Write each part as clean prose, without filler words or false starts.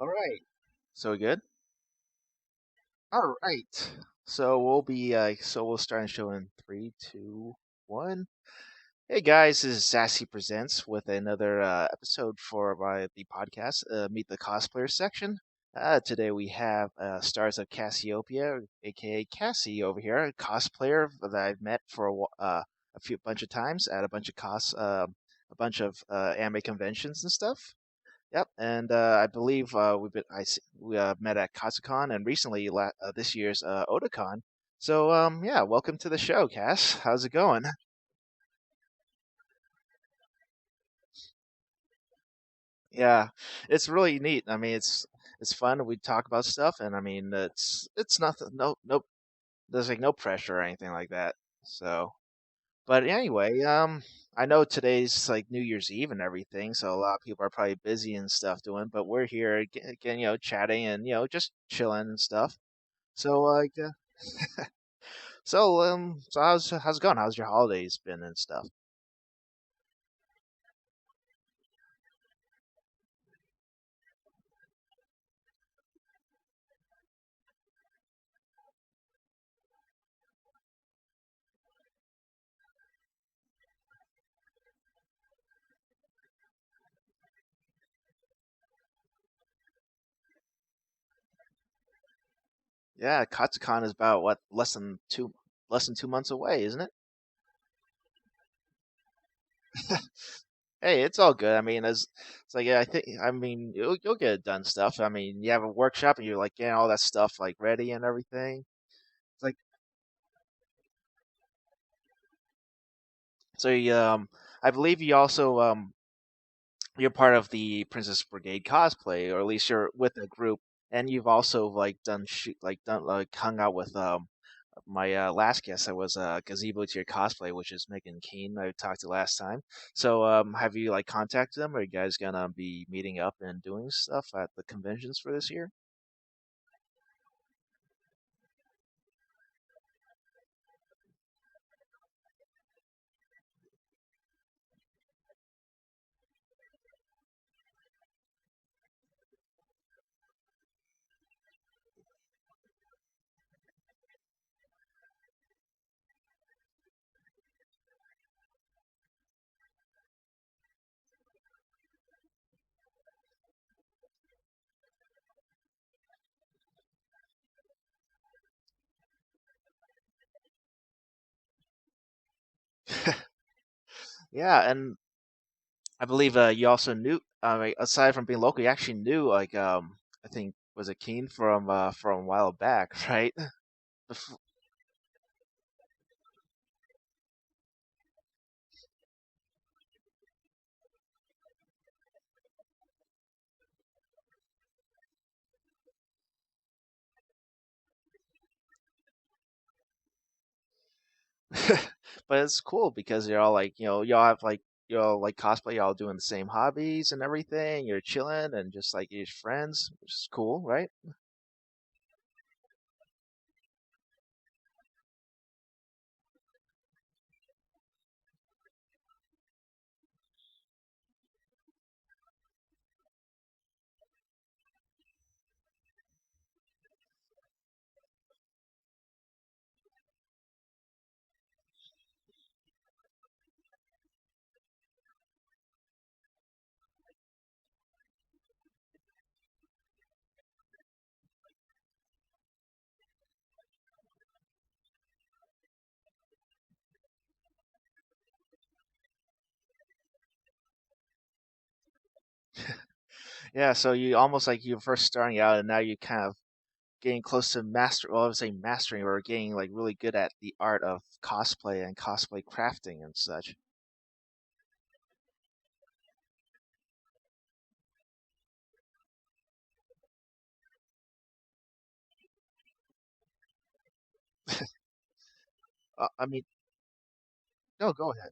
All right. So we good? All right. So we'll start the show in three, two, one. Hey guys, this is SaSSy Presents with another episode for the podcast, Meet the Cosplayers section. Today we have Stars of Cassiopeia, aka Cassie, over here, a cosplayer that I've met for a few bunch of times at a bunch of anime conventions and stuff. Yep, and I believe we met at Katsucon and recently this year's Otakon. So yeah, welcome to the show, Cass. How's it going? Yeah, it's really neat. I mean, it's fun. We talk about stuff, and I mean, it's nothing. No, there's like no pressure or anything like that. So, but anyway, I know today's like New Year's Eve and everything, so a lot of people are probably busy and stuff doing. But we're here again, chatting and just chilling and stuff. So so how's it going? How's your holidays been and stuff? Yeah, Katsucon is about what less than 2 months away, isn't it? Hey, it's all good. I mean, as it's like I mean you'll get it done stuff. I mean, you have a workshop and you're like getting all that stuff like ready and everything. It's like so I believe you also you're part of the Princess Brigade cosplay, or at least you're with a group, and you've also done like hung out with my last guest that was Gazebo to your cosplay, which is Megan Keen. I talked to last time. So have you like contacted them? Are you guys gonna be meeting up and doing stuff at the conventions for this year? Yeah, and I believe you also knew. Like, aside from being local, you actually knew like I think was it Keen from a while back, right? Bef- but it's cool because you're all like y'all have like y'all like cosplay, y'all doing the same hobbies and everything. You're chilling and just like you're friends, which is cool, right? Yeah, so you almost like you first starting out and now you kind of getting close to well, I would say mastering or getting like really good at the art of cosplay and cosplay crafting and such. I mean, no, go ahead.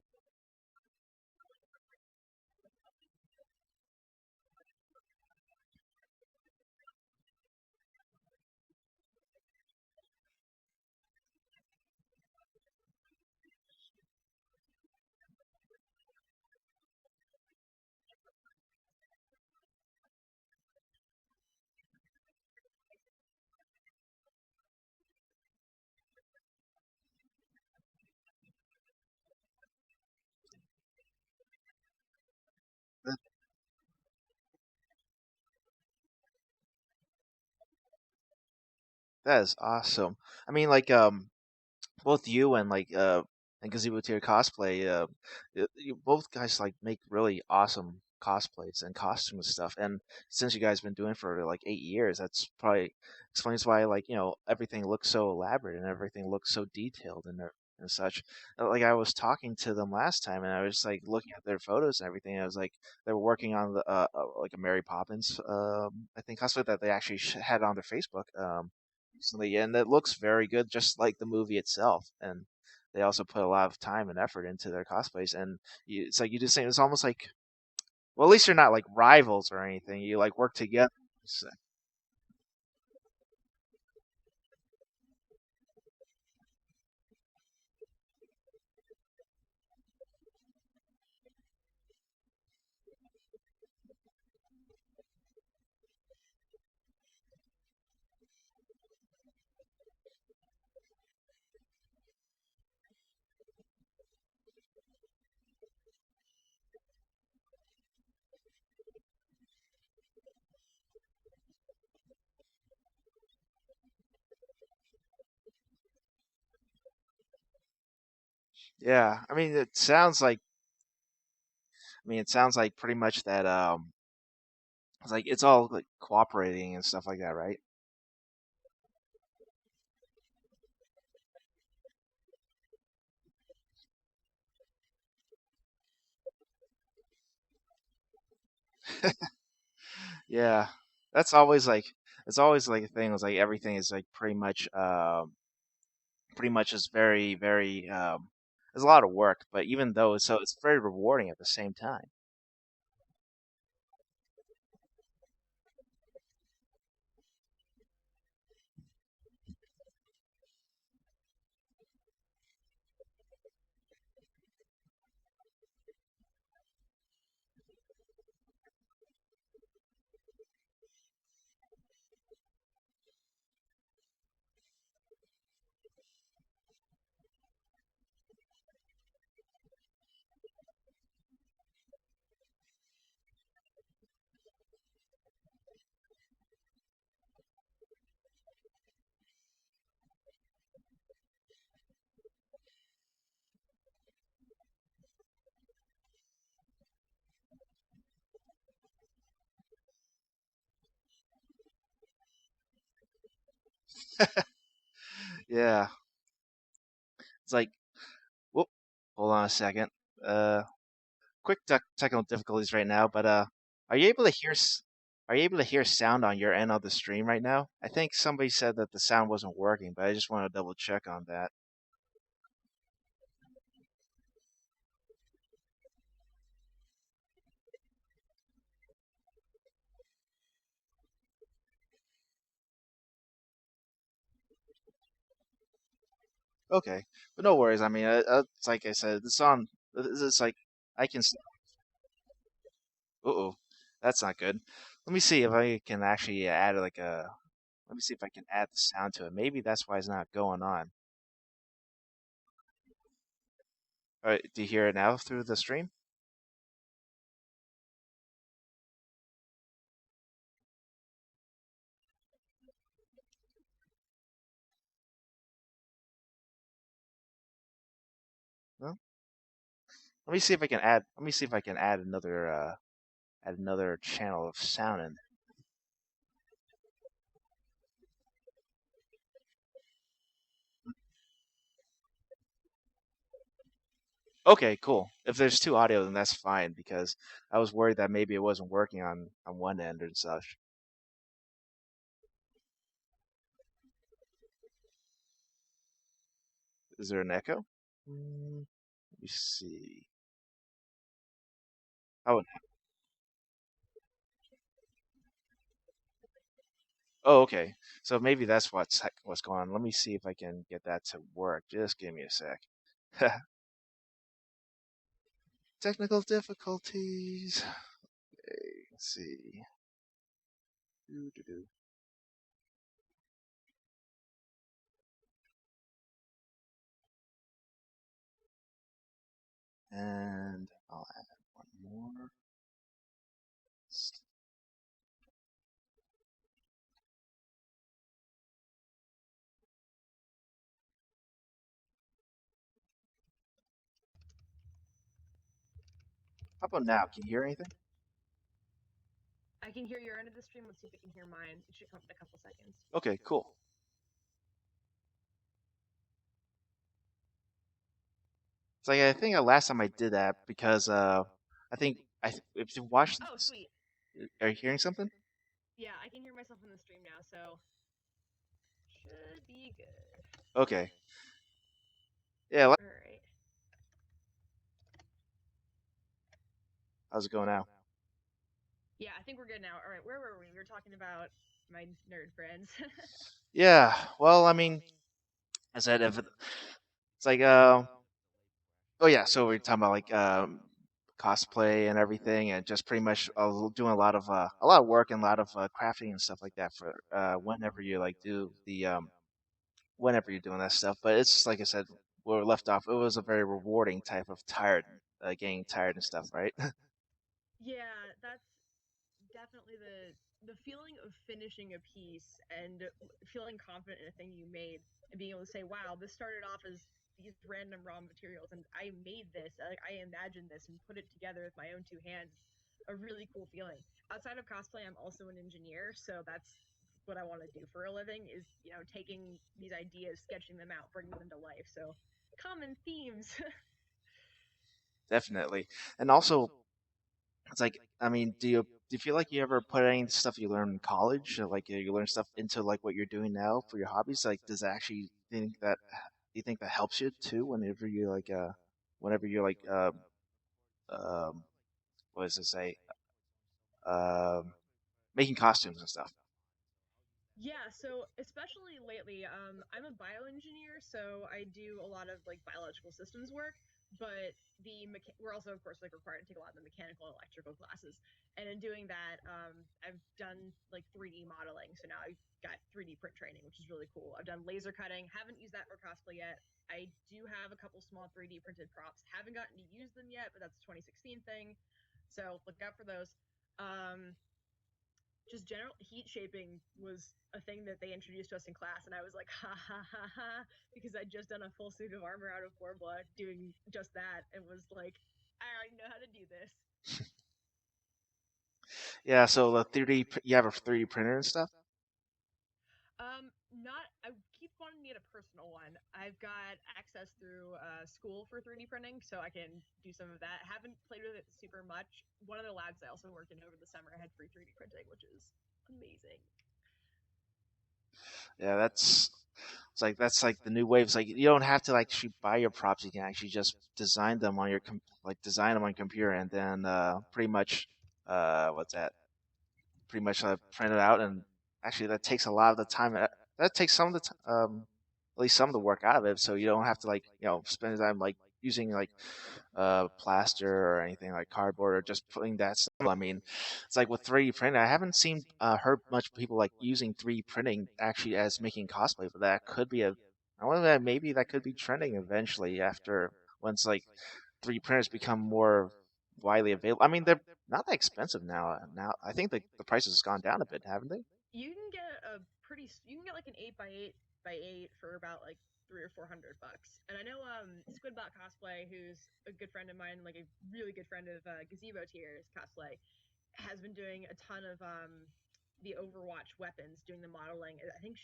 That is awesome. I mean, both you and and Gazebo Tier Cosplay, you both guys like make really awesome cosplays and costume stuff. And since you guys been doing it for like 8 years, that's probably explains why everything looks so elaborate and everything looks so detailed and such. Like I was talking to them last time, and I was like looking at their photos and everything. And I was like, they were working on like a Mary Poppins, I think cosplay that they actually had on their Facebook. Recently, and it looks very good, just like the movie itself. And they also put a lot of time and effort into their cosplays, and it's like you just saying it's almost like, well, at least you're not like rivals or anything. You like work together. So, yeah, I mean, it sounds like pretty much that it's like it's all like cooperating and stuff like that, right? Yeah, that's always like it's always like a thing. It's like everything is like pretty much is very there's a lot of work, but even though it's very rewarding at the same time. Yeah, it's like, whoop, hold on a second. Uh, quick technical difficulties right now, but are you able to are you able to hear sound on your end of the stream right now? I think somebody said that the sound wasn't working, but I just want to double check on that. Okay, but no worries. I mean, it's like I said, the song. It's like I can. Uh-oh, that's not good. Let me see if I can actually add like a. Let me see if I can add the sound to it. Maybe that's why it's not going on. All right, do you hear it now through the stream? No. Let me see if I can add. Let me see if I can add another channel of sound in. Okay, cool. If there's two audio, then that's fine because I was worried that maybe it wasn't working on one end and such. Is there an echo? Let me see. Oh, oh, okay. So maybe that's what's going on. Let me see if I can get that to work. Just give me a sec. Technical difficulties. Okay, let's see. Doo-doo-doo. And I'll add one more. How about now? Can you hear anything? I can hear your end of the stream. Let's see if we can hear mine. It should come in a couple seconds. Okay, cool. It's like I think last time I did that because I think if you watched, Oh, sweet. are you hearing something? Yeah, I can hear myself in the stream now, so should be good. Okay. Yeah. All right. How's it going now? Yeah, I think we're good now. All right, where were we? We were talking about my nerd friends. Yeah. Well, I mean, I said if it's like oh yeah, so we're talking about like cosplay and everything, and just pretty much doing a lot of work and a lot of crafting and stuff like that for whenever you like do the whenever you're doing that stuff. But it's just like I said, where we left off, it was a very rewarding type of tired, getting tired and stuff, right? Yeah, that's definitely the feeling of finishing a piece and feeling confident in a thing you made and being able to say, "Wow, this started off as these random raw materials, and I made this. I imagined this and put it together with my own two hands." A really cool feeling. Outside of cosplay, I'm also an engineer, so that's what I want to do for a living. Is taking these ideas, sketching them out, bringing them to life. So common themes. Definitely. And also, it's like, I mean, do you feel like you ever put any stuff you learned in college, or like you learn stuff into like what you're doing now for your hobbies? Like, does it actually think that do you think that helps you too whenever you're like um what does it say um making costumes and stuff? Yeah, so especially lately, I'm a bioengineer, so I do a lot of like biological systems work. But we're also, of course, like required to take a lot of the mechanical and electrical classes. And in doing that, I've done like 3D modeling. So now I've got 3D print training, which is really cool. I've done laser cutting. Haven't used that for cosplay yet. I do have a couple small 3D printed props. Haven't gotten to use them yet, but that's a 2016 thing. So look out for those. Um, just general heat shaping was a thing that they introduced to us in class, and I was like, ha ha ha ha, because I'd just done a full suit of armor out of Worbla doing just that, and was like, I already know how to do this. Yeah, so the 3D you have a 3D printer and stuff. Not. I keep wanting to get a personal one. I've got access through school for 3D printing, so I can do some of that. Haven't played with it super much. One of the labs I also worked in over the summer had free 3D printing, which is amazing. Yeah, that's like the new wave. It's like you don't have to like actually buy your props. You can actually just design them on your design them on your computer, and then pretty much what's that? Pretty much print it out, and actually that takes a lot of the time. That takes some of the at least some of the work out of it, so you don't have to like spend time like using like plaster or anything like cardboard or just putting that stuff. I mean, it's like with 3D printing. I haven't seen heard much people like using 3D printing actually as making cosplay, but that could be a I wonder that maybe that could be trending eventually after once like 3D printers become more widely available. I mean, they're not that expensive now. Now I think the price has gone down a bit, haven't they? You can get you can get like an 8x8 for about like 300 or 400 bucks. And I know Squidbot Cosplay, who's a good friend of mine, like a really good friend of Gazebo Tears Cosplay, has been doing a ton of the Overwatch weapons, doing the modeling. I think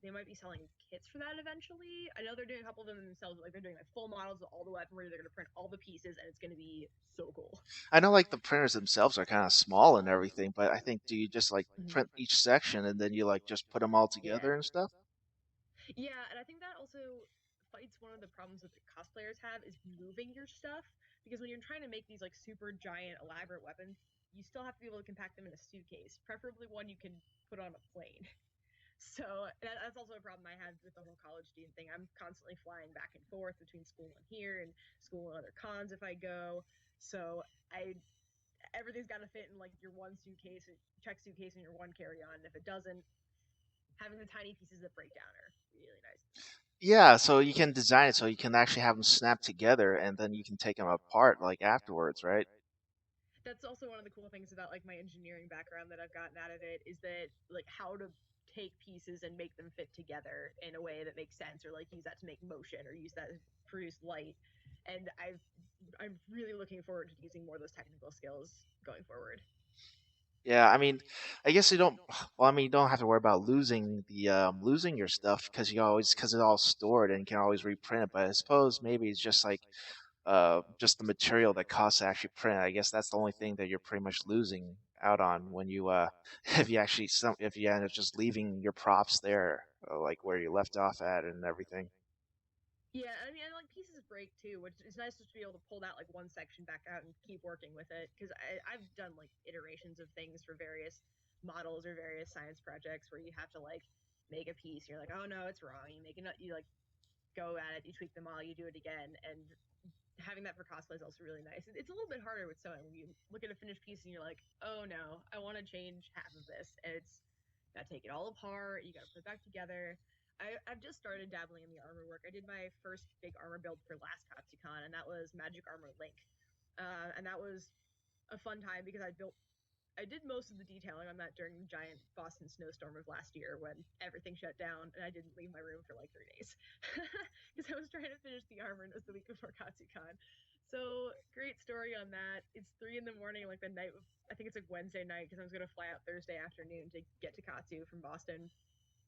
they might be selling kits for that eventually. I know they're doing a couple of them themselves, like they're doing like full models of all the weaponry. They're going to print all the pieces, and it's going to be so cool. I know like the printers themselves are kind of small and everything, but I think do you just like Mhm. print each section and then you like just put them all Yeah. together and stuff? Yeah, and I think that also fights one of the problems that the cosplayers have is moving your stuff, because when you're trying to make these like super giant elaborate weapons, you still have to be able to compact them in a suitcase, preferably one you can put on a plane. So that's also a problem I had with the whole college student thing. I'm constantly flying back and forth between school and here and school and other cons if I go. So I everything's got to fit in like your one suitcase, check suitcase, and your one carry on. And if it doesn't, having the tiny pieces that break down are really nice. Yeah, so you can design it so you can actually have them snap together and then you can take them apart like afterwards, right? That's also one of the cool things about like my engineering background that I've gotten out of it is that like how to take pieces and make them fit together in a way that makes sense, or like use that to make motion or use that to produce light. And I've I'm really looking forward to using more of those technical skills going forward. Yeah, I mean, I guess you don't. Well, I mean, you don't have to worry about losing your stuff because you always because it's all stored and you can always reprint it. But I suppose maybe it's just the material that costs to actually print. I guess that's the only thing that you're pretty much losing out on when you if you end up just leaving your props there, like where you left off at and everything. Yeah, I mean, and like pieces break too, which is nice just to be able to pull that like one section back out and keep working with it. Because I've done like iterations of things for various models or various science projects where you have to like make a piece. You're like, oh no, it's wrong. You make it, you like go at it, you tweak the model, you do it again, and having that for cosplay is also really nice. It's a little bit harder with sewing when you look at a finished piece and you're like, oh no, I want to change half of this. And it's got to take it all apart. You got to put it back together. I've just started dabbling in the armor work. I did my first big armor build for last Katsucon, and that was Magic Armor Link. And that was a fun time because I did most of the detailing on that during the giant Boston snowstorm of last year when everything shut down and I didn't leave my room for like 3 days because I was trying to finish the armor and it was the week before Katsucon. So great story on that. It's 3 in the morning, like the night. I think it's like Wednesday night because I was gonna fly out Thursday afternoon to get to Katsu from Boston,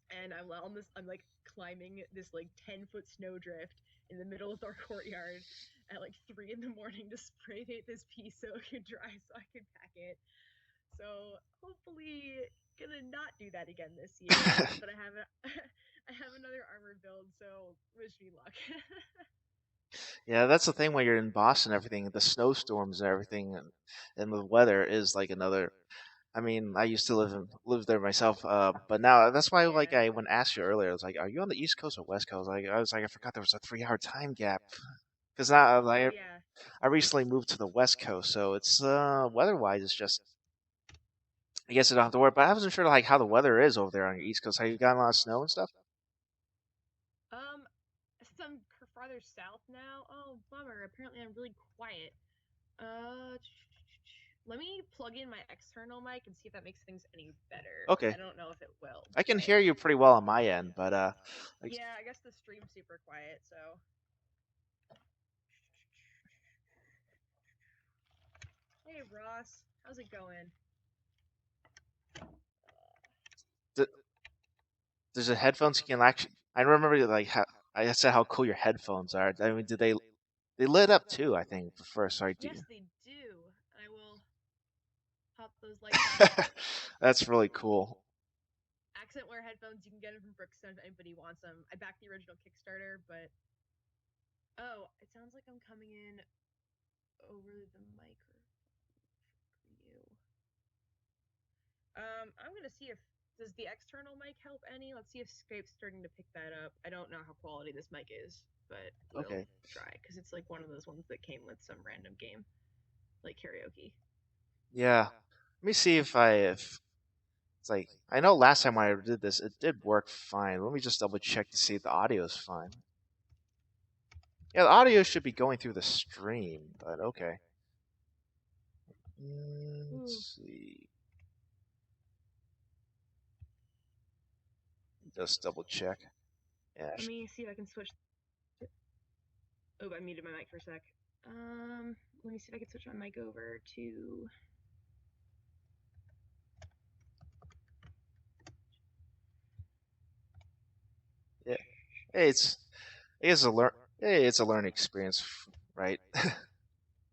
and I'm on this. I'm like climbing this like 10-foot snowdrift in the middle of our courtyard at like 3 in the morning to spray paint this piece so it could dry so I could pack it. So hopefully gonna not do that again this year. But I have I have another armor build, so wish me luck. Yeah, that's the thing when you're in Boston, everything, the snowstorms and everything, and the weather is like another. I mean, I used to live there myself, but now that's why like Yeah. I when I asked you earlier, I was like, "Are you on the East Coast or West Coast?" Like I was like, I forgot there was a 3 hour time gap because now Oh like yeah. I recently moved to the West Coast, so it's weather-wise, it's just I guess I don't have to worry. But I wasn't sure like how the weather is over there on your East Coast. Have you gotten a lot of snow and stuff? Since I'm farther south now, oh bummer. Apparently I'm really quiet. Uh, Let me plug in my external mic and see if that makes things any better. Okay, I don't know if it will, I can but hear you pretty well on my end, but like, yeah, I guess the stream's super quiet. So hey Ross, how's it going? th- there's a headphones you can actually. I remember like how I said how cool your headphones are. I mean, did they lit up too? I think first. Sorry, do Yes, you? they do. I will pop those lights on. That's really cool. Accent wear headphones, you can get them from Brookstone if anybody wants them. I backed the original Kickstarter, but oh, it sounds like I'm coming in over the microphone for you. I'm gonna see if does the external mic help any? Let's see if Skype's starting to pick that up. I don't know how quality this mic is, but we'll Okay. try because it's like one of those ones that came with some random game, like karaoke. Yeah. Let me see if it's like I know last time I did this, it did work fine. Let me just double check to see if the audio is fine. Yeah, the audio should be going through the stream, but okay. Ooh, Let's see. Just double check. Yeah. let me see if I can switch. Oh, I muted my mic for a sec. Let me see if I can switch my mic over to. Yeah. Hey, it's a learn. Hey, it's a learning experience, right?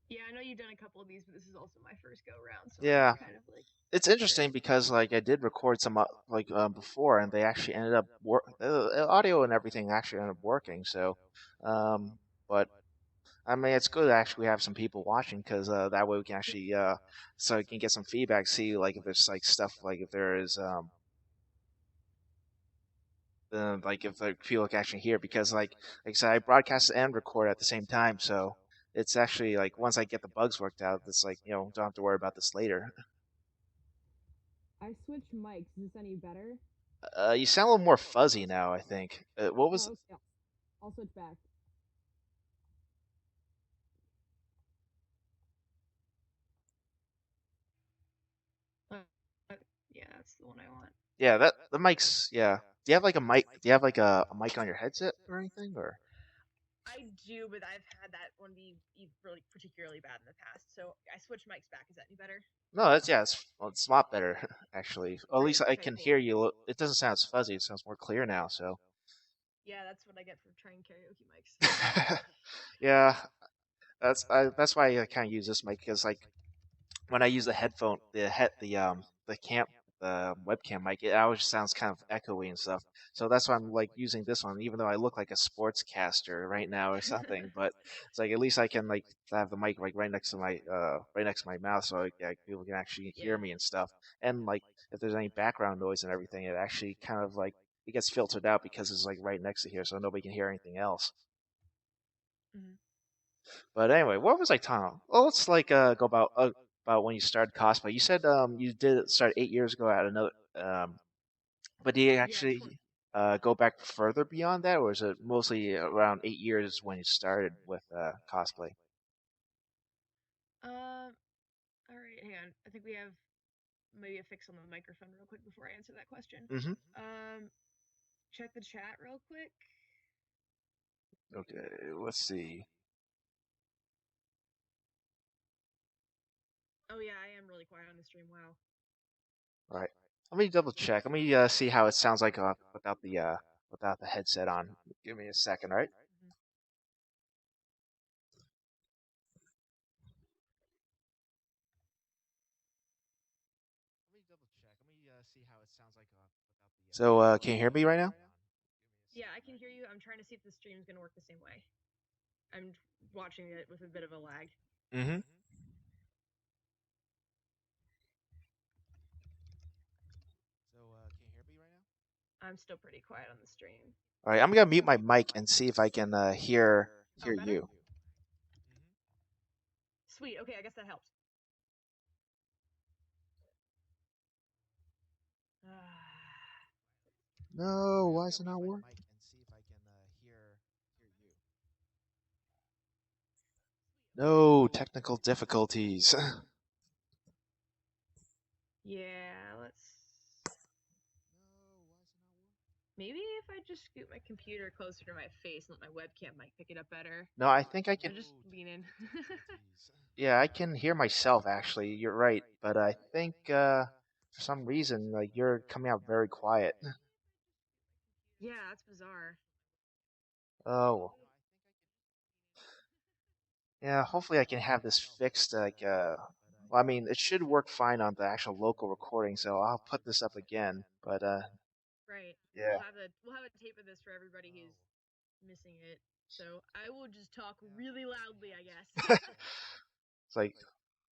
Yeah, I know you've done a couple of these, but this is also my first go round, so I'm Yeah, just kind of like it's curious. interesting because like I did record some before, and they actually ended up audio and everything actually ended up working. So, um, but I mean, it's good to actually have some people watching because that way we can actually so we can get some feedback, see like if there's like stuff like if there is like if like, people can actually hear because like I said, I broadcast and record at the same time, so it's actually like once I get the bugs worked out, it's like don't have to worry about this later. I switched mics. Is this any better? You sound a little more fuzzy now. I think. What was? Oh, okay. I'll switch back. Uh, yeah, that's the one I want. Yeah, that the mic's. Yeah. Do you have like a mic? Do you have like a mic on your headset or anything? Or I do, but I've had that one be really particularly bad in the past. So I switched mics back. Is that any better? No, that's yeah, it's a lot better actually. Or at Great. least I Okay, can cool. hear you. It doesn't sound as fuzzy. It sounds more clear now. So Yeah, that's what I get for trying karaoke mics. yeah, that's why I kind of use this mic because like when I use the headphone, the camp, the webcam mic, it always sounds kind of echoey and stuff. So that's why I'm like using this one, even though I look like a sportscaster right now or something. But it's like at least I can like have the mic like right next to my mouth, so like, people can actually hear Yeah. me and stuff. And like if there's any background noise and everything, it actually kind of like it gets filtered out because it's like right next to here, so nobody can hear anything else. Hmm. But anyway, what was I talking about? Well, let's like go about when you started cosplay. You said you did start 8 years ago at another but do you Yeah, actually go back further beyond that, or is it mostly around 8 years when you started with cosplay? All right, hang on. I think we have maybe a fix on the microphone real quick before I answer that question. Mm-hmm. Um, check the chat real quick. Okay, let's see. Oh yeah, I am really quiet on the stream. Wow. All right, let me double check. Let me see how it sounds like without the headset on. Give me a second, all right? Hmm. Let me double check. Let me see how it sounds like without the. So, can you hear me right now? Yeah, I can hear you. I'm trying to see if the stream's gonna work the same way. I'm watching it with a bit of a lag. Mm-hmm. So, can you hear me right now? I'm still pretty quiet on the stream. All right, I'm gonna mute my mic and see if I can Oh, hear better? you. Sweet. Okay, I guess that helps. No, why is it not working? No technical difficulties. Yeah, let's. Maybe if I just scoot my computer closer to my face and let my webcam mic pick it up better. No, I think I can. I'll just lean in. Yeah, I can hear myself actually. You're right, but I think for some reason like you're coming out very quiet. Yeah, that's bizarre. Oh, yeah. Hopefully, I can have this fixed. Well, I mean, it should work fine on the actual local recording, so I'll put this up again. But Right. yeah. We'll have a tape of this for everybody who's missing it. So I will just talk really loudly, I guess. It's like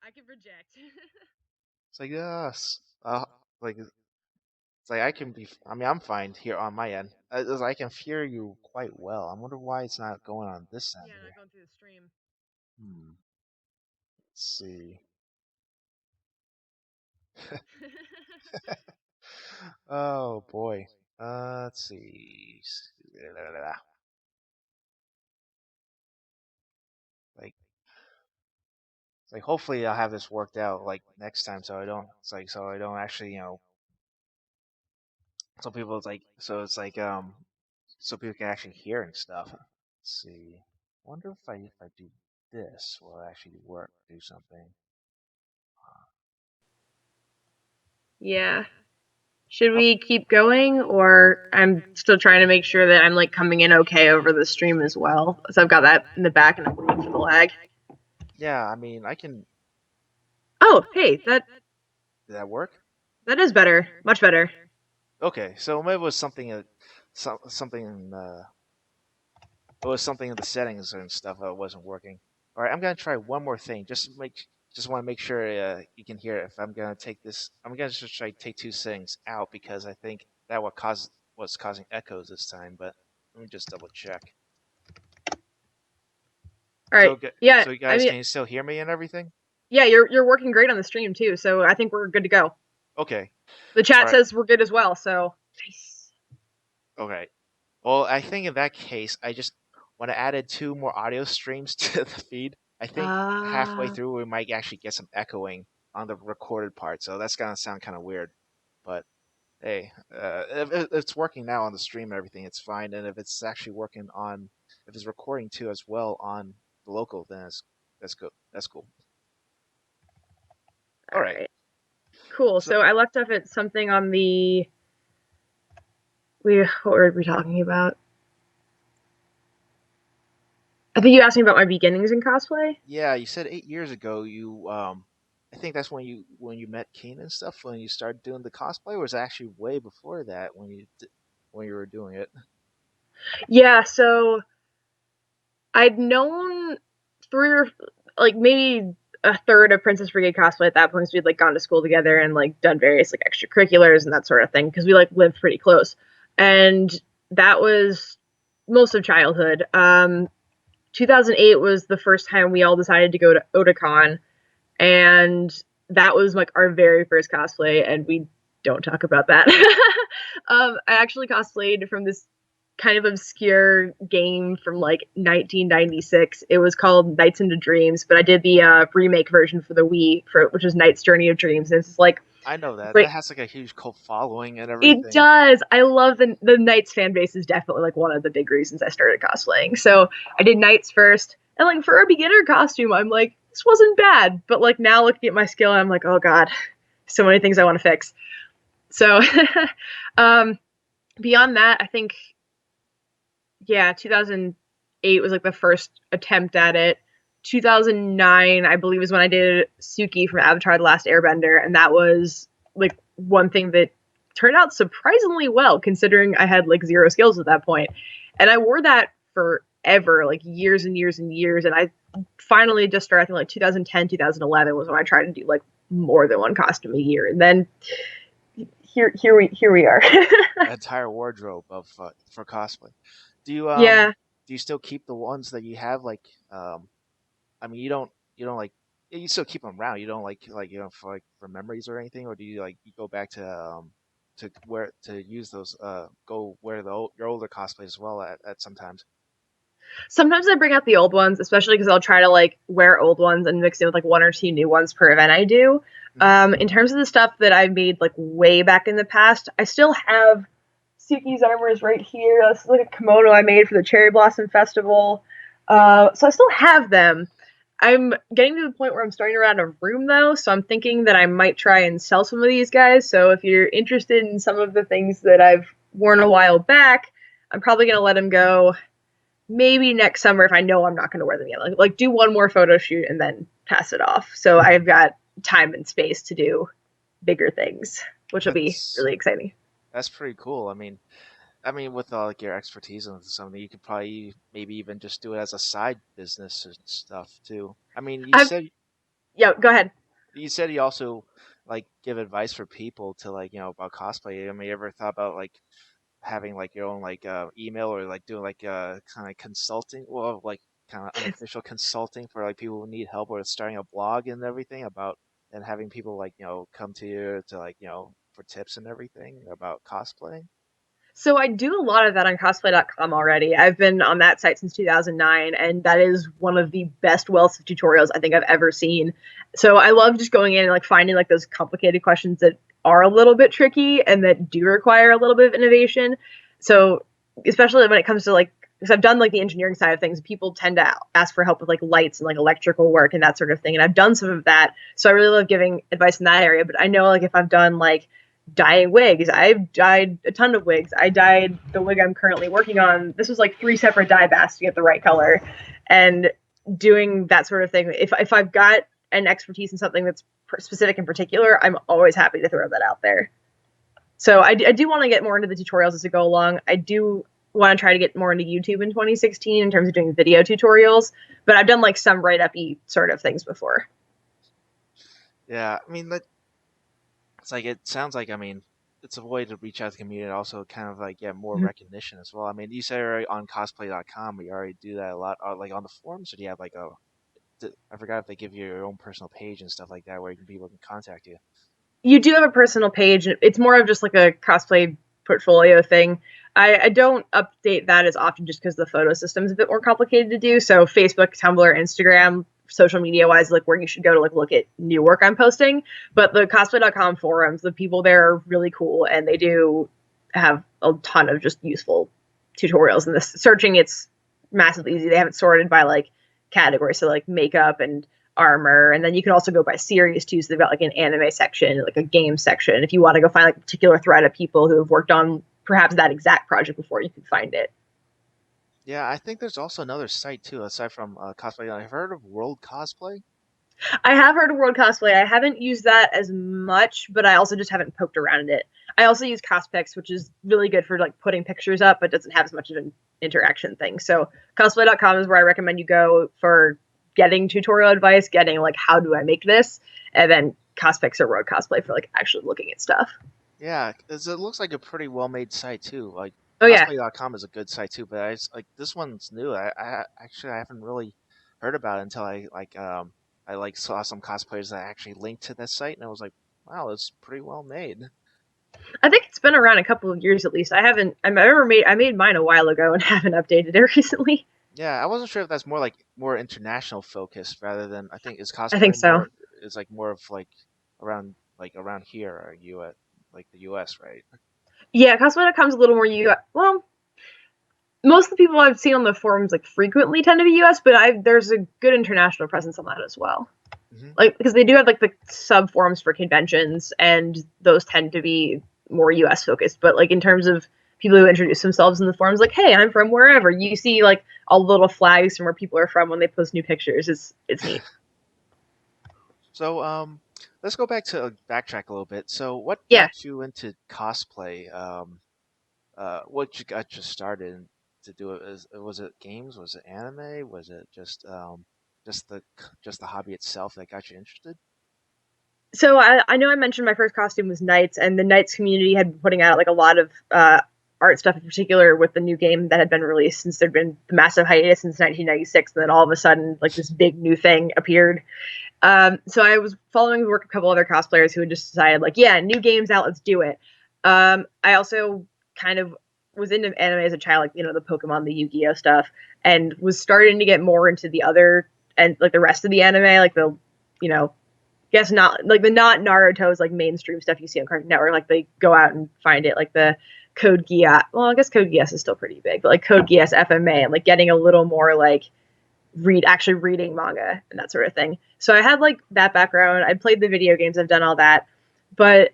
I can project. it's like yes. Like it's like I can be. I mean, I'm fine here on my end. I can hear you quite well. I wonder why it's not going on this end Yeah, here. not going through the stream. Hmm. Let's see. Oh boy. Let's see. Like, like hopefully I'll have this worked out like next time, so I don't. It's like so I don't actually some people it's like so it's like so people can actually hear and stuff. Let's see. Wonder if I do this will it actually work? Do something. Yeah. Should we keep going, or I'm still trying to make sure that I'm like coming in okay over the stream as well? So I've got that in the back and I'm waiting for the lag. Yeah, I mean I can. Oh, hey, Did that work? that is better, much better. Okay, so maybe it was something something it was something in the settings and stuff that wasn't working. All right, I'm gonna try one more thing. Just want to make sure you can hear it. If I'm gonna take this, I'm gonna just try to take two settings out because I think that what's causing echoes this time. But let me just double check. All right. Yeah, So you I guys mean, can you still hear me and everything? yeah, you're working great on the stream too, so I think we're good to go. Okay. The All chat right. says we're good as well, so nice. Okay. Well, I think in that case, I just when I added two more audio streams to the feed, I think halfway Uh, through we might actually get some echoing on the recorded part. So that's gonna sound kind of weird. But hey, if it's working now on the stream and everything, it's fine. And if it's actually working on if it's recording too as well on the local, then that's good. That's cool. All All right. right. Cool. So So I left off at something on the what were we talking about? I think you asked me about my beginnings in cosplay. yeah, you said 8 years ago you I think that's when you met Keen and stuff when you started doing the cosplay, or was it actually way before that when you were doing it? Yeah, so I'd known three or like maybe a third of Princess Brigade cosplay at that point because we'd like gone to school together and like done various like extracurriculars and that sort of thing because we like lived pretty close. And that was most of childhood. 2008 was the first time we all decided to go to Otakon, and that was like our very first cosplay, and we don't talk about that. I actually cosplayed from this kind of obscure game from like 1996. It was called Nights into Dreams, but I did the remake version for the Wii, which was Knight's Journey of Dreams. And it's like, I know that. right, That has like a huge cult following and it everything. does. I love the Knights fan base is definitely like one of the big reasons I started cosplaying. So I did Knights first, and like for a beginner costume, I'm like, this wasn't bad. But like now looking at my skill, I'm like, oh god, so many things I want to fix. So um, beyond that, I think yeah, 2008 was like the first attempt at it. 2009, I believe, is when I did Suki from Avatar: The Last Airbender, and that was like one thing that turned out surprisingly well, considering I had like zero skills at that point. And I wore that forever, like years and years and years. And I finally just started, I think, like 2010, 2011 was when I tried to do like more than one costume a year. And then here we are. An entire wardrobe of for cosplay. Do you Yeah. do you still keep the ones that you have like I mean you don't like you still keep them around. You don't like for for memories or anything, or do you like you go back to wear to use those go wear your older cosplays as well at sometimes. Sometimes I bring out the old ones, especially because I'll try to like wear old ones and mix it with like one or two new ones per event I do. Hmm. In terms of the stuff that I made like way back in the past, I still have Suki's armors right here. That's like a kimono I made for the Cherry Blossom Festival. So I still have them. I'm getting to the point where I'm starting to run out of room though, so I'm thinking that I might try and sell some of these guys. So if you're interested in some of the things that I've worn a while back, I'm probably gonna let them go maybe next summer if I know I'm not going to wear them again. Like do one more photo shoot and then pass it off. So I've got time and space to do bigger things, which will be That's really exciting. that's pretty cool. I mean, with all like your expertise and something, you could probably maybe even just do it as a side business and stuff too. I mean, I've yeah, go ahead. you said you also like give advice for people to like about cosplay. I mean, you ever thought about like having like your own like email or like doing like kind of consulting, well, like kind of unofficial consulting for like people who need help or starting a blog and everything about and having people like come to you to like for tips and everything about cosplaying. So I do a lot of that on cosplay.com already. I've been on that site since 2009, and that is one of the best wealth of tutorials I think I've ever seen. So I love just going in and like finding like those complicated questions that are a little bit tricky and that do require a little bit of innovation. So especially when it comes to like because I've done like the engineering side of things, people tend to ask for help with like lights and like electrical work and that sort of thing. And I've done some of that. So I really love giving advice in that area. But I know like if I've done like dyeing wigs. I've dyed a ton of wigs. I dyed the wig I'm currently working on. This was like 3 separate dye baths to get the right color. And doing that sort of thing, if I've got an expertise in something that's specific in particular, I'm always happy to throw that out there. So I do want to get more into the tutorials as we go along. I do want to try to get more into YouTube in 2016 in terms of doing video tutorials, but I've done like some write-up-y sort of things before. Yeah, I mean that it's like it sounds like I mean it's a way to reach out to the community, also kind of like get more recognition as well. I mean, you say already on cosplay.com, but you already do that a lot. Like on the forums, or do you have like I forgot if they give you your own personal page and stuff like that where people can contact you. You do have a personal page. It's more of just like a cosplay portfolio thing. I don't update that as often just because the photo system is a bit more complicated to do. So Facebook, Tumblr, Instagram, social media wise, like where you should go to like look at new work I'm posting. But the cosplay.com forums, the people there are really cool and they do have a ton of just useful tutorials. And this searching it's massively easy. They have it sorted by like categories, so like makeup and armor, and then you can also go by series too. So they've got like an anime section, like a game section. If you want to go find like a particular thread of people who have worked on perhaps that exact project before, you can find it. Yeah, I think there's also another site too, aside from cosplay. I've heard of World Cosplay. I have heard of World Cosplay. I haven't used that as much, but I also just haven't poked around it. I also use Cospix, which is really good for like putting pictures up, but doesn't have as much of an interaction thing. So cosplay.com is where I recommend you go for getting tutorial advice, getting like how do I make this, and then Cospix or World Cosplay for like actually looking at stuff. Yeah, 'cause it looks like a pretty well made site too. Like Oh yeah, cosplay.com is a good site too, but like this one's new. I haven't really heard about it until I like saw some cosplayers that actually linked to this site, and I was like, wow, it's pretty well made. I think it's been around a couple of years at least. I haven't. I made mine a while ago and haven't updated it recently. Yeah, I wasn't sure if that's more like more international focused rather than I think is I think cosplay so. more is like more of like around here or US like the US, right? Yeah, cosplay.com is a little more you. Well, most of the people I've seen on the forums like frequently tend to be US, but there's a good international presence on that as well. Hmm. Like because they do have like the sub forums for conventions, and those tend to be more US focused. But like in terms of people who introduce themselves in the forums, like, hey, I'm from wherever. You see like all the little flags from where people are from when they post new pictures. It's neat. So let's go back to backtrack a little bit. So what Yeah. got you into cosplay? What you got you started to do it? Was it games? Was it anime? Was it just the hobby itself that got you interested? So I know I mentioned my first costume was Knights, and the Knights community had been putting out like a lot of art stuff, in particular with the new game that had been released since there'd been the massive hiatus since 1996, and then all of a sudden like this big new thing appeared. So I was following the work of a couple other cosplayers who had just decided like, yeah, new game's out, let's do it. I also kind of was into anime as a child, like the Pokemon, the Yu-Gi-Oh stuff, and was starting to get more into the other and like the rest of the anime, like the you know guess not like the not Naruto's like mainstream stuff you see on Cartoon Network. Like they go out and find it, like the Code Geass. Well, I guess Code Geass is still pretty big, but like Code Geass FMA and like getting a little more like actually reading manga and that sort of thing. So I had like that background. I played the video games. I've done all that, but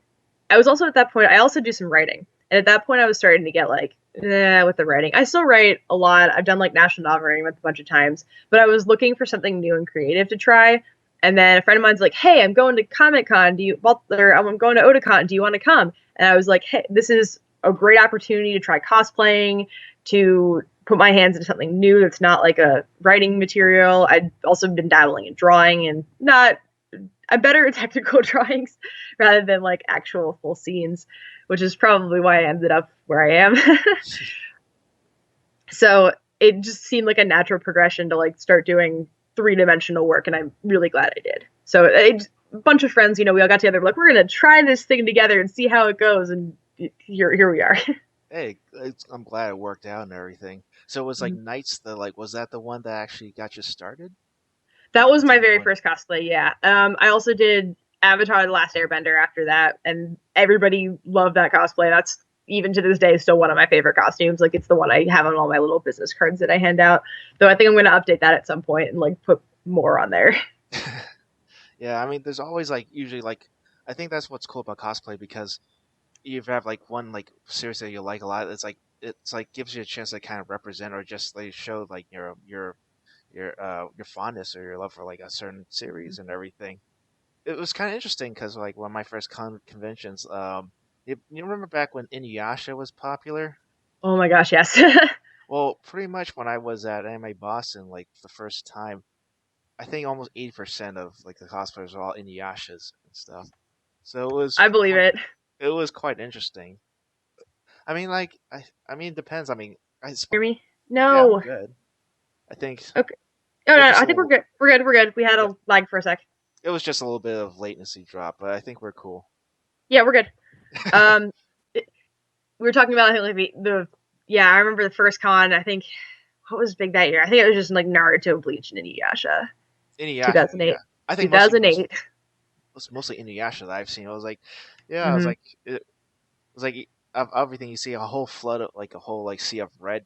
I was also at that point. I also do some writing, and at that point, I was starting to get like with the writing. I still write a lot. I've done like national novel writing a bunch of times, but I was looking for something new and creative to try. And then a friend of mine's like, "Hey, I'm going to Comic Con. I'm going to Otakon. Do you want to come?" And I was like, "Hey, this is a great opportunity to try cosplaying, to put my hands into something new that's not like a writing material." I'd also been dabbling in drawing and not I'm better at technical drawings rather than like actual full scenes, which is probably why I ended up where I am. So it just seemed like a natural progression to like start doing three-dimensional work, and I'm really glad I did. So a bunch of friends, we all got together like we're gonna try this thing together and see how it goes, and here we are. Hey, I'm glad it worked out and everything. So it was like Knights the like was that the one that actually got you started? That was Was my there very more? first cosplay. Yeah. I also did Avatar: The Last Airbender after that, and everybody loved that cosplay. That's even to this day still one of my favorite costumes. Like it's the one I have on all my little business cards that I hand out. Though I think I'm going to update that at some point and like put more on there. Yeah, I mean, there's always like usually like I think that's what's cool about cosplay because you have like one like series that you like a lot. It's like gives you a chance to kind of represent or just like show like your fondness or your love for like a certain series and everything. It was kind of interesting because like one of my first conventions, you remember back when Inuyasha was popular? Oh my gosh, yes. Well, pretty much when I was at Anime Boston, like the first time, I think almost 80% of like the cosplayers were all Inuyashas and stuff. So I believe it. it was quite interesting. I mean, I mean, it depends. I mean, Hear me? yeah, I'm No. good. I think Okay. Oh it was no, just I a think we're little, good. We're good. We're good. We had yeah, a lag for a sec. it was just a little bit of latency drop, but I think we're cool. Yeah, we're good. Um, we were talking about I think like the yeah, I remember the first con. I think what was big that year? I think it was just like Naruto, Bleach, and Inuyasha. Inuyasha, yeah. 2008. I think mostly was 2008. was mostly Inuyasha that I've seen. I was like, yeah, I was Mm-hmm. like, it was like. of everything you see a whole flood of like a whole like sea of red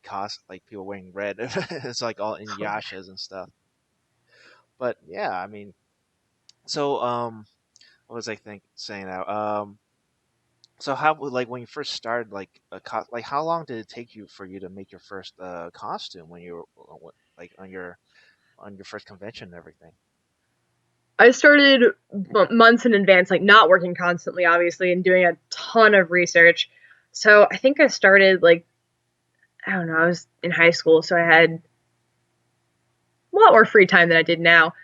like people wearing red. It's like all in Oh yeah. yashas and stuff. But yeah, I mean, so what was I think saying now? So how like when you first started like like how long did it take you for you to make your first costume when you were like on your first convention and everything? I started months in advance, like not working constantly, obviously, and doing a ton of research. So I think I started like, I don't know, I was in high school, so I had a lot more free time than I did now.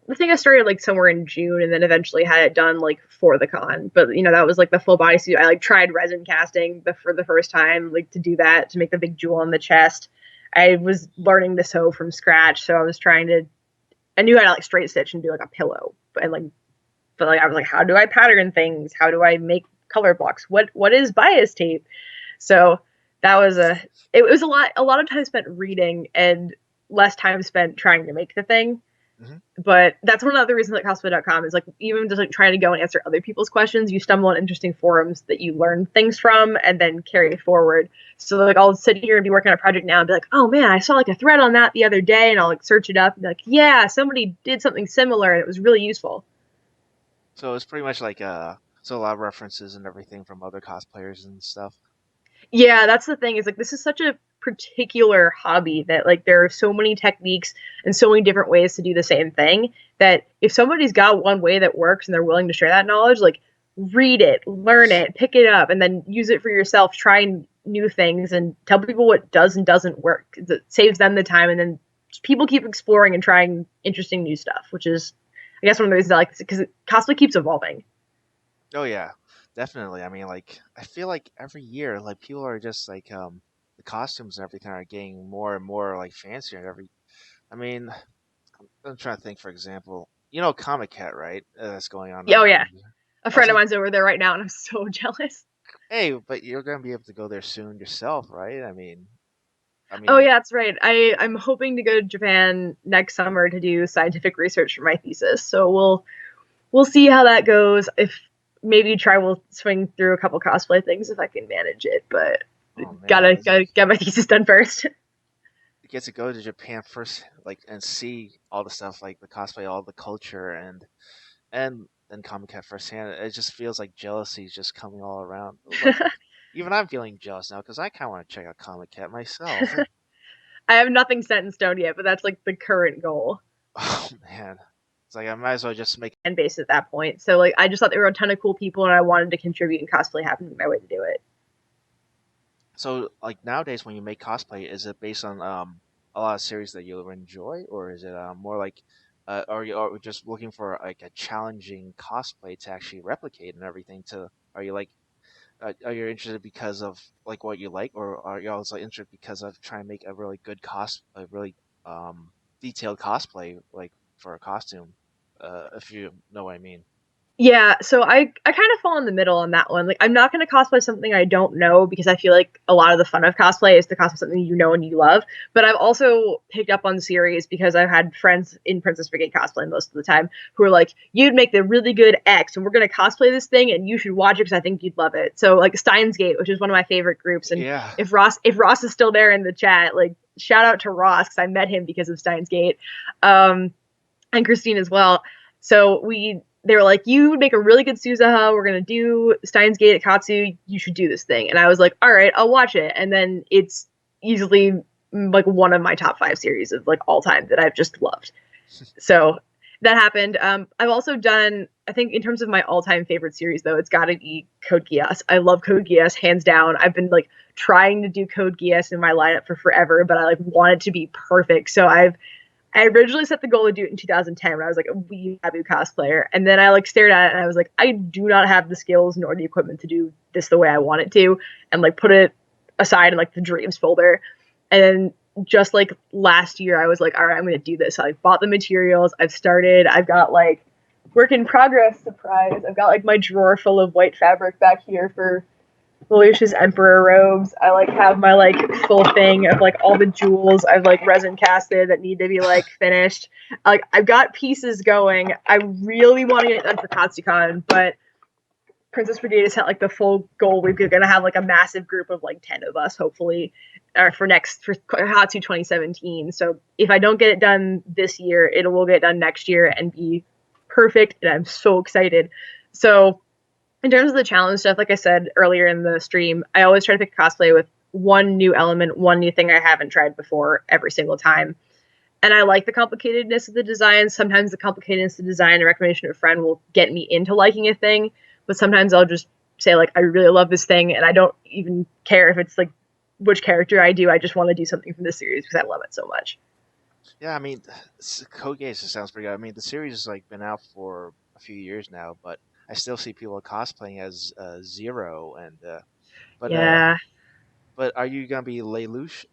I think I started like somewhere in June and then eventually had it done like for the con. But that was like the full body suit. I like tried resin casting for the first time, like to do that to make the big jewel on the chest. I was learning to sew from scratch, so I was trying to. I knew how to like straight stitch and do like a pillow, and like, but like I was like, how do I pattern things? How do I make color blocks? What is bias tape? So that was it was a lot of time spent reading and less time spent trying to make the thing. Hmm. But that's one of the reasons that cosplay.com is like even just like trying to go and answer other people's questions, you stumble on interesting forums that you learn things from and then carry forward. So like I'll sit here and be working on a project now and be like, oh man, I saw like a thread on that the other day, and I'll like search it up and be like, yeah, somebody did something similar and it was really useful. So it's pretty much like so a lot of references and everything from other cosplayers and stuff. Yeah, that's the thing, is like this is such a particular hobby that like there are so many techniques and so many different ways to do the same thing, that if somebody's got one way that works and they're willing to share that knowledge, like read it, learn it, pick it up, and then use it for yourself, try new things and tell people what does and doesn't work. It saves them the time, and then people keep exploring and trying interesting new stuff, which is I guess one of the reasons I like this, because cosplay keeps evolving. Oh yeah, definitely. I mean, like I feel like every year, like people are just like the costumes and everything are getting more and more like fancier. And every, I mean, I'm trying to think. For example, you know, Comic Cat, right? That's going on Oh right yeah, now. a I was friend of like, mine's over there right now and I'm so jealous. hey, but you're gonna be able to go there soon yourself, right? I Oh mean, yeah, that's right. I'm hoping to go to Japan next summer to do scientific research for my thesis. So we'll see how that goes. If maybe try we'll swing through a couple cosplay things if I can manage it, but oh man, gotta get my thesis done first. you get to go to Japan first, like, and see all the stuff, like the cosplay, all the culture, and then Comic Cat firsthand. It just feels like jealousy is just coming all around. Like even I'm feeling jealous now because I kind of want to check out Comic Cat myself. I have nothing set in stone yet, but that's like the current goal Oh man, it's like I might as well just make. and base at that point. So like I just thought there were a ton of cool people and I wanted to contribute, and cosplay happened to be my way to do it. So like nowadays, when you make cosplay, is it based on a lot of series that you enjoy, or is it more like are you just looking for like a challenging cosplay to actually replicate and everything? To are you like are you interested because of like what you like, or are you also interested because of trying to make a really good a really um, detailed cosplay like for a costume? If you know what I mean. Yeah, so I kind of fall in the middle on that one. Like I'm not going to cosplay something I don't know, because I feel like a lot of the fun of cosplay is to cosplay something you know and you love. But I've also picked up on series because I've had friends in Princess Brigade cosplay most of the time who are like, "You'd make the really good X, and we're going to cosplay this thing, and you should watch it because I think you'd love it." So like Steins Gate, which is one of my favorite groups, and Yeah. if Ross is still there in the chat, like shout out to Ross because I met him because of Steins Gate. Um, and Christine as well. So they were like, you would make a really good Suzaha. We're gonna do Steins Gate at Katsu. You should do this thing. And I was like, all right, I'll watch it. And then it's easily like one of my top 5 series of like all time that I've just loved. So that happened. I've also done, I think in terms of my all time favorite series though, it's got to be Code Geass. I love Code Geass hands down. I've been like trying to do Code Geass in my lineup for forever, but I like want it to be perfect. So I originally set the goal to do it in 2010 when I was like a wee taboo cosplayer. And then I like stared at it and I was like, I do not have the skills nor the equipment to do this the way I want it to, and like put it aside in like the dreams folder. And then just like last year, I was like, all right, I'm going to do this. So I bought the materials. I've started. I've got like work in progress surprise. I've got like my drawer full of white fabric back here for Lelouch's Emperor robes. I like have my like full thing of like all the jewels I've like resin casted that need to be like finished. Like I've got pieces going. I really want to get it done for Katsucon, but Princess Brigade has set like the full goal. We're gonna have like a massive group of like 10 of us, hopefully, or for Hatsu 2017. So if I don't get it done this year, it will get done next year and be perfect. And I'm so excited. So in terms of the challenge stuff, like I said earlier in the stream, I always try to pick cosplay with one new element, one new thing I haven't tried before every single time. And I like the complicatedness of the design. Sometimes the complicatedness of the design and recommendation of a friend will get me into liking a thing, but sometimes I'll just say like, I really love this thing, and I don't even care if it's like which character I do. I just want to do something from the series because I love it so much. Yeah, I mean, Code Geass sounds pretty good. I mean, the series has like been out for a few years now, but I still see people cosplaying as Zero, and but Yeah. but are you gonna be Lelouch,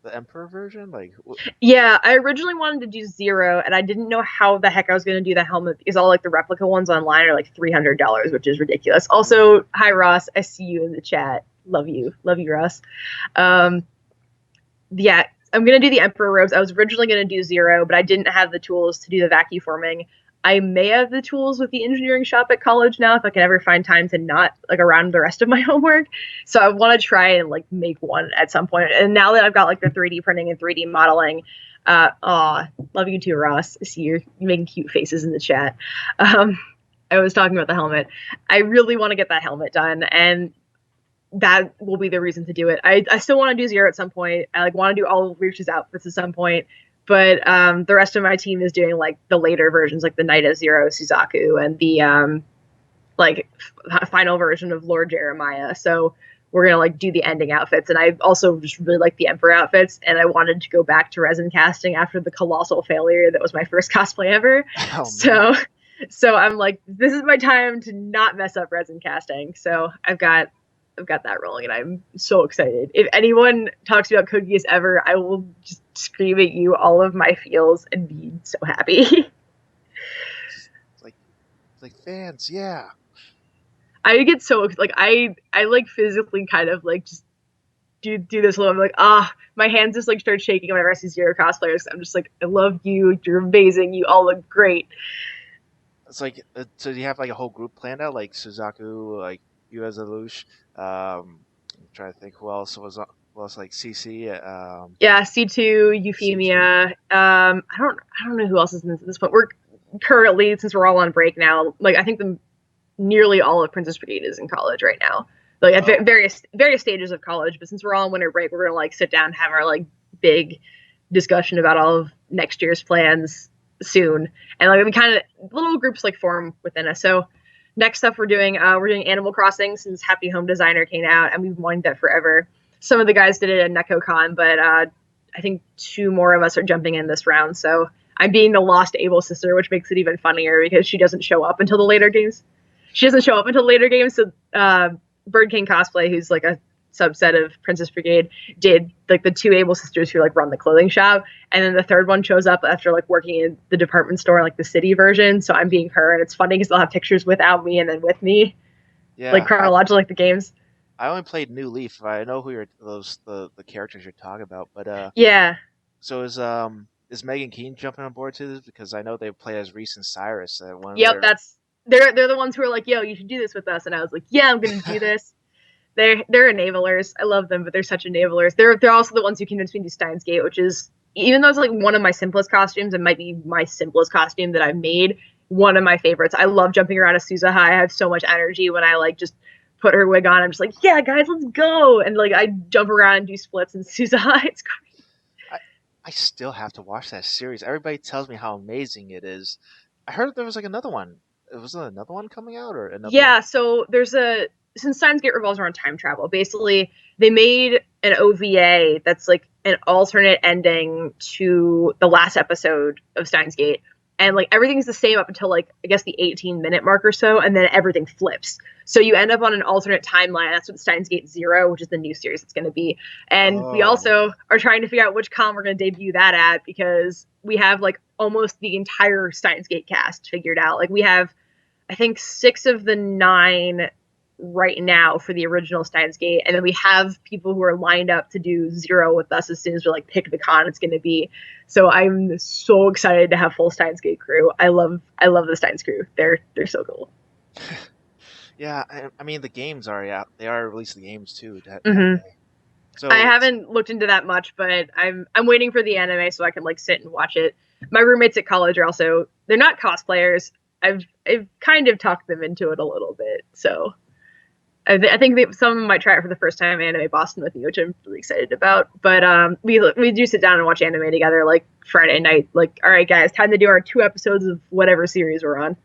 the Emperor version? Like, Yeah, I originally wanted to do Zero, and I didn't know how the heck I was going to do the helmet because all like the replica ones online are like $300, which is ridiculous. Also, hi Ross, I see you in the chat. Love you, Ross. Um, yeah, I'm gonna do the Emperor robes. I was originally gonna do Zero, but I didn't have the tools to do the vacuum forming. I may have the tools with the engineering shop at college now if I can ever find time to not like around the rest of my homework. So I want to try and like make one at some point. And now that I've got like the 3D printing and 3D modeling, love you too, Ross. I see you're making cute faces in the chat. I was talking about the helmet. I really want to get that helmet done, and that will be the reason to do it. I still want to do Zero at some point. I like want to do all of Reach's outfits at some point, but the rest of my team is doing like the later versions, like the Night of Zero Suzaku and the like final version of Lord Jeremiah. So we're gonna like do the ending outfits, and I also just really like the Emperor outfits, and I wanted to go back to resin casting after the colossal failure that was my first cosplay ever. oh man, So I'm like, this is my time to not mess up resin casting. So I've got that rolling, and I'm so excited. If anyone talks about Code Geass ever, I will just scream at you all of my feels and be so happy. it's like fans, yeah. I get so like I like physically kind of like just do this little. I'm like my hands just like start shaking whenever I see Zero cosplayers. I'm just like, I love you. You're amazing. You all look great. It's like so you have like a whole group planned out, like Suzaku, like you as Lelouch. I'm trying to think who else like CC, Yeah, C2, C2. Euphemia. I don't know who else is in this at this point. We're currently, since we're all on break now, like I think the nearly all of Princess Brigade is in college right now, like at Oh, various stages of college. But since we're all on winter break, we're gonna like sit down and have our like big discussion about all of next year's plans soon, and like we kind of little groups like form within us. So next stuff we're doing Animal Crossing since Happy Home Designer came out, and we've been wanting that forever. Some of the guys did it at NecoCon, but I think two more of us are jumping in this round. So I'm being the lost Able sister, which makes it even funnier because she doesn't show up until the later games. She doesn't show up until later games. So Bird King Cosplay, who's like a subset of Princess Brigade, did like the two Able sisters who like run the clothing shop, and then the third one shows up after like working in the department store, like the city version. So I'm being her, and it's funny because they'll have pictures without me and then with me, like yeah. chronological, like the games. I only played New Leaf. I know who you're those the characters you're talking about, but Yeah. so is Megan Keen jumping on board to this because I know they play as Reese and Cyrus. One of Yep. their They're the ones who are like, yo, you should do this with us, and I was like, yeah, I'm gonna do this. They're enablers. I love them, but they're such enablers. They're also the ones who convinced me to do Steins Gate, which is, even though it's like one of my simplest costumes, it might be my simplest costume that I've made. One of my favorites. I love jumping around a SaSSy. I have so much energy when I like just put her wig on. I'm just like, yeah, guys, let's go, and like I jump around and do splits in SaSSy. It's great. I I still have to watch that series. Everybody tells me how amazing it is. I heard there was like another one. Was there another one coming out or another one? Yeah, so there's a since Steins Gate revolves around time travel, basically they made an OVA that's like an alternate ending to the last episode of Steins Gate. And like everything's the same up until like I guess the 18-minute mark or so, and then everything flips. So you end up on an alternate timeline. That's what Steins Gate Zero, which is the new series it's going to be. And we Oh, also are trying to figure out which con we're going to debut that at because we have like almost the entire Steins Gate cast figured out. Like we have I think 6 of the 9 right now for the original Steins Gate, and then we have people who are lined up to do Zero with us as soon as we like pick the con it's going to be. So I'm so excited to have full Steins Gate crew. I love the Steins crew. They're so cool. Yeah, I mean the games are out. They are releasing the games too that Hmm. day. I So haven't looked into that much, but I'm waiting for the anime so I can like sit and watch it. My roommates at college are also they're not cosplayers. I've kind of talked them into it a little bit, so I think some of them might try it for the first time anime Boston with me, which I'm really excited about. But we do sit down and watch anime together like Friday night. Like, all right, guys, time to do our 2 episodes of whatever series we're on.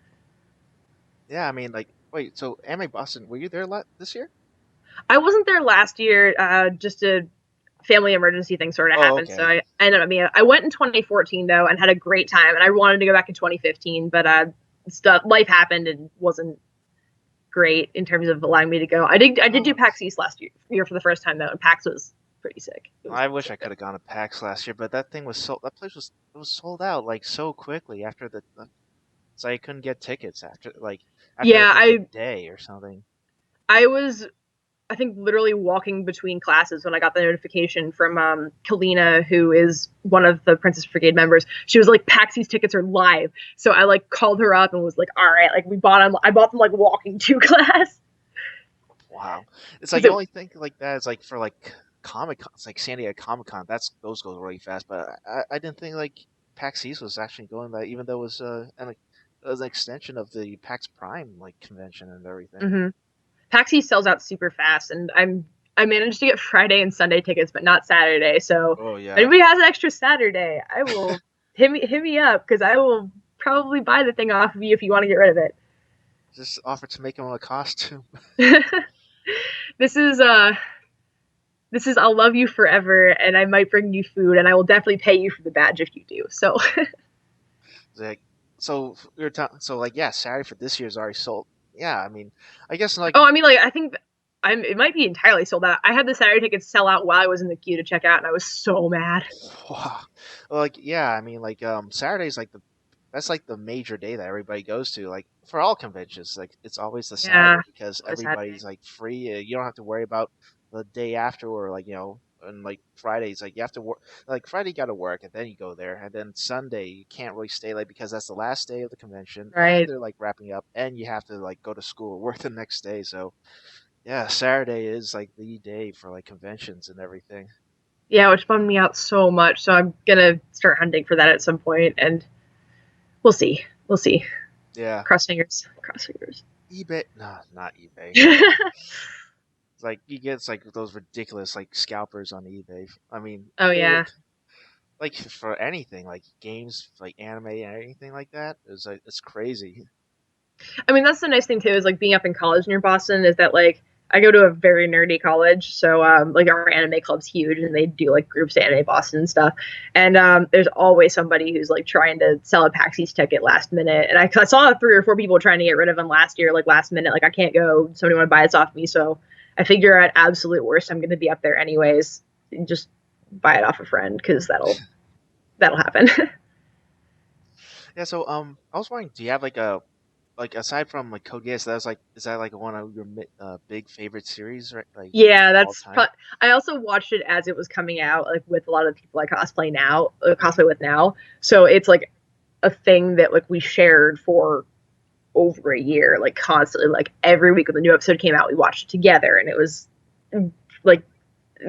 yeah, I mean like wait, so Anime Boston, were you there this year? I wasn't there last year. Just a family emergency thing sort of Oh, happened, so okay. I ended up. I went in 2014 though and had a great time, and I wanted to go back in 2015, but stuff life happened and wasn't great in terms of allowing me to go. I did do Oh, PAX East last year for the first time though, and PAX was pretty sick. It was I so wish I could good. have gone to PAX last year, but that thing was so that place was it was sold out like so quickly after so I couldn't get tickets after I Yeah, think a day or something. I was I think literally walking between classes when I got the notification from Kalina, who is one of the Princess Brigade members. She was like, "Paxi's tickets are live." So I like called her up and was like, "All right, like we bought them. I bought them like walking to class Wow, it's like because you it only think like that is like for like Comic Con, it's like San Diego Comic Con. That's those go really fast, but I didn't think like PAX East was actually going that, even though it was it was an extension of the PAX Prime like convention and everything. mm-hmm. Paxi sells out super fast, and I managed to get Friday and Sunday tickets, but not Saturday. So Oh if yeah, anybody has an extra Saturday, I will hit me up because I will probably buy the thing off of you if you want to get rid of it. just offered to make him a costume. this is uh this is I'll love you forever, and I might bring you food, and I will definitely pay you for the badge if you do. So, Like, so we were talking. So like, yeah, Saturday for this year's already sold. Yeah, I mean, I guess like, oh, I mean, like I think it might be entirely sold out. I had the Saturday tickets sell out while I was in the queue to check out, and I was so mad. wow, like yeah, I mean like Saturday's like the that's like the major day that everybody goes to. Like for all conventions, like it's always the Yeah, Saturday because what a sad day. everybody's like free. You don't have to worry about the day after or like and like Fridays like you have to work like Friday you got to work and then you go there and then Sunday you can't really stay late because that's the last day of the convention and Right? they're like wrapping up and you have to like go to school or work the next day. So yeah, Saturday is like the day for like conventions and everything. Yeah, which bummed me out so much. So I'm gonna start hunting for that at some point, and we'll see. We'll see. Yeah, Cross fingers. Cross fingers. eBay, no, not eBay. It's like you get like those ridiculous like scalpers on eBay. I mean, Oh or yeah. like for anything, like games, like anime and anything like that. It's like it's crazy. I mean, that's the nice thing too is like being up in college near Boston is that like I go to a very nerdy college, so like our anime club's huge, and they do like groups to anime Boston and stuff. And there's always somebody who's like trying to sell a PAX East ticket last minute. And I saw 3 or 4 people trying to get rid of them last year, like last minute. Like I can't go. Somebody want to buy this off me, so I figure at absolute worst, I'm going to be up there anyways. Just buy it off a friend because that'll happen. Yeah. So I was wondering, do you have like a like aside from like Code Geass, that's like is that like one of your big favorite series, right? Like Yeah, all time. I also watched it as it was coming out, like with a lot of the people I cosplay with now. So it's like a thing that like we shared for over a year, like constantly, like every week when the new episode came out, we watched it together, and it was like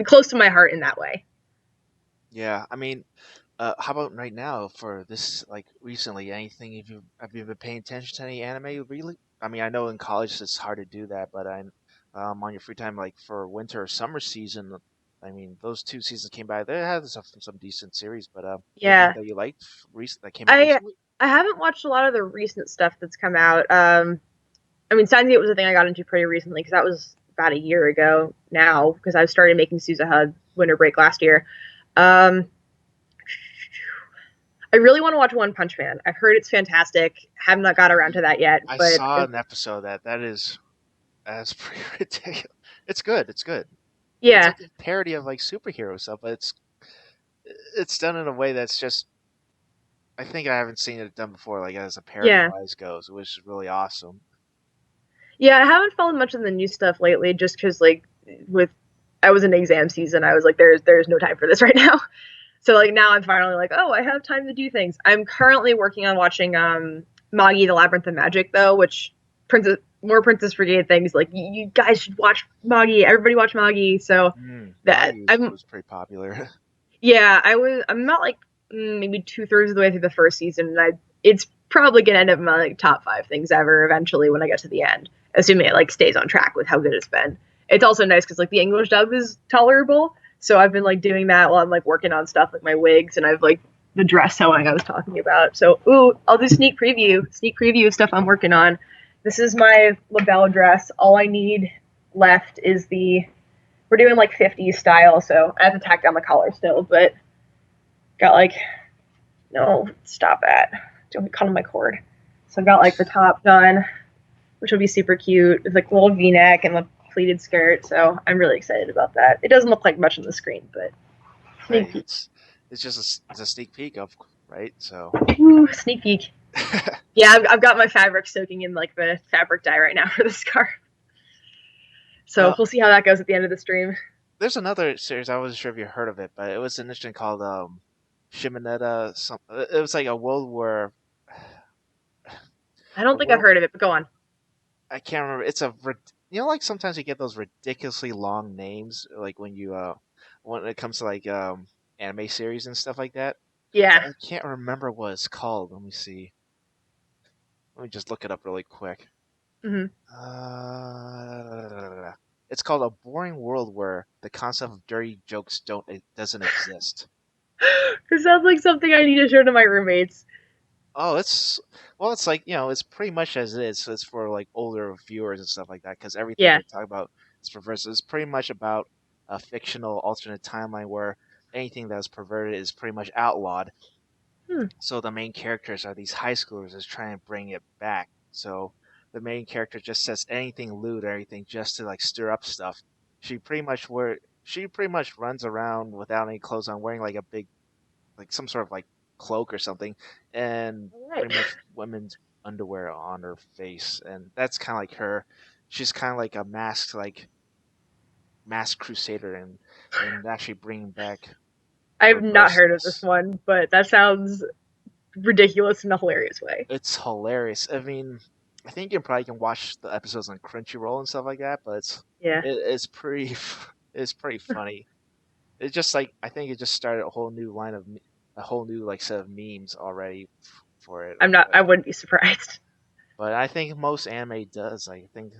close to my heart in that way. Yeah, I mean, how about right now for this like recently? Anything have you been paying attention to any anime really? I mean, I know in college it's hard to do that, but on your free time, like for winter or summer season, I mean, those two seasons came by. They had some decent series, but anything Yeah, that you liked that came out I recently? I haven't watched a lot of the recent stuff that's come out. I mean, Signs was a thing I got into pretty recently because that was about a year ago now because I started making SaSSy winter break last year. Um, I really want to watch One Punch Man. I've heard it's fantastic. Have not got around to that yet, I but saw an episode that is that's pretty ridiculous. It's good. It's good. It's yeah, like a parody of like superhero stuff, but it's done in a way that's just I think I haven't seen it done before, like as a parody yeah, wise goes, which is really awesome. yeah. I haven't followed much of the new stuff lately, just because like with I was in exam season, I was like, there's no time for this right now. So like now I'm finally like, oh, I have time to do things. I'm currently working on watching Magi the Labyrinth of Magic though, which Princess more Princess Brigade things. Like you guys should watch Moggy. Everybody watch Moggy. So that Moggy I'm was pretty popular. yeah, I'm not like maybe 2/3 of the way through the first season, and it's probably gonna end up in my like top 5 things ever eventually when I get to the end, assuming it like stays on track with how good it's been. It's also nice because like the English dub is tolerable, so I've been like doing that while I'm like working on stuff like my wigs and I've like the dress sewing I was talking about. So ooh, I'll do sneak preview of stuff I'm working on. This is my labelle dress. All I need left is the we're doing like 50s style, so I have to tack down the collar still, but got like no, stop that. Don't be cutting my cord. So I've got like the top done, which will be super cute. It's like a little V-neck and a pleated skirt, so I'm really excited about that. It doesn't look like much on the screen, but sneak Hey, peek. it's just it's a sneak peek of right. So Ooh, sneak peek. Yeah, I've got my fabric soaking in like the fabric dye right now for the scarf. So well, we'll see how that goes at the end of the stream. there's another series I wasn't sure if you heard of it, but it was interesting called Shimonetta. Some it was like a World War. I don't A think I've world heard of it, but go on. I can't remember. It's a like sometimes you get those ridiculously long names like when it comes to like anime series and stuff like that. Yeah. But I can't remember what it's called. Let me see. Let me just look it up really quick. Mm-hmm. It's called A Boring World Where the Concept of Dirty Jokes don't it doesn't exist. It sounds like something I need to show to my roommates. Oh, it's like it's pretty much as it is. So it's for like older viewers and stuff like that because everything Yeah. they talk about is perverse. It's pretty much about a fictional alternate timeline where anything that's perverted is pretty much outlawed. Hmm. So the main characters are these high schoolers that's trying to bring it back. So the main character just says anything lewd or anything just to like stir up stuff. She pretty much runs around without any clothes on, wearing like a big like some sort of like cloak or something, and All right. pretty much women's underwear on her face, and that's kind of like her. She's kind of like a masked crusader, and actually bringing back I've not heard of this perverseness. one, but that sounds ridiculous in a hilarious way. It's hilarious. I mean, I think you probably can watch the episodes on Crunchyroll and stuff like that, but Yeah. it's pretty it's pretty funny. It's just like I think it just started a whole new a whole new like set of memes already for it. I'm Like not I wouldn't be surprised. but I think most anime does. I think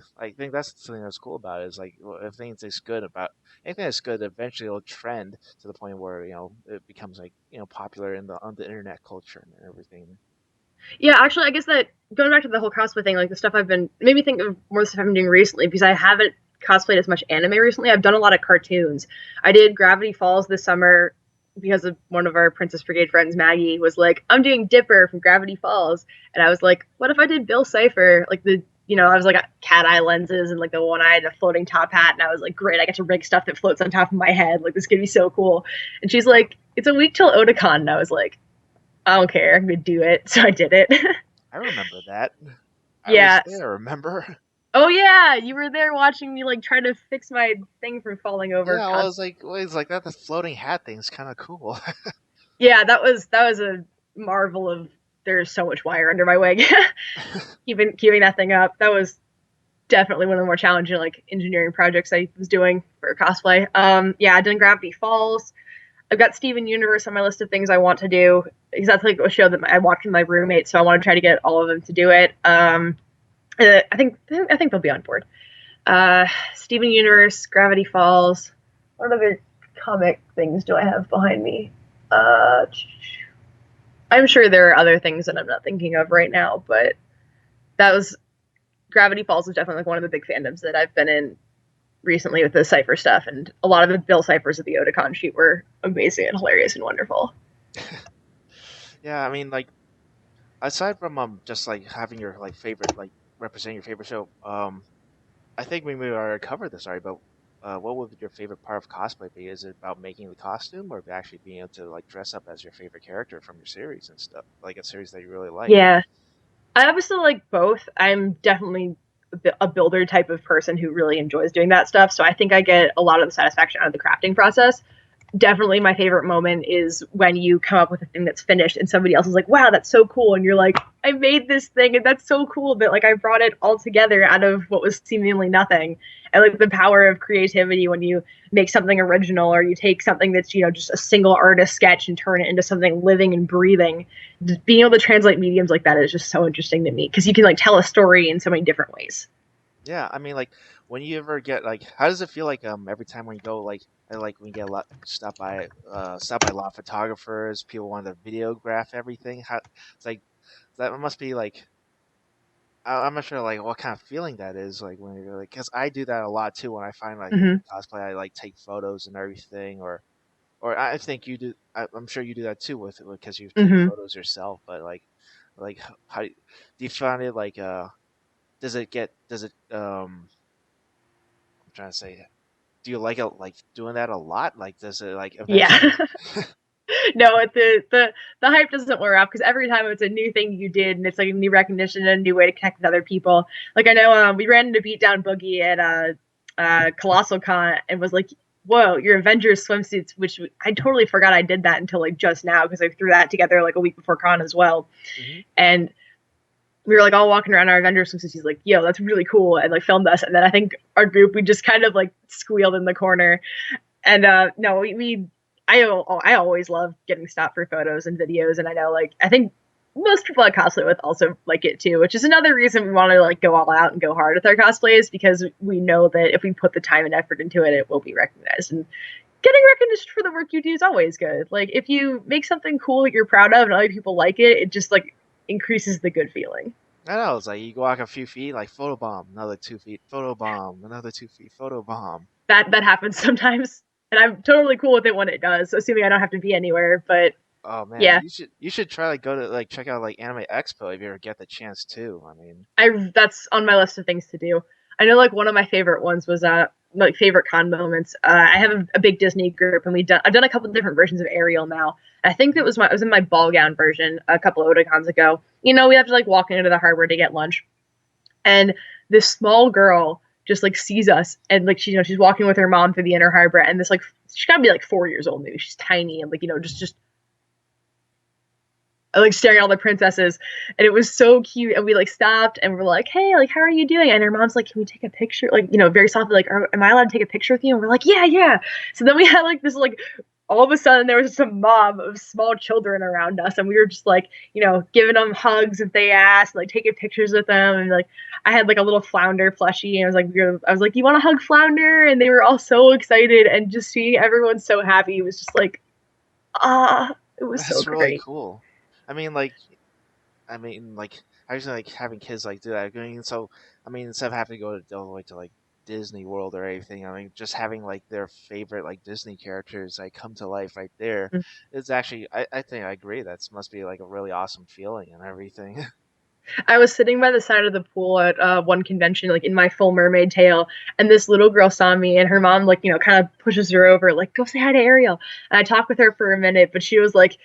that's the thing that's cool about it is like if things is good about anything that's good, eventually it'll trend to the point where it becomes like popular in the on the internet culture and everything. Yeah, actually I guess that going back to the whole cosplay thing, like the stuff I've been made me think of more stuff I've been doing recently because I haven't cosplayed as much anime recently. I've done a lot of cartoons. I did Gravity Falls this summer because of one of our Princess Brigade friends, Maggie, was like, I'm doing Dipper from Gravity Falls. And I was like, what if I did Bill Cipher? Like I was like cat eye lenses and like the one eye and a floating top hat. And I was like, great, I get to rig stuff that floats on top of my head. Like, this could be so cool. And she's like, it's a week till Otakon. And I was like, I don't care. I'm going to do it. So I did it. I remember that. I was Yeah. there. Remember? Oh, yeah. You were there watching me like try to fix my thing from falling over. Yeah, I was like, wait, it's like that. The floating hat thing's kind of cool. Yeah, that was a marvel of there's so much wire under my wig. Keeping that thing up. That was definitely one of the more challenging like engineering projects I was doing for cosplay. Yeah, I've done Gravity Falls. I've got Steven Universe on my list of things I want to do because that's like a show that I watched with my roommate, so I want to try to get all of them to do it. I think they'll be on board. Steven Universe, Gravity Falls. What other comic things do I have behind me? Uh, I'm sure there are other things that I'm not thinking of right now, but that was Gravity Falls was definitely like one of the big fandoms that I've been in recently with the Cypher stuff, and a lot of the Bill Cyphers at the Otakon shoot were amazing and hilarious and wonderful. Yeah, I mean, like aside from just like having your like favorite like representing your favorite show, I think we already covered this already, but what would your favorite part of cosplay be? Is it about making the costume, or actually being able to like dress up as your favorite character from your series and stuff, like a series that you really like? Yeah, I obviously like both. I'm definitely a builder type of person who really enjoys doing that stuff. So I think I get a lot of the satisfaction out of the crafting process. definitely my favorite moment is when you come up with a thing that's finished and somebody else is like, wow, that's so cool. And you're like, I made this thing and that's so cool that like I brought it all together out of what was seemingly nothing. And like the power of creativity when you make something original or you take something that's, just a single artist sketch and turn it into something living and breathing. Just being able to translate mediums like that is just so interesting to me because you can like tell a story in so many different ways. Yeah, I mean, like, when you ever get like, how does it feel like every time when you go like when you get a lot stop by a lot of photographers, people want to videograph everything. How it's like that must be like I'm not sure like what kind of feeling that is like when you're like because I do that a lot too when I find like a Mm-hmm. good cosplay I like take photos and everything or I think you do I'm sure you do that too with because you take Mm-hmm. photos yourself but like how do you find it like does it I'm trying to say do you like it like doing that a lot like does it like Yeah. eventually No, the hype doesn't wear off because every time it's a new thing you did and it's like a new recognition and a new way to connect with other people. Like I know we ran into Beatdown Boogie at Colossal Con and was like, "Whoa, your Avengers swimsuits!" Which I totally forgot I did that until like just now because I threw that together like a week before con as well. hmm And we were like all walking around our Avengers swimsuits. He's like, "Yo, that's really cool," and like filmed us. And then I think our group we just kind of like squealed in the corner and no, I always love getting stopped for photos and videos, and I know like I think most people I cosplay with also like it too, which is another reason we want to like go all out and go hard with our cosplays because we know that if we put the time and effort into it, it will be recognized. And getting recognition for the work you do is always good. Like if you make something cool that you're proud of and other people like it, it just like increases the good feeling. I know it's like you walk a few feet like photo bomb another 2 feet photo bomb another 2 feet photo bomb. That happens sometimes, and I'm totally cool with it when it does, assuming I don't have to be anywhere. But Oh man, yeah, you should try like go to like check out like Anime Expo if you ever get the chance too. I mean, I that's on my list of things to do. I know like one of my favorite ones was like favorite con moments. I have a big Disney group, and I've done a couple of different versions of Ariel now. I think it mhm, was I was in my ball gown version a couple of Otakons ago. We have to like walk into the harbor to get lunch, and this small girl just like sees us and like she's walking with her mom through the inner harbor, and this like she's gotta be like 4 years old maybe. She's tiny and like just like staring at all the princesses, and it was so cute. And we like stopped and we're like, "Hey, like, how are you doing?" And her mom's like, "Can we take a picture?" Like, very softly, like, "Am I allowed to take a picture with you?" And we're like, "Yeah, yeah." So then we had like this like all of a sudden there was just a mob of small children around us, and we were just like, giving them hugs if they asked, like taking pictures with them, and like I had like a little flounder plushie, and I was like, "You want to hug flounder?" And they were all so excited, and just seeing everyone so happy was just like, it was so that's really great. cool. I mean, like I usually like having kids like do that. I mean, so I mean, instead of having to go all the way to like Disney World or anything, I mean, just having like their favorite like Disney characters like come to life right there. It's actually, I think I agree. That must be like a really awesome feeling and everything. I was sitting by the side of the pool at one convention, like in my full mermaid tail, and this little girl saw me, and her mom, like, kind of pushes her over, like, go say hi to Ariel. And I talked with her for a minute, but she was like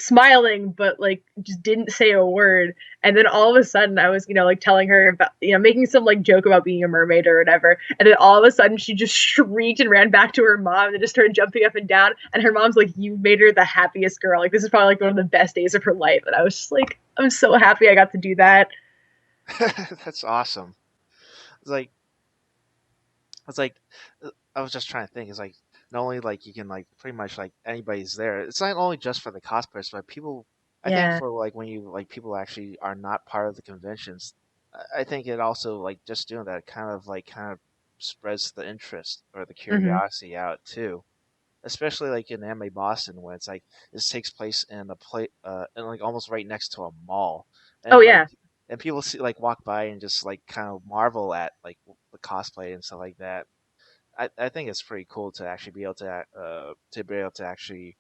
smiling, but like just didn't say a word. And then all of a sudden, I was, like telling her about, making some like joke about being a mermaid or whatever. And then all of a sudden, she just shrieked and ran back to her mom and just started jumping up and down. And her mom's like, "You made her the happiest girl. Like, this is probably like one of the best days of her life." And I was just like, I'm so happy I got to do that. That's awesome. It's like it's like I was just trying to think. It's like not only like you can like pretty much like anybody's there. It's not only just for the cosplayers, but people. I think Yeah. for like when you like people actually are not part of the conventions. I think it also like just doing that kind of spreads the interest or the Mm-hmm. curiosity out too. Especially like in anime Boston, when it's like this takes place in a play, and like almost right next to a mall, Oh and like yeah. and people see like walk by and just like kind of marvel at like the cosplay and stuff like that. I think it's pretty cool to actually be able to actually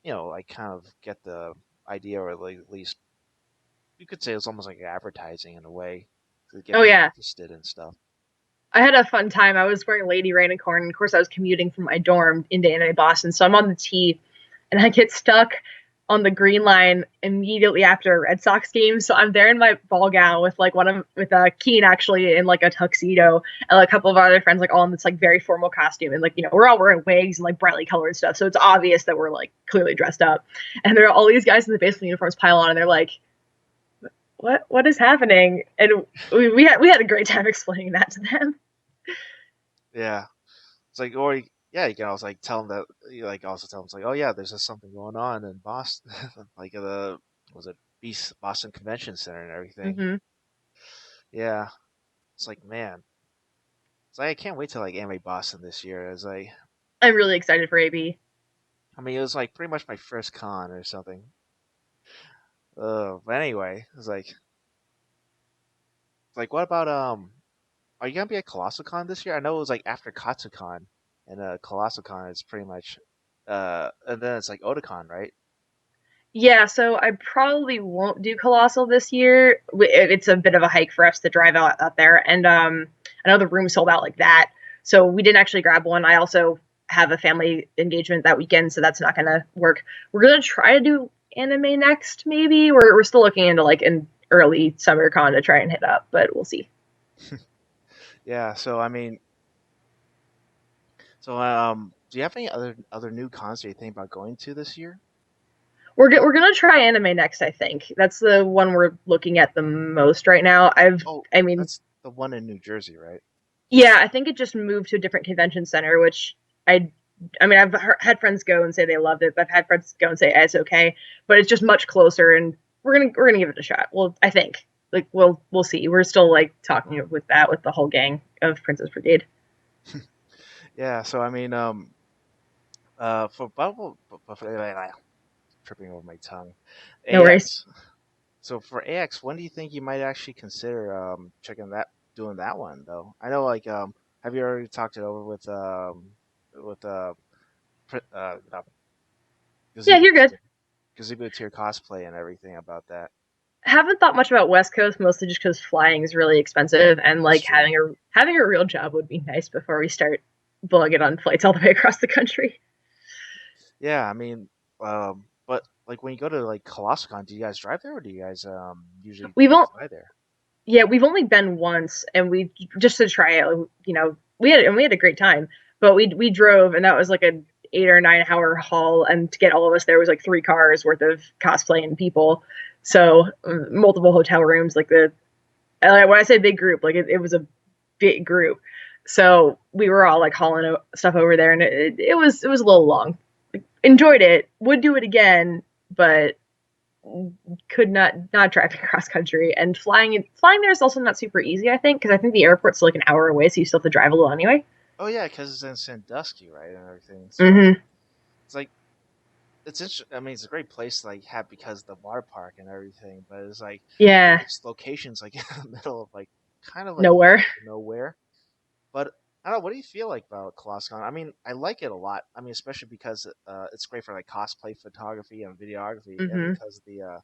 like kind of get the idea or like at least you could say it's almost like advertising in a way to get Oh people yeah. interested in stuff. I had a fun time. I was wearing Lady Rainicorn, and of course I was commuting from my dorm into anime Boston, so I'm on the T, and I get stuck on the Green Line immediately after a Red Sox game. So I'm there in my ball gown with like one of with Keen actually in like a tuxedo and like, a couple of our other friends like all in this like very formal costume and like we're all wearing wigs and like brightly colored stuff. So it's obvious that we're like clearly dressed up. And there are all these guys in the baseball uniforms pile on and they're like, what is happening? And we had a great time explaining that to them. Yeah, it's like, or yeah, you can also like tell them that you like also tell them it's like, oh yeah, there's just something going on in Boston, like the was it Boston Convention Center and everything. Mm-hmm. Yeah, it's like man, it's like I can't wait to like Anime Boston this year. It's like, I'm really excited for AB. I mean, it was like pretty much my first con or something. But anyway, it's like what about are you gonna be at Colossal Con this year? I know it was like after Katsucon, and Colossal Con is pretty much, and then it's like Otakon, right? Yeah, so I probably won't do Colossal this year. It's a bit of a hike for us to drive out there, and I know the room sold out like that, so we didn't actually grab one. I also have a family engagement that weekend, so that's not gonna work. We're gonna try to do anime next, maybe. We're still looking into like an early summer con to try and hit up, but we'll see. Yeah. So I mean, so do you have any other new cons that you think about going to this year? We're gonna try anime next. I think that's the one we're looking at the most right now. Oh, I mean, that's the one in New Jersey, right? yeah, I think it just moved to a different convention center, which I, I mean, had friends go and say they loved it. I've had friends go and say it's okay, but it's just much closer, and we're gonna give it a shot. Well, I think like we'll see. We're still like talking with the whole gang of Princess Brigade. Yeah. So I mean, for Bubble, tripping over my tongue, No worries. AX. So for AX, when do you think you might actually consider checking that doing that one though? I know like have you already talked it over with Yeah, Gazebo you're good. Gazebo Tier cosplay and everything about that? Haven't thought much about West Coast, mostly just because flying is really expensive, and That's like true. having a real job would be nice before we start blowing it on flights all the way across the country. Yeah, I mean, but like when you go to like ColossalCon, do you guys drive there or do you guys usually We've like all fly there? Yeah, we've only been once, and we just to try it. We had a great time, but we drove, and that was like a 8 or 9 hour haul, and to get all of us there was like 3 cars worth of cosplay and people, so multiple hotel rooms. Like when I say big group, like it was a big group, so we were all like hauling stuff over there, and it was a little long. Enjoyed it, would do it again, but could not driving cross country and flying there is also not super easy. I think because I think the airport's like an hour away, so you still have to drive a little anyway. Oh yeah, because it's in Sandusky, right, and everything. So Mm-hmm. it's like it's interesting. I mean, it's a great place to like have because of the water park and everything, but it's like Yeah, its locations like in the middle of like kind of like nowhere. nowhere. But I don't know. What do you feel like about ColossalCon? I mean, I like it a lot. I mean, especially because it's great for like cosplay photography and videography, and Mm-hmm.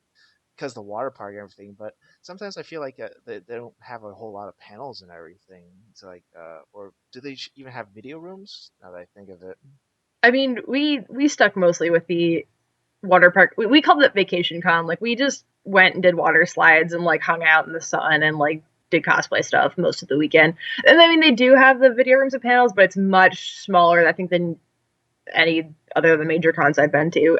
because the water park and everything. But sometimes I feel like they don't have a whole lot of panels and everything. It's like, or do they even have video rooms? Now that I think of it. I mean, we stuck mostly with the water park. We called it vacation con. Like we just went and did water slides and like hung out in the sun and like did cosplay stuff most of the weekend. And I mean, they do have the video rooms and panels, but it's much smaller, I think, than any other of the major cons I've been to.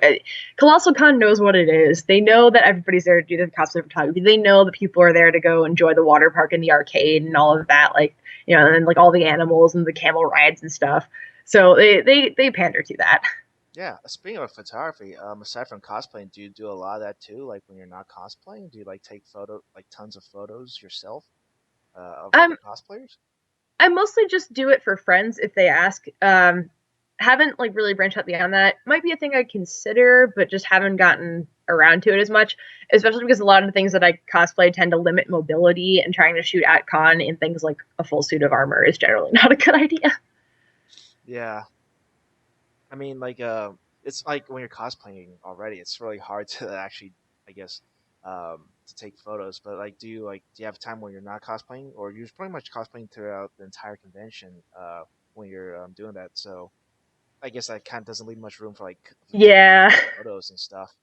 Colossal Con knows what it is. They know that everybody's there to do the cosplay photography. They know that people are there to go enjoy the water park and the arcade and all of that, like and like all the animals and the camel rides and stuff. So they pander to that. Yeah. Speaking of photography, aside from cosplaying, do you do a lot of that too? Like when you're not cosplaying, do you like take like tons of photos yourself of other I'm cosplayers? I mostly just do it for friends if they ask. Haven't like really branched out beyond that. Might be a thing I'd consider, but just haven't gotten around to it as much. Especially because a lot of the things that I cosplay tend to limit mobility, and trying to shoot at con in things like a full suit of armor is generally not a good idea. Yeah. I mean, like, it's like when you're cosplaying already, it's really hard to actually, I guess, to take photos. But like, do you have time when you're not cosplaying, or you're pretty much cosplaying throughout the entire convention, when you're doing that? So I guess that kind of doesn't leave much room for like taking Yeah, photos and stuff.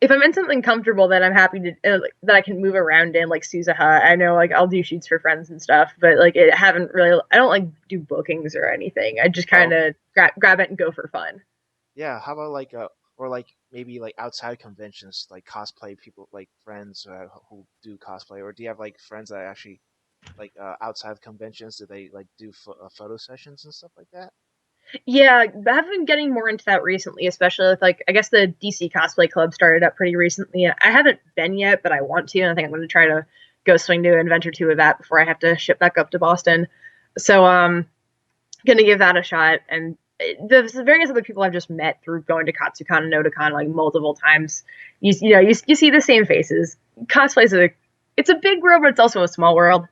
if I'm in something comfortable, then I'm happy to that I can move around in, like SaSSy. I know, like I'll do shoots for friends and stuff, but like it haven't really. I don't like do bookings or anything. I just Oh, kind of grab it and go for fun. yeah. How about like or like maybe like outside conventions, like cosplay people, like friends who do cosplay, or do you have like friends that actually like outside of conventions? Do they like do photo sessions and stuff like that? Yeah, I've been getting more into that recently, especially with like I guess the DC Cosplay Club started up pretty recently. I haven't been yet, but I want to, and I think I'm going to try to go swing to an adventure two of that before I have to ship back up to Boston. So gonna give that a shot. And the various other people I've just met through going to Katsucon and Otakon like multiple times. You see the same faces. Cosplay is a it's a big world, but it's also a small world.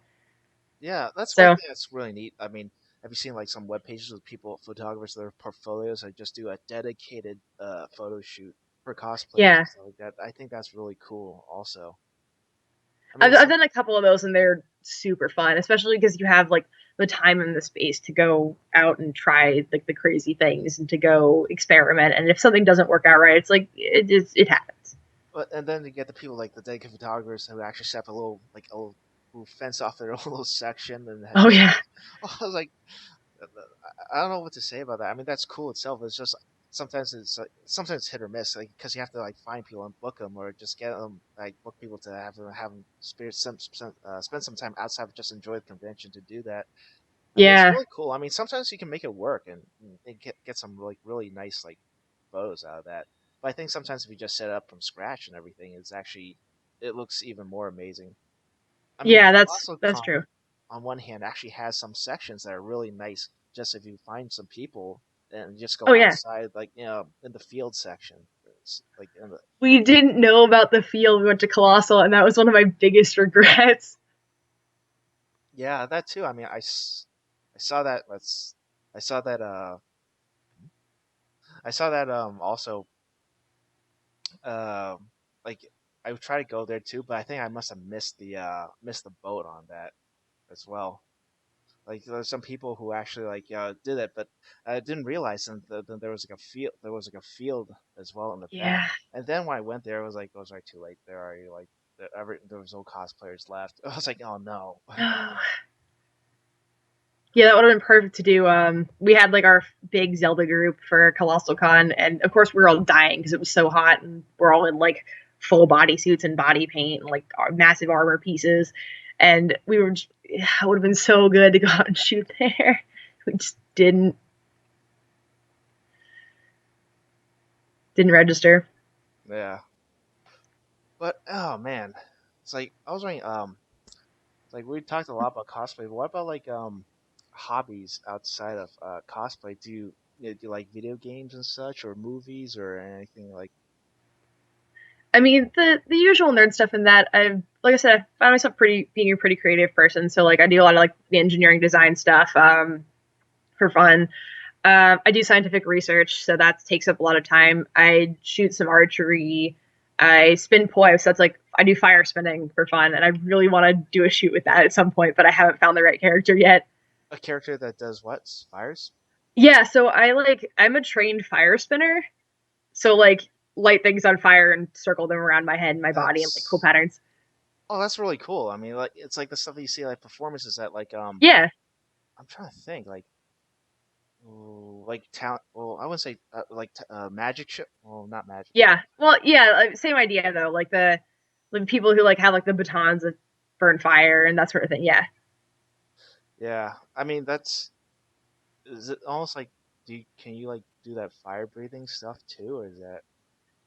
Yeah, that's one So thing that's really neat. I mean, have you seen like some web pages with people, photographers, their portfolios that just do a dedicated photo shoot for cosplayers yeah, and stuff like that? I think that's really cool. Also, I mean, I've some done a couple of those and they're super fun, especially because you have like the time and the space to go out and try like the crazy things and to go experiment. And if something doesn't work out right, it's like it happens. but and then you get the people like the dedicated photographers who actually set up a little who fence off their own little section and Oh just yeah, like I was like I don't know what to say about that. I mean, that's cool itself. It's just sometimes it's hit or miss, like because you have to like find people and book them, or just get them like book people to have them spend some time outside of just enjoy the convention to do that. I mean, it's yeah, really cool. I mean, sometimes you can make it work and get some like really nice like photos out of that. But I think sometimes if you just set it up from scratch and everything, it looks even more amazing. I mean, yeah. Colossal That's Con, true. on one hand, actually has some sections that are really nice. Just if you find some people and just go Oh yeah. outside, like in the field section, like in the We didn't know about the field. We went to Colossal, and that was one of my biggest regrets. yeah, that too. I mean, I saw that. I saw that. I saw that. Also, um, like I would try to go there too, but I think I must have missed the boat on that as well. Like there's some people who actually like did it, but I didn't realize that there was like a field. There was like a field as well in the back. Yeah. And then when I went there, it was already too late. There already like there was no cosplayers left. I was like, oh no. Oh. Yeah, that would have been perfect to do. We had like our big Zelda group for Colossal Con, and of course we were all dying because it was so hot, and we're all in like full body suits and body paint and like massive armor pieces, and we were. It would have been so good to go out and shoot there. We just didn't register. Yeah, but oh man, it's like I was wondering. It's like we talked a lot about cosplay, but what about like hobbies outside of cosplay? Do you like video games and such, or movies, or anything like? I mean, the usual nerd stuff in that. I've like I said, I found myself pretty being a pretty creative person. So like I do a lot of like the engineering design stuff for fun. I do scientific research, so that takes up a lot of time. I shoot some archery. I spin poi, so that's like I do fire spinning for fun, and I really want to do a shoot with that at some point, but I haven't found the right character yet. A character that does what? Fires? Yeah, so I'm a trained fire spinner, so like light things on fire and circle them around my head and my body and like cool That's patterns. oh, that's really cool. I mean, like it's like the stuff that you see like performances at Yeah, I'm trying to think like talent. Well, I wouldn't say magic show. Well, not magic show. yeah. Well, yeah, same idea though. Like the people who like have like the batons that burn fire and that sort of thing. Yeah, Yeah, I mean that's is it almost like can you like do that fire breathing stuff too, or is that?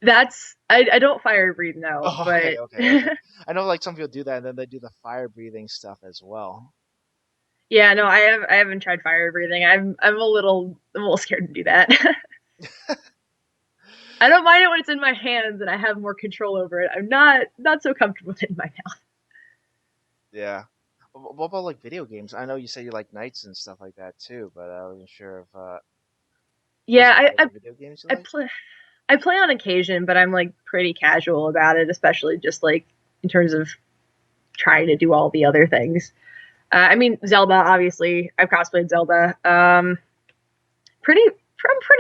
that's I don't fire breathe no, Oh, okay, but okay. I was like, I know like some people do that, and then they do the fire breathing stuff as well. yeah, no, I haven't tried fire breathing. I'm a little scared to do that. I don't mind it when it's in my hands and I have more control over it. I'm not so comfortable with it in my mouth. Yeah. What about like video games? I know you say you like knights and stuff like that too, but I wasn't sure if was Yeah, there any other video games you I like? play I play on occasion, but I'm like pretty casual about it, especially just like in terms of trying to do all the other things. I mean, Zelda, obviously, I've cosplayed Zelda. I'm pretty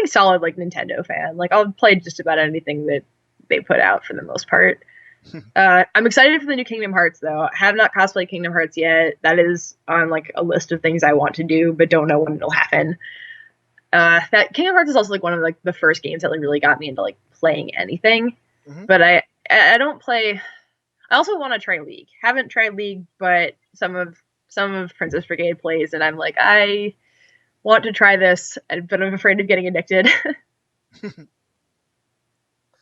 solid like Nintendo fan. Like I'll play just about anything that they put out for the most part. I'm excited for the new Kingdom Hearts though. I have not cosplayed Kingdom Hearts yet. That is on like a list of things I want to do, but don't know when it'll happen. That Kingdom Hearts is also like one of like the first games that like really got me into like playing anything. Hmm. But I don't play. I also want to try League. Haven't tried League, but some of Princess Brigade plays, and I'm like I want to try this, but I'm afraid of getting addicted.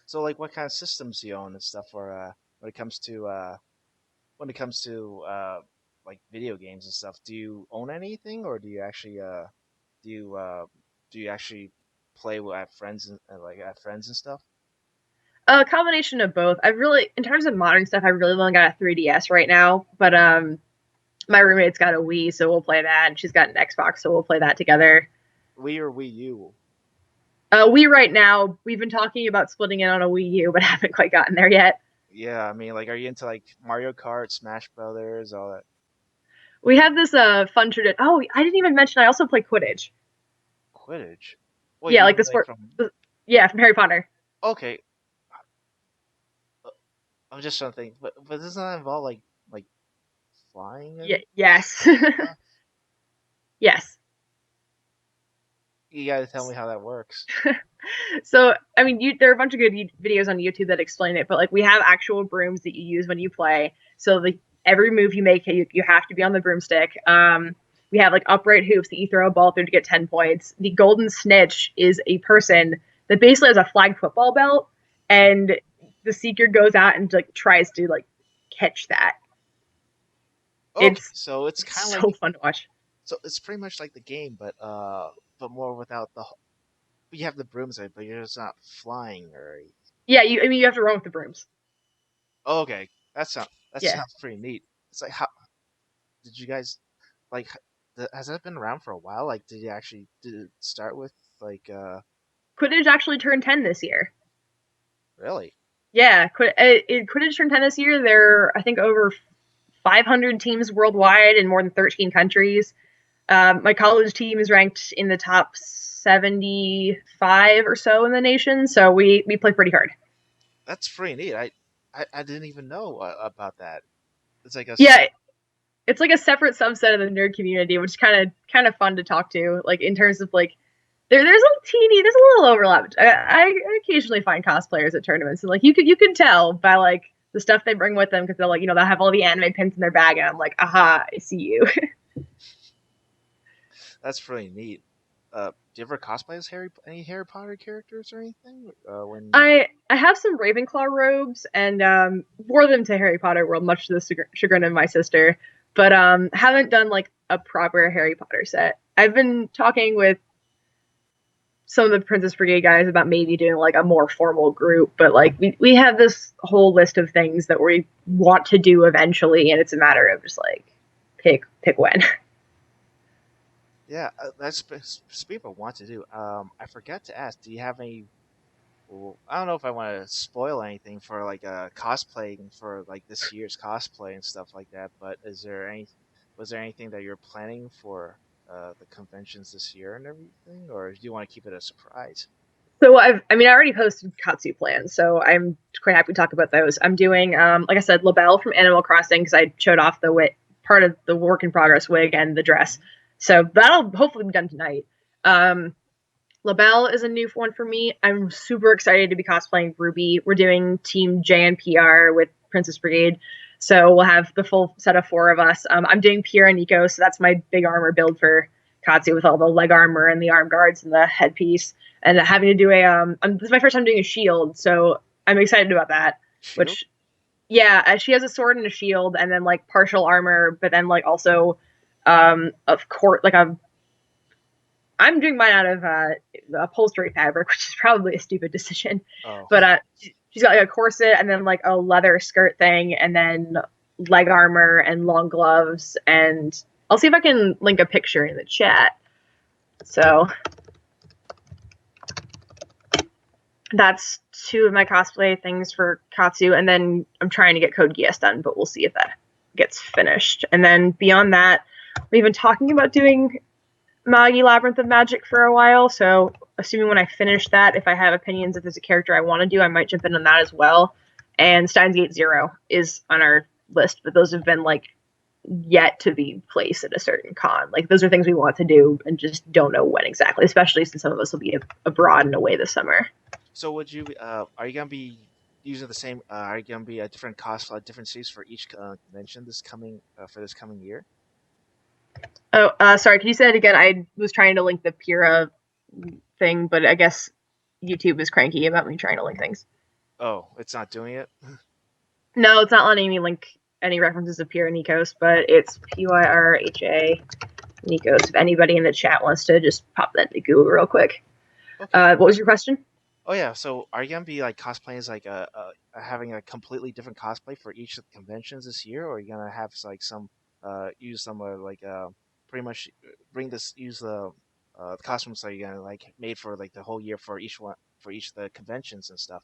So, like, what kind of systems do you own and stuff, or when it comes to when it comes to like video games and stuff? Do you own anything, or do you uh, do you actually play with at friends and like at friends and stuff? A combination of both. I've really, in terms of modern stuff, I really only got a 3DS right now, but my roommate's got a Wii, so we'll play that, and she's got an Xbox, so we'll play that together. Wii or Wii U? Wii right now, we've been talking about splitting it on a Wii U, but haven't quite gotten there yet. Yeah, I mean, like, are you into like Mario Kart, Smash Brothers, all that? We have this fun tradition. Oh, I didn't even mention I also play Quidditch. Quidditch. Wait, Yeah, you like mean the like sport. from? Yeah, from Harry Potter. Okay, uh, I'm just trying to think, but doesn't that involve like flying Yeah, and yes, stuff? yes. You gotta tell me how that works. So I mean, there are a bunch of good videos on YouTube that explain it, but like we have actual brooms that you use when you play. So like every move you make, you have to be on the broomstick. We have like upright hoops that you throw a ball through to get 10 points. The golden snitch is a person that basically has a flag football belt, and the seeker goes out and like tries to like catch that. Okay, It's so it's kind of like so fun to watch. it's pretty much like the game, but more without you have the brooms, but you're just not flying or. Yeah, I mean you have to run with the brooms. Oh, okay, that Yeah. sounds pretty neat. It's like, how did you guys like? Has that been around for a while? Like, did it start with like Quidditch actually turned 10 this year. really? Yeah, Quidditch turned 10 this year. There are, I think, over 500 teams worldwide in more than 13 countries. My college team is ranked in the top 75 or so in the nation, so we play pretty hard. That's pretty neat. I didn't even know about that. It's like a Yeah, it's like a separate subset of the nerd community, which is kind of fun to talk to. Like in terms of like there's a little overlap. I occasionally find cosplayers at tournaments, and like you can tell by like the stuff they bring with them because they'll like they'll have all the anime pins in their bag, and I'm like, aha, I see you. that's pretty neat. Do you ever cosplay as any Harry Potter characters or anything? When I have some Ravenclaw robes and wore them to Harry Potter World, much to the chagrin of my sister, but haven't done like a proper Harry Potter set. I've been talking with some of the Princess Brigade guys about maybe doing like a more formal group, but like we have this whole list of things that we want to do eventually, and it's a matter of just like pick when. yeah, that's speaking of want to do. I forgot to ask. Do you have any? Well, I don't know if I want to spoil anything for like cosplaying for like this year's cosplay and stuff like that. But was there anything that you're planning for the conventions this year and everything, or do you want to keep it a surprise? So I mean, I already posted Katsu plans, so I'm quite happy to talk about those. I'm doing, like I said, LaBelle from Animal Crossing because I showed off the part of the work in progress wig and the dress, so that'll hopefully be done tonight. Um, LaBelle is a new one for me. I'm super excited to be cosplaying Ruby. We're doing Team JNPR with Princess Brigade, so we'll have the full set of four of us. I'm doing Pierre and Nico, so that's my big armor build for Katsu with all the leg armor and the arm guards and the headpiece. And having to do this is my first time doing a shield, so I'm excited about that. Shield? Which, yeah, she has a sword and a shield, and then like partial armor, but then like also, of course, like I'm doing mine out of upholstery fabric, which is probably a stupid decision. Oh, But she's got like a corset and then like a leather skirt thing, and then leg armor and long gloves. And I'll see if I can link a picture in the chat. So that's two of my cosplay things for Katsu, and then I'm trying to get Code Geass done, but we'll see if that gets finished. And then beyond that, we've been talking about doing Magi Labyrinth of Magic for a while, so assuming when I finish that, if I have opinions, if there's a character I want to do, I might jump in on that as well. And Steins Gate Zero is on our list, but those have been like yet to be placed at a certain con. Like those are things we want to do and just don't know when exactly, especially since some of us will be abroad and away this summer. So would you are you gonna be using the same? Are you gonna be a different cost, different suits for each convention this coming for this coming year? Oh, sorry. Can you say it again? I was trying to link the Pura thing, but I guess YouTube is cranky about me trying to link things. Oh, it's not doing it. No, it's not letting me link any references of Pura Nikos, but it's Pyrrha Nikos. If anybody in the chat wants to just pop that into Google real quick. Okay. What was your question? Oh yeah. So are you gonna be like cosplaying as like having a completely different cosplay for each of the conventions this year, or are you gonna have like some use some like pretty much bring this use the costumes that you're gonna like made for like the whole year for each one for each of the conventions and stuff?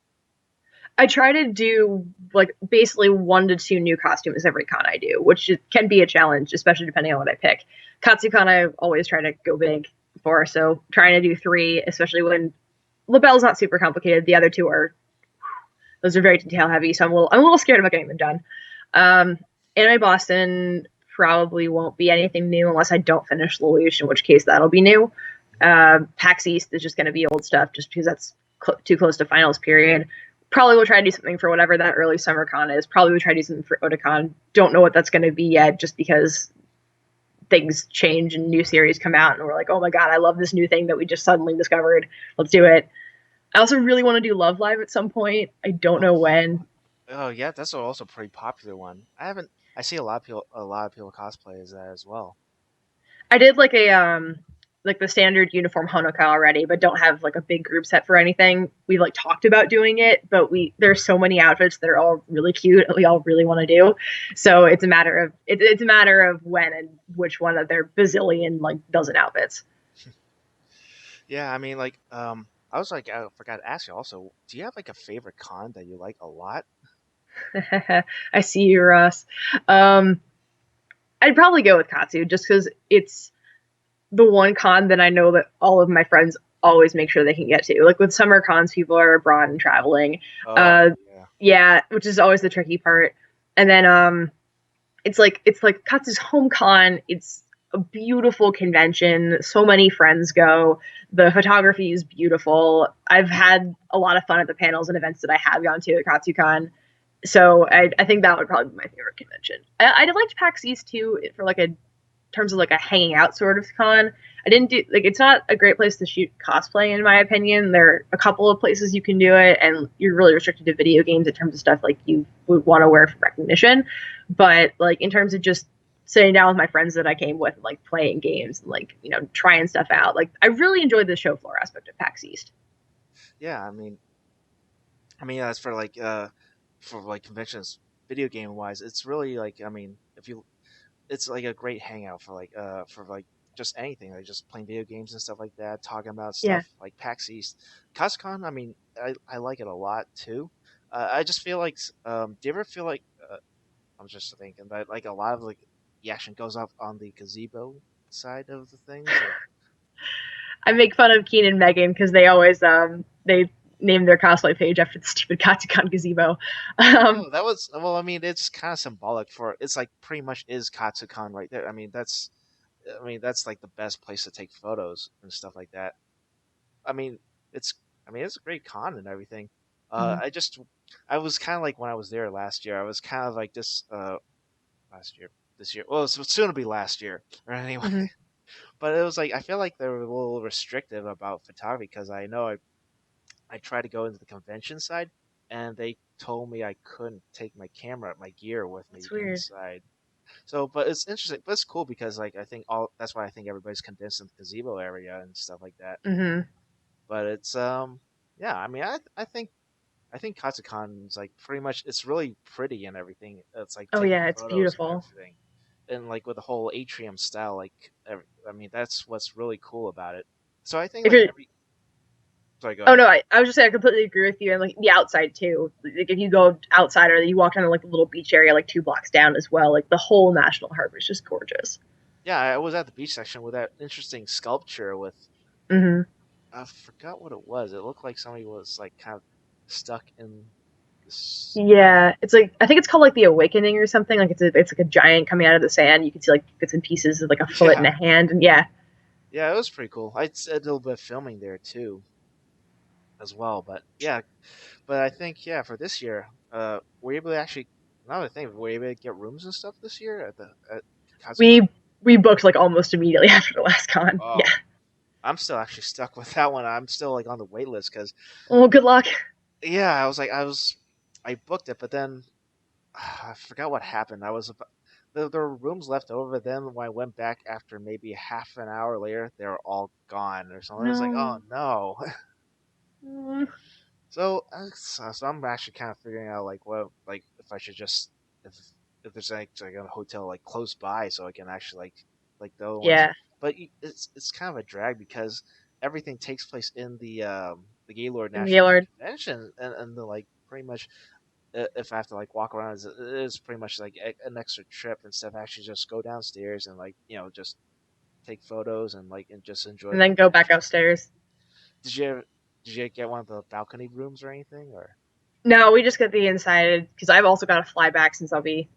I try to do like basically 1 to 2 new costumes every con I do, which can be a challenge, especially depending on what I pick. Katsucon I always try to go big for, so trying to do 3, especially when Labelle's not super complicated. The other 2 are those are very detail heavy, so I'm a little scared about getting them done. Anime Boston probably won't be anything new unless I don't finish Lelouch, in which case that'll be new. PAX East is just going to be old stuff, just because that's too close to finals period. Probably will try to do something for whatever that early summer con is. Probably will try to do something for Otakon. Don't know what that's going to be yet, just because things change and new series come out, and we're like, oh my god, I love this new thing that we just suddenly discovered. Let's do it. I also really want to do Love Live at some point. I don't Oh, know when. oh yeah, that's also a pretty popular one. I haven't. I see a lot of people cosplay as that as well. I did like the standard uniform Honoka already, but don't have like a big group set for anything. We've like talked about doing it, but there's so many outfits that are all really cute and we all really want to do. So it's a matter of when and which one of their bazillion like dozen outfits. Yeah, I mean, like, I was like, I forgot to ask you also. Do you have like a favorite con that you like a lot? I see you, Ross. Um, I'd probably go with Katsu just because it's the one con that I know that all of my friends always make sure they can get to. Like with summer cons, people are abroad and traveling. Oh Uh, yeah. yeah, which is always the tricky part. And then it's like Katsu's home con. It's a beautiful convention. So many friends go. The photography is beautiful. I've had a lot of fun at the panels and events that I have gone to at KatsuCon. So I think that would probably be my favorite convention. I'd liked PAX East too for like a terms of like a hanging out sort of con. I didn't do like it's not a great place to shoot cosplay in my opinion. There are a couple of places you can do it, and you're really restricted to video games in terms of stuff like you would want to wear for recognition. But like in terms of just sitting down with my friends that I came with, and, like playing games and like trying stuff out. Like I really enjoyed the show floor aspect of PAX East. Yeah, I mean, as for like conventions, video game wise, it's really like, I mean, if you, it's like a great hangout for like just anything, like just playing video games and stuff like that, talking about Yeah. stuff like PAX East, CosCon. I mean, I like it a lot too. I just feel like, do you ever feel like, I'm just thinking that like a lot of like the action goes up on the gazebo side of the things, like. I make fun of Keen and Megan because they always they name their cosplay page after the stupid Katsucon gazebo. Um, Oh, that was well. I mean, it's kind of symbolic for it's like pretty much is Katsucon right there. I mean, that's like the best place to take photos and stuff like that. I mean, it's it's a great con and everything. mhm, I was kind of like when I was there last year. I was kind of like last year, this year. Well, it's soon to be last year, or anyway. mhm. But it was like I feel like they were a little restrictive about photography because I know I tried to go into the convention side, and they told me I couldn't take my gear with me That's weird. inside. So, but it's interesting, but it's cool because like I think all that's why I think everybody's condensed in the gazebo area and stuff like that. Hmm. But it's yeah, I mean I think Katsucon is like pretty much it's really pretty and everything. It's like Oh taking yeah, it's photos and beautiful. everything, and like with the whole atrium style, like I mean that's what's really cool about it. So I think If like you're every sorry, go Oh ahead. no, I was just saying I completely agree with you, and like the outside too. Like if you go outside or you walk down to like the little beach area like 2 blocks down as well, like the whole national harbor is just gorgeous. Yeah, I was at the beach section with that interesting sculpture with Hmm. I forgot what it was. It looked like somebody was like kind of stuck in this. Yeah, it's like I think it's called like the Awakening or something. Like it's like a giant coming out of the sand. You can see like bits and pieces of like a foot and Yeah, a hand, and yeah, yeah, it was pretty cool. I did a little bit of filming there too as well. But yeah, but I think yeah for this year, were you able to actually? Now that I think, were you able to get rooms and stuff this year at the at Kazucon? we booked like almost immediately after the last con. Yeah. Oh, I'm still actually stuck with that one. I'm still like on the wait list because Well, good luck. yeah, I booked it, but then I forgot what happened. There were rooms left over. Then when I went back after maybe half an hour later, they were all gone or something. I was like, oh No. no. Mm, So I'm actually kind of figuring out like what like if I should just if if there's like a hotel like close by so I can actually like the other ones. yeah, But it's kind of a drag because everything takes place in the Gaylord National Gaylord. Convention and the like pretty much if I have to like walk around, it is pretty much like an extra trip instead of actually just go downstairs and like just take photos and like and just enjoy And the then go back convention. upstairs. Did you did you get one of the balcony rooms or anything or? No, we just get the inside because I've also got to fly back since I'll be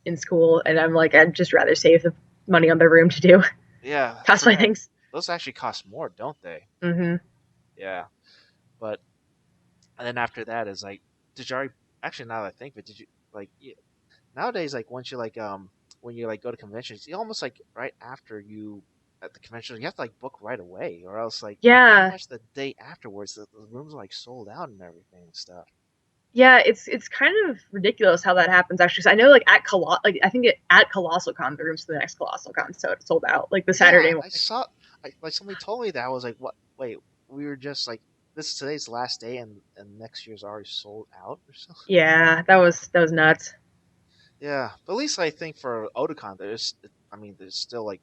in school, and I'm like, I'd just rather save the money on the room to do Yeah, I cosplay forgot. things. Those actually cost more, don't they? Mm-hmm. Yeah, but and then after that is like, did you already? Actually, now that I think of it, did you like nowadays like once you like when you like go to conventions, you almost like right after you at the convention you have to like book right away, or else like pretty Yeah, much the day afterwards the rooms are like sold out and everything and stuff. yeah, it's kind of ridiculous how that happens actually. 'Cause I know like like I think at Colossal Con the rooms for the next Colossal Con so it's sold out like the Yeah, Saturday I morning. saw. Like somebody told me that I was like, what? Wait, we were just like this is today's last day and next year's already sold out or something. Yeah, that was nuts. Yeah, but at least I think for Otakon, I mean, there's still like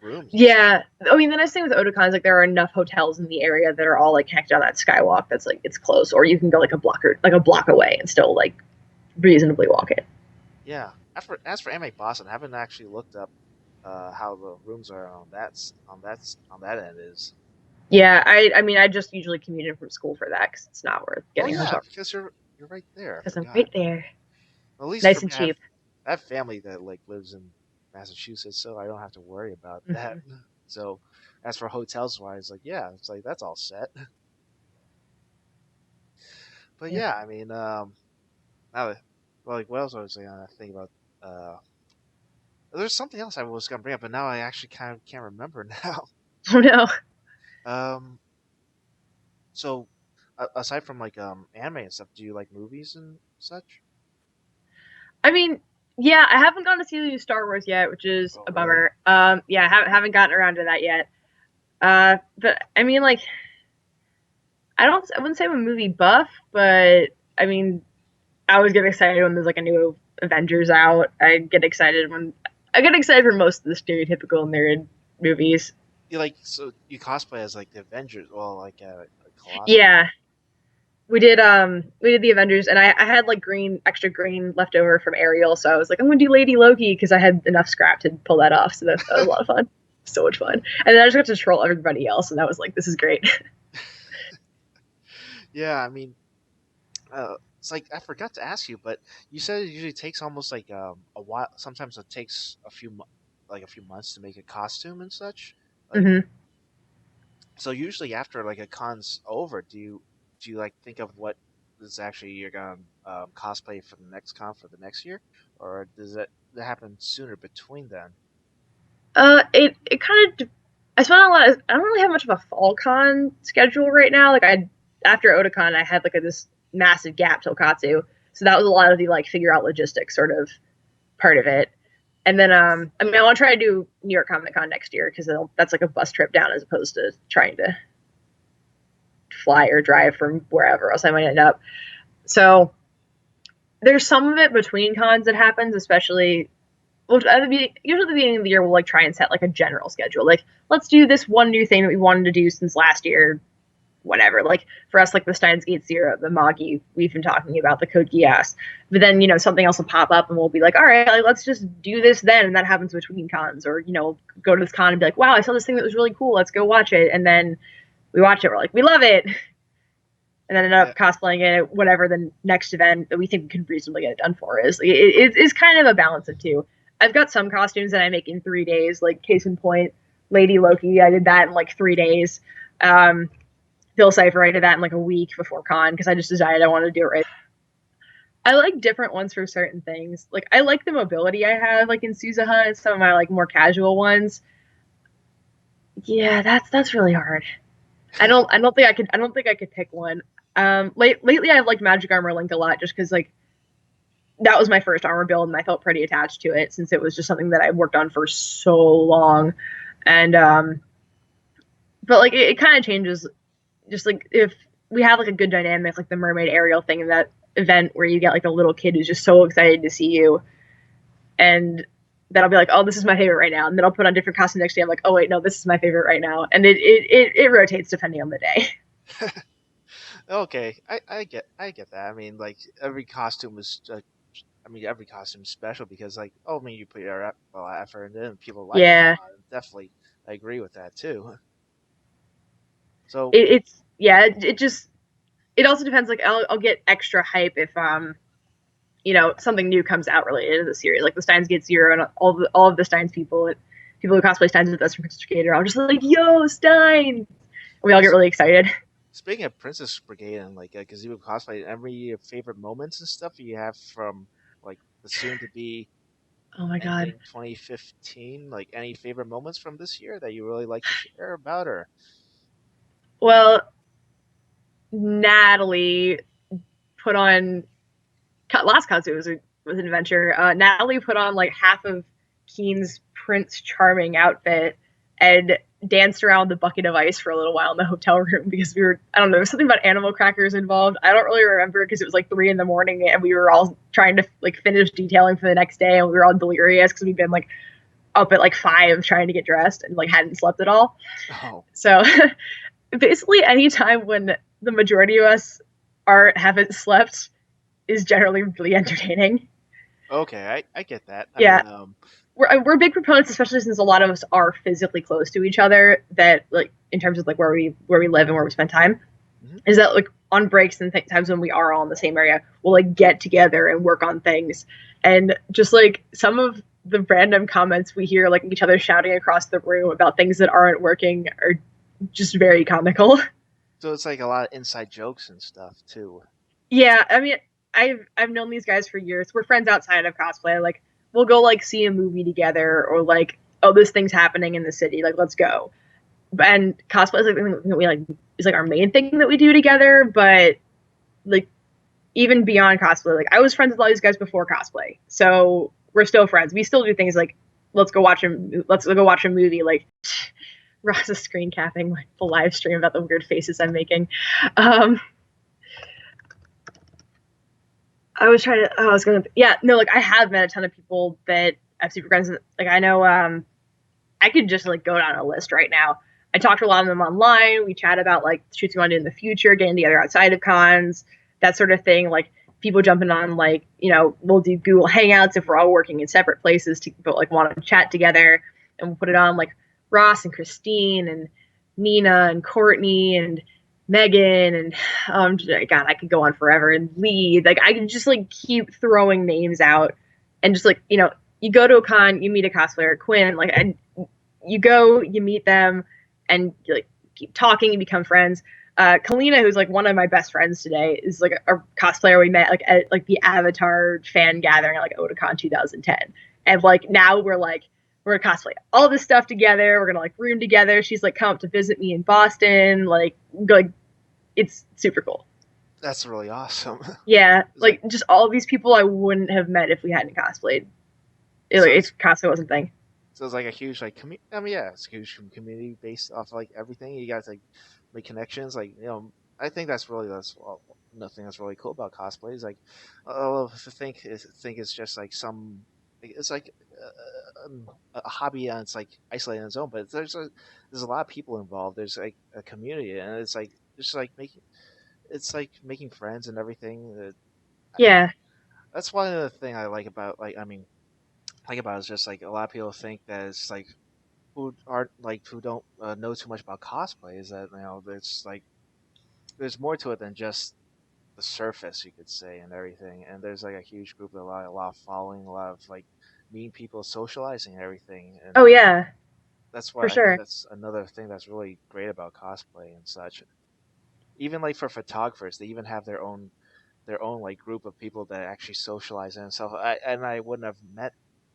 rooms and stuff. Yeah, I mean the nice thing with Otakon is like there are enough hotels in the area that are all like connected on that skywalk that's like it's close, or you can go like a block away and still like reasonably walk it. Yeah. As for anime Boston, I haven't actually looked up how the rooms are on that end is. Yeah, I mean I just usually commute in from school for that because it's not worth Oh getting a yeah, hotel because you're right there. I because I'm forgot. right there, At least for nice me, and cheap. I have family that like lives in Massachusetts, so I don't have to worry about that. Mm-hmm. So as for hotels wise, like yeah, it's like that's all set. But Yeah. yeah, I mean, now that, well, like what else was I gonna think about? Uh, there's something else I was gonna bring up, but now I actually kind of can't remember now. Oh no. Um, so aside from like anime and stuff, do you like movies and such? I mean, yeah, I haven't gone to see the new Star Wars yet, which is Oh, a really? bummer. Yeah, haven't gotten around to that yet. But I mean, like, I wouldn't say I'm a movie buff, but I mean, I always get excited when there's like a new Avengers out. I get excited for most of the stereotypical nerd movies. You like so you cosplay as like the Avengers? Well, like a colossal. Yeah, we did the Avengers, and I had like extra green left over from Ariel, so I was like, I'm gonna do Lady Loki because I had enough scrap to pull that off. So that was a lot of fun, so much fun. And then I just got to troll everybody else, and that was like, this is great. Yeah, I mean, it's like I forgot to ask you, but you said it usually takes almost like a while. Sometimes it takes like a few months to make a costume and such. Like Hmm. so, usually after like a con's over, do you like think of what is actually you're gonna cosplay for the next con for the next year, or does that happen sooner between then? It kind of I spent a lot. I don't really have much of a fall con schedule right now. Like I after Otakon, I had like this massive gap till Katsu, so that was a lot of the like figure out logistics sort of part of it. And then I mean I want to try to do New York Comic Con next year because that's like a bus trip down as opposed to trying to fly or drive from wherever else I might end up. So there's some of it between cons that happens, especially well, usually at the beginning of the year we'll like try and set like a general schedule. Like let's do this one new thing that we wanted to do since last year, whatever. Like for us, like the Steins Gate Zero, the Magi we've been talking about, the Code Geass. But then something else will pop up and we'll be like, all right, like, let's just do this then, and that happens between cons. Or go to this con and be like, wow, I saw this thing that was really cool. Let's go watch it, and then we watch it, we're like, we love it, and then end Yeah. up cosplaying it whatever the next event that we think we can reasonably get it done for is. It's kind of a balance of two. I've got some costumes that I make in 3 days, like case in point, Lady Loki. I did that in like 3 days. Um, Phil Cipher, I did that in like a week before con because I just decided I wanted to do it right. I like different ones for certain things. Like I like the mobility I have, like in SaSSy and some of my like more casual ones. Yeah, that's really hard. I don't think I could pick one. Lately I've liked Magic Armor Link a lot just because like that was my first armor build and I felt pretty attached to it since it was just something that I worked on for so long. And but like it kind of changes just like if we have like a good dynamic like the mermaid Ariel thing in that event where you get like a little kid who's just so excited to see you and then I'll be like, oh, this is my favorite right now. And then I'll put on different costume next day. I'm like, oh wait, no, this is my favorite right now. And it rotates depending on the day. Okay, I get that. I mean, like every costume is, I mean, every costume is special because, like, oh, I mean, you put your effort into it and people like it a Yeah. lot. Definitely, I agree with that too. So, It's yeah, it just it also depends. Like I'll get extra hype if something new comes out related to the series, like the Steins Gate Zero and all of the Steins people who cosplay Steins with us from Princess Brigade are all just like, yo, Stein. We all get really excited. speaking of Princess Brigade and like Gazebo cosplay, every favorite moments and stuff you have from like the soon to be Oh my god. ending 2015, like any favorite moments from this year that you really like to share about, or Well, Natalie put on last concert was an adventure. Natalie put on like half of Keen's Prince Charming outfit and danced around the bucket of ice for a little while in the hotel room because we were I don't know there was something about animal crackers involved. I don't really remember because it was like 3 in the morning and we were all trying to like finish detailing for the next day and we were all delirious because we'd been like up at like 5 trying to get dressed and like hadn't slept at all. oh, So basically any time when the majority of us haven't slept is generally really entertaining. okay, I get that. I Yeah, mean, we're big proponents, especially since a lot of us are physically close to each other. That like in terms of like where we live and where we spend time, mhm. is that like on breaks and times when we are all in the same area, we'll like get together and work on things. And just like some of the random comments we hear, like each other shouting across the room about things that aren't working, are just very comical. So it's like a lot of inside jokes and stuff too. Yeah, I mean, I've known these guys for years. We're friends outside of cosplay. Like, we'll go like see a movie together, or like, oh, this thing's happening in the city. Like, let's go. And cosplay is like we like is like our main thing that we do together. But like, even beyond cosplay, like I was friends with all these guys before cosplay, so we're still friends. We still do things like let's go watch a movie. Like, Ross is screen capping like the live stream about the weird faces I'm making. Um, I was trying to. Oh, I was gonna. Yeah, no, like I have met a ton of people that I've super friends with. Like I know, I could just like go down a list right now. I talk to a lot of them online. We chat about like shoots we want to do in the future, getting together outside of cons, that sort of thing. Like people jumping on like we'll do Google Hangouts if we're all working in separate places to but like want to chat together, and we'll put it on like Ross and Christine and Nina and Courtney and Megan and God, I could go on forever and Lee. Like I could just like keep throwing names out and just like you go to a con, you meet a cosplayer, Quinn, like and you go, you meet them, and you like keep talking, you become friends. Kalina, who's like one of my best friends today, is like a cosplayer we met like at like the Avatar fan gathering at like Otakon 2010, and like now we're gonna cosplay all this stuff together. We're gonna like room together. She's like come up to visit me in Boston. Like it's super cool. That's really awesome. Yeah, It's like like just all these people I wouldn't have met if we hadn't cosplayed. so it's If cosplay wasn't a thing. so it's like a huge like I mean, yeah, it's a huge community based off like everything. You guys like make connections. Like I think that's nothing that's really cool about cosplay. Is like I think it's just like it's like a hobby and it's like isolated on its own. But there's a lot of people involved. There's like a community and it's like just like making friends and everything. Yeah, That's one of the thing I like about like I mean like about is just like a lot of people think that it's like who don't know too much about cosplay is that there's there's more to it than just the surface, you could say, and everything. And there's like a huge group, a lot of following, a lot of like meeting people, socializing, and everything. And Oh yeah, that's for why I think sure. that's another thing that's really great about cosplay and such. Even like for photographers, they even have their own like group of people that actually socialize and stuff. I wouldn't have met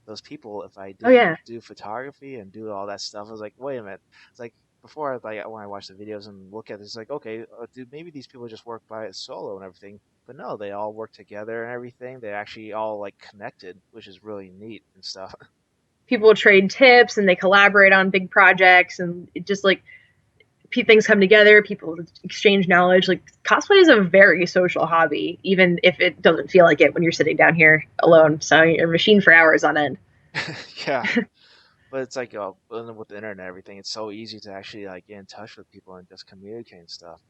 those people if I Oh didn't yeah. do photography and do all that stuff. I was like, wait a minute. It's like before, like when I watch the videos and look at it, it's like, okay, dude, maybe these people just work by solo and everything. But no, they all work together and everything. They actually all like connected, which is really neat and stuff. People trade tips and they collaborate on big projects, and it just like things come together. People exchange knowledge. Like cosplay is a very social hobby, even if it doesn't feel like it when you're sitting down here alone. So you're a machine for hours on end. Yeah, but it's like with the internet and everything, it's so easy to actually like get in touch with people and just communicate and stuff.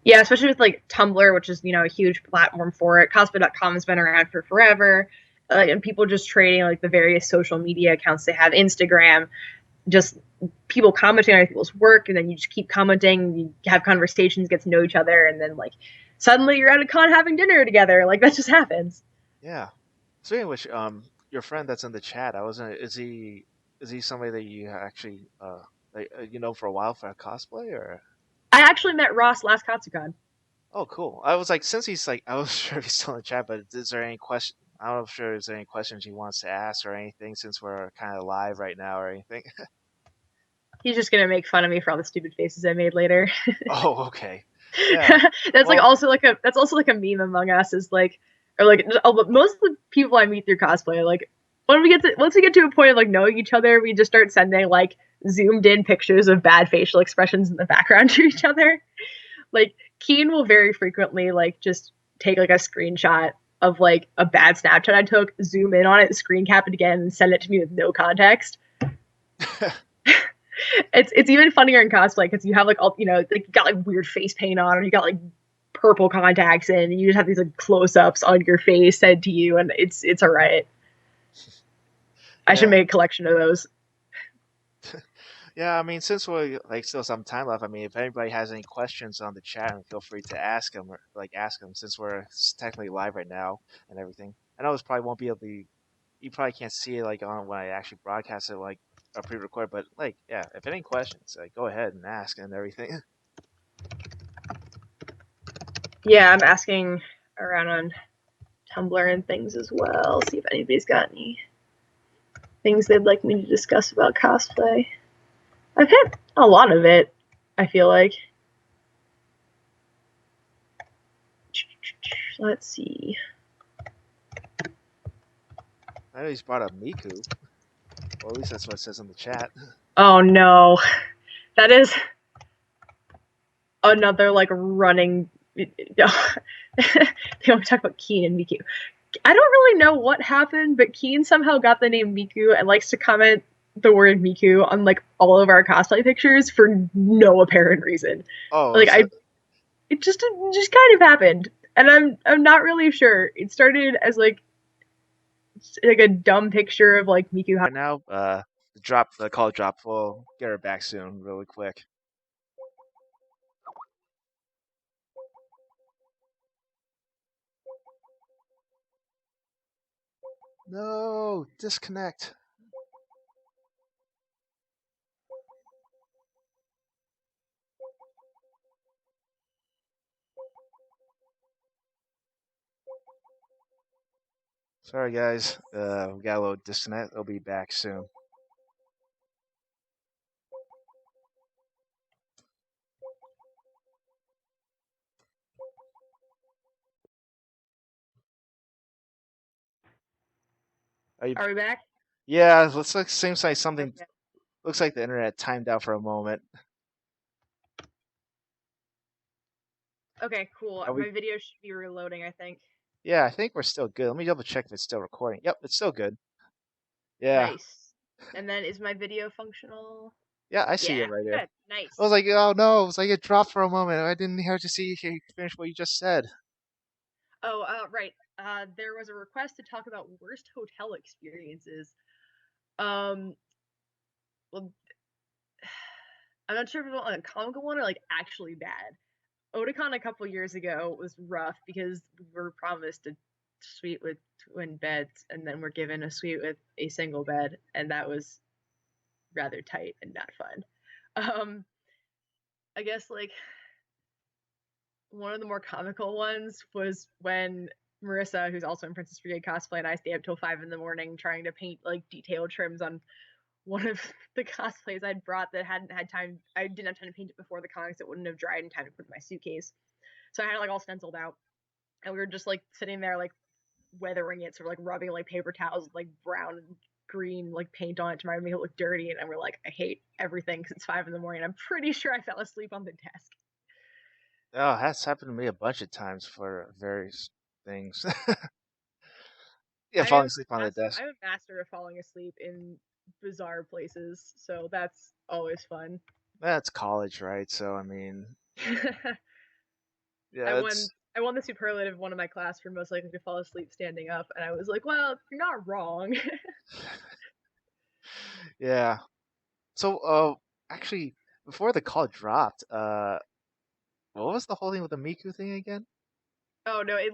Yeah, especially with like Tumblr, which is a huge platform for it. Cosplay.com has been around for forever, and people just trading like the various social media accounts they have, Instagram, just people commenting on people's work, and then you just keep commenting, you have conversations, get to know each other, and then like suddenly you're at a con having dinner together. Like that just happens. Yeah. Speaking of which, your friend that's in the chat, I wasn't. Is he somebody that you actually you know for a while for a cosplay or? I actually met Ross last Katsucon. Oh, cool. I was like, since he's like, I was sure if he's still in the chat, but is there any question? I'm not sure. Is there any questions he wants to ask or anything since we're kind of live right now or anything? He's just gonna make fun of me for all the stupid faces I made later. Oh, okay. Yeah. That's like Well, also like a meme among us is like, or like most of the people I meet through cosplay, like once we get to a point of like knowing each other, we just start sending like zoomed in pictures of bad facial expressions in the background to each other. Like Keen will very frequently like just take like a screenshot of like a bad Snapchat I took, zoom in on it, screen cap it again, and send it to me with no context. It's even funnier in cosplay because you have like all like you got like weird face paint on, or you got like purple contacts in, and you just have these like close ups on your face said to you, and it's a riot. I should yeah. make a collection of those. Yeah, I mean, since we're like still some time left, I mean, if anybody has any questions on the chat, feel free to ask them or like ask them since we're technically live right now and everything. I know this probably won't be able to, you probably can't see it like on when I actually broadcast it like a pre-record, but like, yeah, if any questions, like go ahead and ask and everything. Yeah, I'm asking around on Tumblr and things as well. See if anybody's got any things they'd like me to discuss about cosplay. I've had a lot of it, I feel like. Let's see. I know he's brought up Miku, or at least that's what it says in the chat. Oh no. That is another like running. They only talk about Keen and Miku. I don't really know what happened, but Keen somehow got the name Miku and likes to comment the word Miku on like all of our cosplay pictures for no apparent reason. Oh, Like so it just kind of happened, and I'm not really sure. It started as like a dumb picture of like Miku. right now, the call drop. We'll get her back soon, really quick. No, disconnect. Sorry, guys. We got a little disconnect. They'll be back soon. Are you? Are we back? Yeah, looks like seems like something. Okay. Looks like the internet timed out for a moment. Okay, cool. Are we? My video should be reloading, I think. Yeah, I think we're still good. Let me double check if it's still recording. Yep, it's still good. Yeah, Nice. And then is my video functional? yeah, I see Yeah, it right there. good. I was Nice. like, oh no, it was like it dropped for a moment. I didn't hear to see you finish what you just said. Oh, right. There was a request to talk about worst hotel experiences. Um, well, I'm not sure if it was like a comical one or like actually bad. Otakon a couple years ago was rough because we were promised a suite with twin beds, and then we're given a suite with a single bed, and that was rather tight and not fun. Um, I guess like one of the more comical ones was when Marissa, who's also in Princess Brigade cosplay, and I stayed up till 5 in the morning trying to paint like detailed trims on one of the cosplays I'd brought that hadn't had time. I didn't have time to paint it before the comics. It wouldn't have dried in time to put in my suitcase. So I had it like all stenciled out, and we were just like sitting there like weathering it, so we're like rubbing like paper towels with like brown and green like paint on it to make it look dirty. And we're like, I hate everything because it's 5 in the morning. I'm pretty sure I fell asleep on the desk. Oh, that's happened to me a bunch of times for various things. Yeah, falling asleep on the desk. I'm a master of falling asleep in bizarre places, so that's always fun. That's college, right? So I mean, I yeah, won it's I won the superlative of one of my class for most likely to fall asleep standing up, and I was like, well, you're not wrong. yeah. So, actually, before the call dropped, what was the whole thing with the Miku thing again? Oh no, it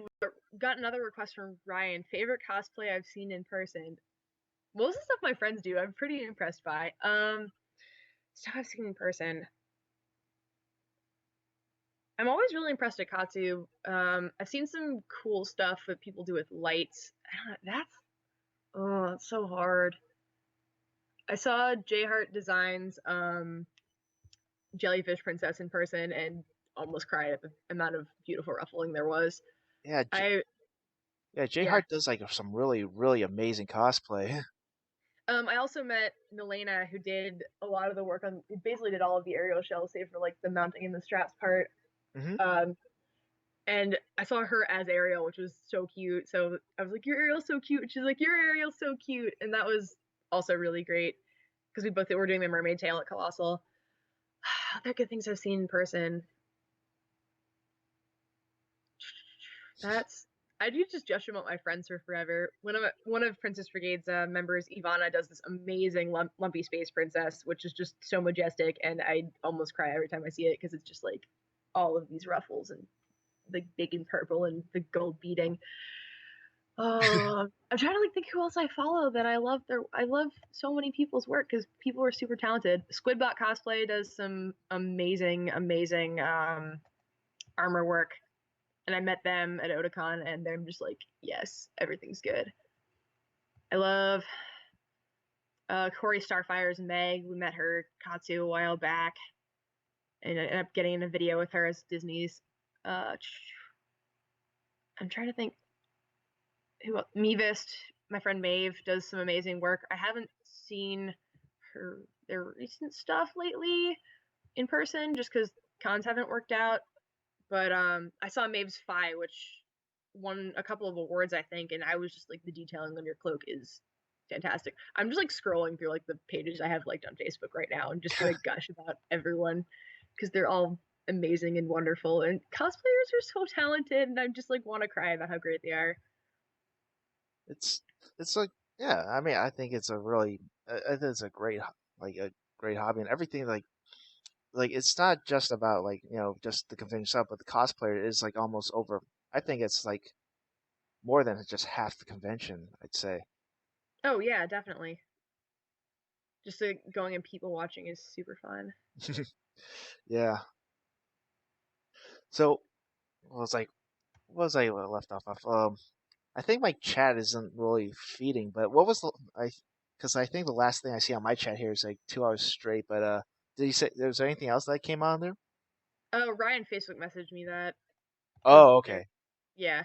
got another request from Ryan. Favorite cosplay I've seen in person. Most of the stuff my friends do, I'm pretty impressed by. Stuff I've seen in person. I'm always really impressed at Katsu. I've seen some cool stuff that people do with lights. That's it's so hard. I saw J Heart Designs Jellyfish Princess in person and almost cried at the amount of beautiful ruffling there was. Yeah, I yeah, J yeah. Hart does like some really, really amazing cosplay. I also met Milena, who did a lot of the work on, basically did all of the aerial shells, save for like the mounting and the straps part. Hmm. Um, and I saw her as Ariel, which was so cute. So I was like, "Your Ariel's so cute." And she's like, "Your Ariel's so cute," and that was also really great because we both were doing the mermaid tail at Colossal. Other good things I've seen in person. That's I do just gesture about my friends for forever. One of Princess Brigade's members, Ivana, does this amazing lumpy space princess, which is just so majestic, and I almost cry every time I see it because it's just like all of these ruffles and the big and purple and the gold beading. Oh, I'm trying to like think who else I follow that I love. I love so many people's work because people are super talented. Squidbot cosplay does some amazing armor work, and I met them at Otakon, and they're just like, yes, everything's good. I love Corey Starfire's Meg. We met her Katsu a while back, and I ended up getting in a video with her as Disney's. Uh, I'm trying to think who else? Mevist, my friend Maeve, does some amazing work. I haven't seen their recent stuff lately in person, just because cons haven't worked out. But I saw Maeve's Fi, which won a couple of awards, I think, and I was just like, the detailing on your cloak is fantastic. I'm just like scrolling through like the pages I have liked on Facebook right now and just gonna gush about everyone because they're all amazing and wonderful, and cosplayers are so talented, and I just like want to cry about how great they are. It's it's like yeah. I mean, I think it's a really, I think it's a great, like a great hobby and everything. Like it's not just about like just the convention itself, but the cosplayer is like almost over. I think it's like more than just half the convention. I'd say. Oh yeah, definitely. Just like going and people watching is super fun. Yeah. So what was I left off of? I think my chat isn't really feeding, but what was the I? Because I think the last thing I see on my chat here is like 2 hours straight. But did you say there was anything else that came on there? Oh, Ryan Facebook messaged me that because Oh, they're okay. yeah.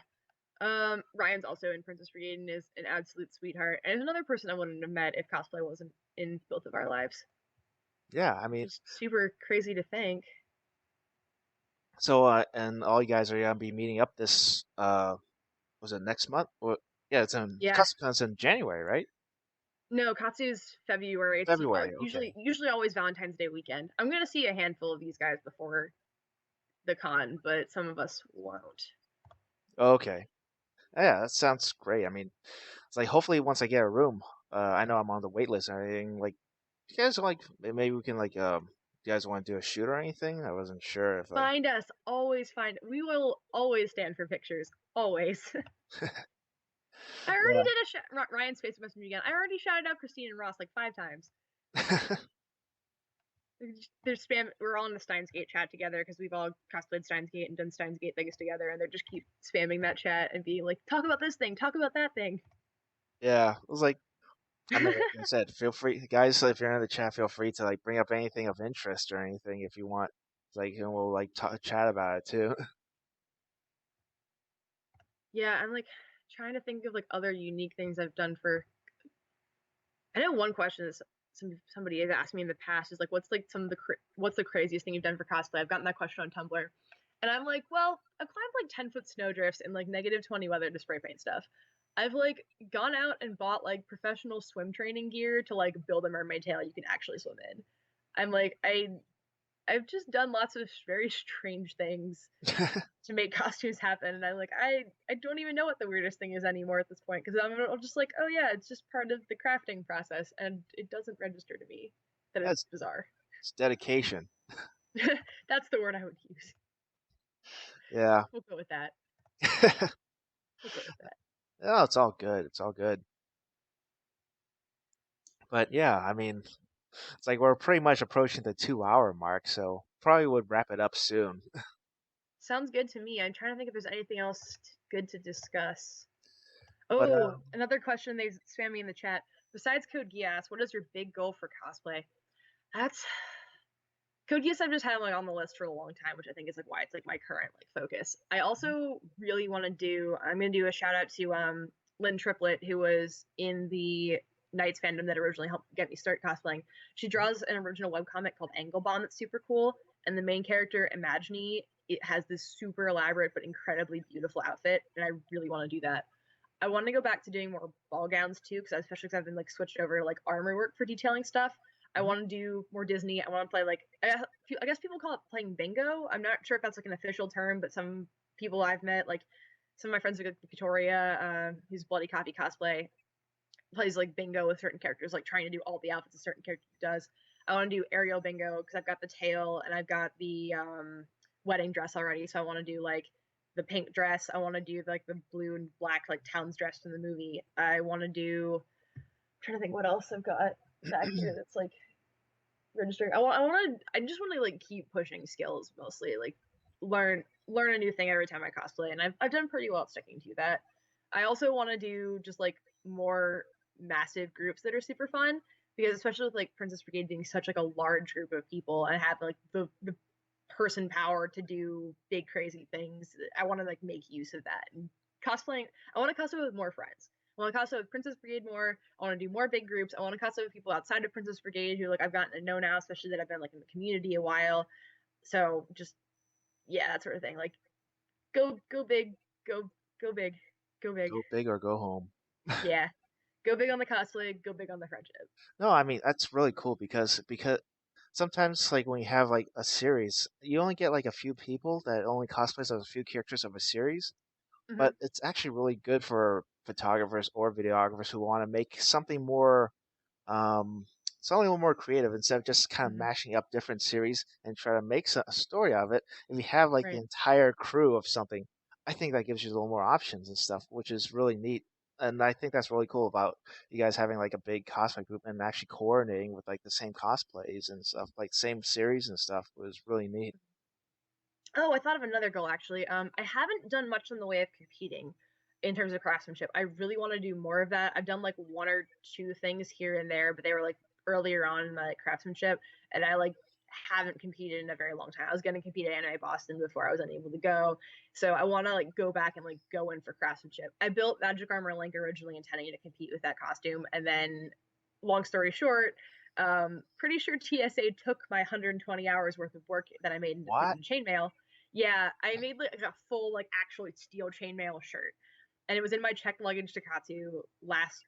Ryan's also in Princess Brigade and is an absolute sweetheart, and is another person I wouldn't have met if cosplay wasn't in both of our lives, Yeah, I which mean, is super crazy to think. so and all you guys are gonna be meeting up this was it next month? Or yeah, it's in Yeah. Custom's in January, right? No, Katsu's February. It's February. usually Okay. usually always Valentine's Day weekend. I'm gonna see a handful of these guys before the con, but some of us won't. Okay. Yeah, that sounds great. I mean, it's like hopefully once I get a room, I know I'm on the wait list and everything. Like, you guys like maybe we can like you guys want to do a shoot or anything? I wasn't sure if like. Find us, always find. We will always stand for pictures, always. I already Yeah. did a Ryan's Facebook Messenger again. I already shouted out Christine and Ross like 5 times. They're spam. We're all in the Steins Gate chat together because we've all cosplayed Steins Gate and done Steins Gate things together, and they just keep spamming that chat and being like, "Talk about this thing, talk about that thing." Yeah, it was like I mean, like I said, feel free, guys. If you're in the chat, feel free to like bring up anything of interest or anything if you want. Like, and we'll like chat about it too. Yeah, I'm like trying to think of like other unique things I've done for. I know one question is somebody has asked me in the past is like, what's like some of the what's the craziest thing you've done for cosplay? I've gotten that question on Tumblr, and I'm like, well, I've climbed like 10-foot snowdrifts in like -20 weather to spray paint stuff. I've like gone out and bought like professional swim training gear to like build a mermaid tail you can actually swim in. I'm like I've just done lots of very strange things to make costumes happen, and I'm like I don't even know what the weirdest thing is anymore at this point because I'm just like, oh yeah, it's just part of the crafting process, and it doesn't register to me that it's That's bizarre. it's dedication. That's the word I would use. Yeah. We'll go with that. We'll go with that. No, it's all good. It's all good. But yeah, I mean, it's like we're pretty much approaching the 2 hour mark, so probably would wrap it up soon. Sounds good to me. I'm trying to think if there's anything else good to discuss. But Oh, another question they spam me in the chat. Besides Code Geass, what is your big goal for cosplay? That's Code Geass I've just had like on the list for a long time, which I think is like why it's like my current like focus. I also really want to do. I'm gonna do a shout out to Lynn Triplett, who was in the Knights fandom that originally helped get me start cosplaying. She draws an original webcomic called Anglebomb that's super cool, and the main character Imagine it has this super elaborate but incredibly beautiful outfit, and I really want to do that. I want to go back to doing more ball gowns too, because especially because I've been like switched over to like armor work for detailing stuff. I Mhm. want to do more Disney. I want to play like I guess people call it playing bingo. I'm not sure if that's like an official term, but some people I've met, like some of my friends, like Victoria, who's Bloody Copy cosplay, plays like bingo with certain characters, like trying to do all the outfits a certain character does. I want to do aerial bingo because I've got the tail and I've got the wedding dress already, so I want to do like the pink dress. I want to do like the blue and black like Towns dressed in the movie. I want to do. I'm trying to think what else I've got back here that's like registering. I just want to like keep pushing skills mostly, like learn a new thing every time I cosplay, and I've done pretty well at sticking to that. I also want to do just like more massive groups that are super fun because especially with like Princess Brigade being such like a large group of people and have like the person power to do big crazy things. I want to like make use of that and cosplaying. I want to cosplay with more friends. I want to cosplay with Princess Brigade more. I want to do more big groups. I want to cosplay with people outside of Princess Brigade who like I've gotten to know now, especially that I've been like in the community a while. So just yeah, that sort of thing. Like go big, go go big, go big. Go big or go home. Yeah, go big on the cosplay, go big on the friendship. No, I mean that's really cool because sometimes like when you have like a series, you only get like a few people that only cosplays as a few characters of a series, Mm-hmm. but it's actually really good for photographers or videographers who want to make something more something a little more creative instead of just kind of Mm-hmm. mashing up different series and try to make a story out of it. If you have like the Right. entire crew of something, I think that gives you a little more options and stuff, which is really neat. And I think that's really cool about you guys having like a big cosplay group and actually coordinating with like the same cosplays and stuff, like same series and stuff was really neat. Oh, I thought of another goal actually. I haven't done much in the way of competing in terms of craftsmanship. I really want to do more of that. I've done like one or two things here and there, but they were like earlier on in my like, craftsmanship, and I like haven't competed in a very long time. I was going to compete at Anime Boston before I was unable to go, so I want to like go back and like go in for craftsmanship. I built Magic Armor Link originally intending to compete with that costume, and then, long story short, pretty sure TSA took my 120 hours worth of work that I made to put What? in chainmail. Yeah, I made like a full like actual steel chainmail shirt, and it was in my checked luggage to Katsu last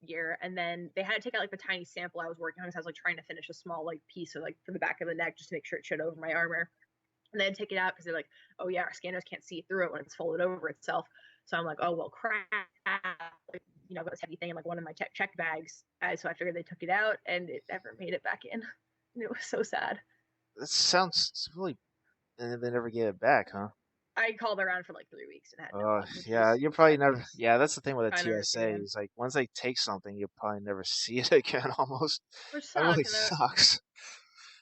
year, and then they had to take out like the tiny sample I was working on because I was like trying to finish a small like piece of like for the back of the neck just to make sure it showed over my armor. And they had to take it out because they're like, oh yeah, our scanners can't see through it when it's folded over itself. So I'm like, oh well, crap. Like, I've got this heavy thing in like one of my check bags. So I figured they took it out, and it never made it back in. And it was so sad. That sounds really. And they never gave it back, huh? I called around for like 3 weeks and had no luck, which Yeah, was you probably sad never. because Yeah, that's the thing with a kind of TSA irritated, is like once they take something, you'll probably never see it again. Almost, which that really sucked. And sucks.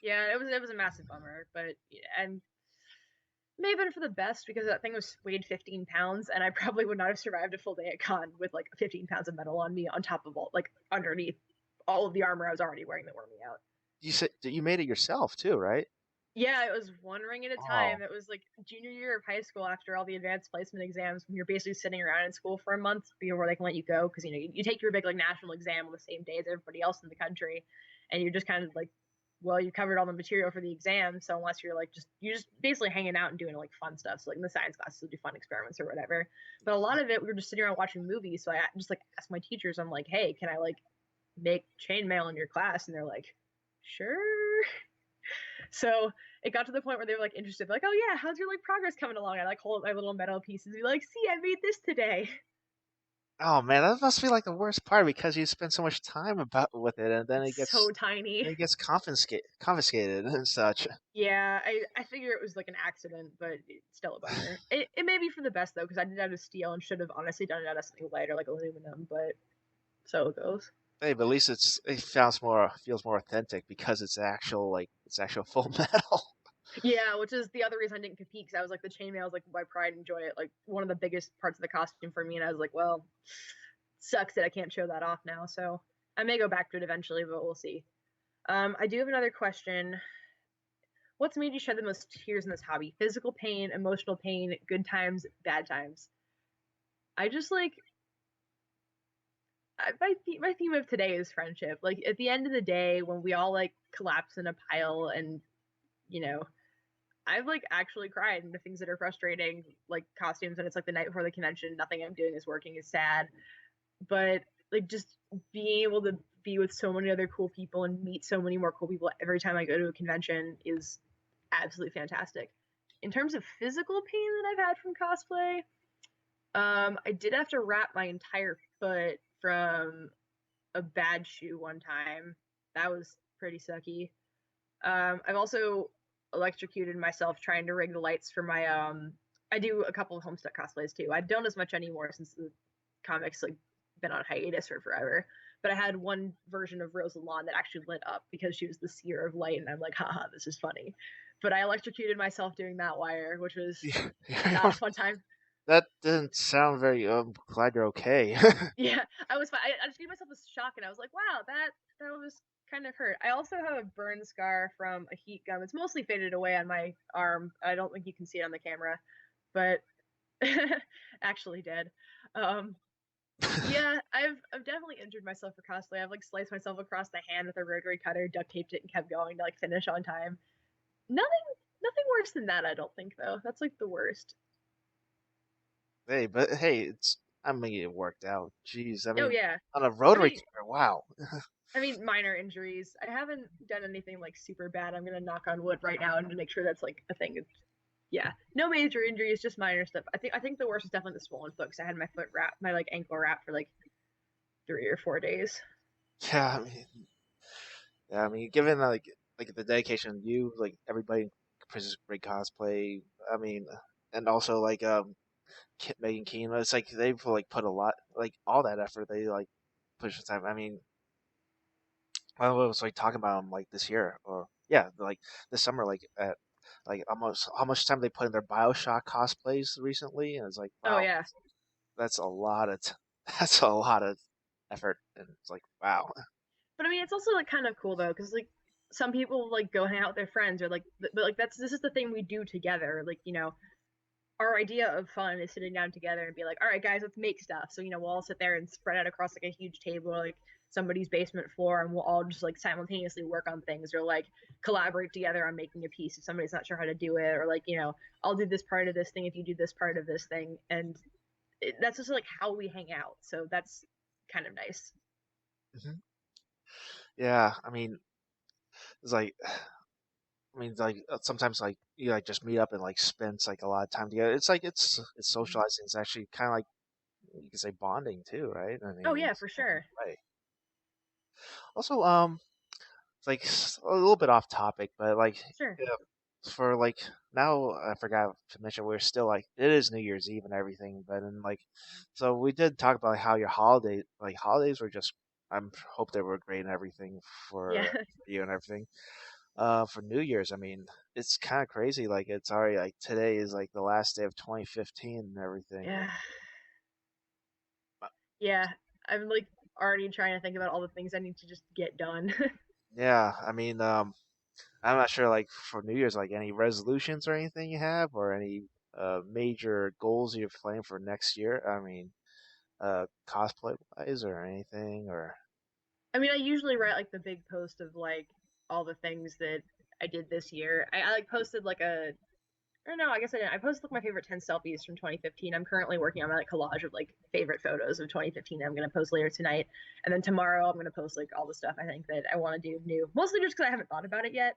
yeah, it was a massive bummer, but yeah, and may have been for the best because that thing was weighed 15 pounds, and I probably would not have survived a full day at con with like 15 pounds of metal on me on top of all like underneath all of the armor I was already wearing that wore me out. You said you made it yourself too, right? Yeah, it was one ring at a Oh, time. It was like junior year of high school after all the advanced placement exams when you're basically sitting around in school for a month before they can let you go because you take your big like national exam on the same day as everybody else in the country, and you're just kind of like, well, you covered all the material for the exam, so unless you're like you're just basically hanging out and doing like fun stuff, so like in the science classes we'll do fun experiments or whatever. But a lot of it we were just sitting around watching movies, so I just like asked my teachers, I'm like, hey, can I like make chainmail in your class? And they're like, sure. So it got to the point where they were like interested, like, oh yeah, how's your like progress coming along? I like hold my little metal pieces, and be like, see, I made this today. oh man, that must be like the worst part because you spend so much time about with it, and then It's so tiny. it gets confiscated and such. Yeah, I figure it was like an accident, but it's still a bummer. It may be for the best though, because I did it out of steel and should have honestly done it out of something lighter like aluminum, but so it goes. Hey, but at least it feels more authentic because it's actual full metal. Yeah, which is the other reason I didn't compete because I was like the chainmail is like my pride and joy, like one of the biggest parts of the costume for me, and I was like, well, sucks that I can't show that off now. So I may go back to it eventually, but we'll see. I do have another question. What's made you shed the most tears in this hobby? Physical pain, emotional pain, good times, bad times. I just like my theme of today is friendship. Like at the end of the day, when we all like collapse in a pile, and you know, I've like actually cried into things that are frustrating, like costumes, and it's like the night before the convention, nothing I'm doing is working, is sad. But like just being able to be with so many other cool people and meet so many more cool people every time I go to a convention is absolutely fantastic. In terms of physical pain that I've had from cosplay, I did have to wrap my entire foot from a bad shoe one time. That was pretty sucky. I've also electrocuted myself trying to rig the lights for my I do a couple of Homestuck cosplays too. I don't as much anymore since the comics like been on hiatus for forever. But I had one version of Rosa Lawn that actually lit up because she was the seer of light, and I'm like, haha, this is funny. But I electrocuted myself doing that wire, which was not a fun time. That didn't sound very. Glad you're okay. Yeah, I was fine. I just gave myself a shock, and I was like, wow, that was kind of hurt. I also have a burn scar from a heat gun. It's mostly faded away on my arm. I don't think you can see it on the camera, but actually did. Um, yeah, I've definitely injured myself for cosplay. I've like sliced myself across the hand with a rotary cutter, duct taped it, and kept going to like finish on time. Nothing worse than that. I don't think though. That's like the worst. Hey, but hey, it's I mean it worked out. Jeez, I Oh mean yeah. on a I rotary mean, cutter, wow. minor injuries. I haven't done anything like super bad. I'm gonna knock on wood right now and make sure that's like a thing. Yeah, no major injuries, just minor stuff. I think the worst is definitely the swollen foot because I had my foot wrapped, my like ankle wrapped for like 3 or 4 days. Yeah, I mean, yeah, I mean, given like the dedication you like everybody Princess Great Cosplay. I mean, and also like Megan Keen. It's like they've like put a lot like all that effort. They like push the time. I mean, I was like talking about them like this year or yeah, like this summer, like at like almost how much time they put in their Bioshock cosplays recently, and it's like Oh wow, yeah, that's a lot of that's a lot of effort, and it's like wow. but I mean it's also like kind of cool though because like some people like go hang out with their friends or like but like this is the thing we do together. Like our idea of fun is sitting down together and be like, all right, guys, let's make stuff. So, we'll all sit there and spread out across like a huge table, like somebody's basement floor, and we'll all just like simultaneously work on things or like collaborate together on making a piece if somebody's not sure how to do it, or like, I'll do this part of this thing if you do this part of this thing. And that's just like how we hang out. So that's kind of nice. Hmm. Yeah, I mean, it's like like sometimes like you like just meet up and like spend like a lot of time together. It's like it's socializing. It's actually kind of like you could say bonding too, right? I Oh, mean, yeah, for sure. right. Also, it's like a little bit off topic, but like Sure. yeah, for like now I forgot to mention we're still like it is New Year's Eve and everything, but then like so we did talk about how your holidays were just I'm hope they were great and everything Yeah. for you and everything. For New Year's, I mean it's kind of crazy. Like it's already like today is like the last day of 2015 and everything. Yeah. Yeah. I'm like already trying to think about all the things I need to just get done. Yeah, I mean I'm not sure like for New Year's like any resolutions or anything you have or any major goals you're planning for next year. I mean cosplay wise or anything or I mean, I usually write like the big post of like all the things that I did this year. I like posted like a or no, I guess I didn't. I posted like my favorite 10 selfies from 2015. I'm currently working on my like collage of like favorite photos of 2015 that I'm going to post later tonight. And then tomorrow I'm going to post like all the stuff I think that I want to do new. Mostly just cuz I haven't thought about it yet.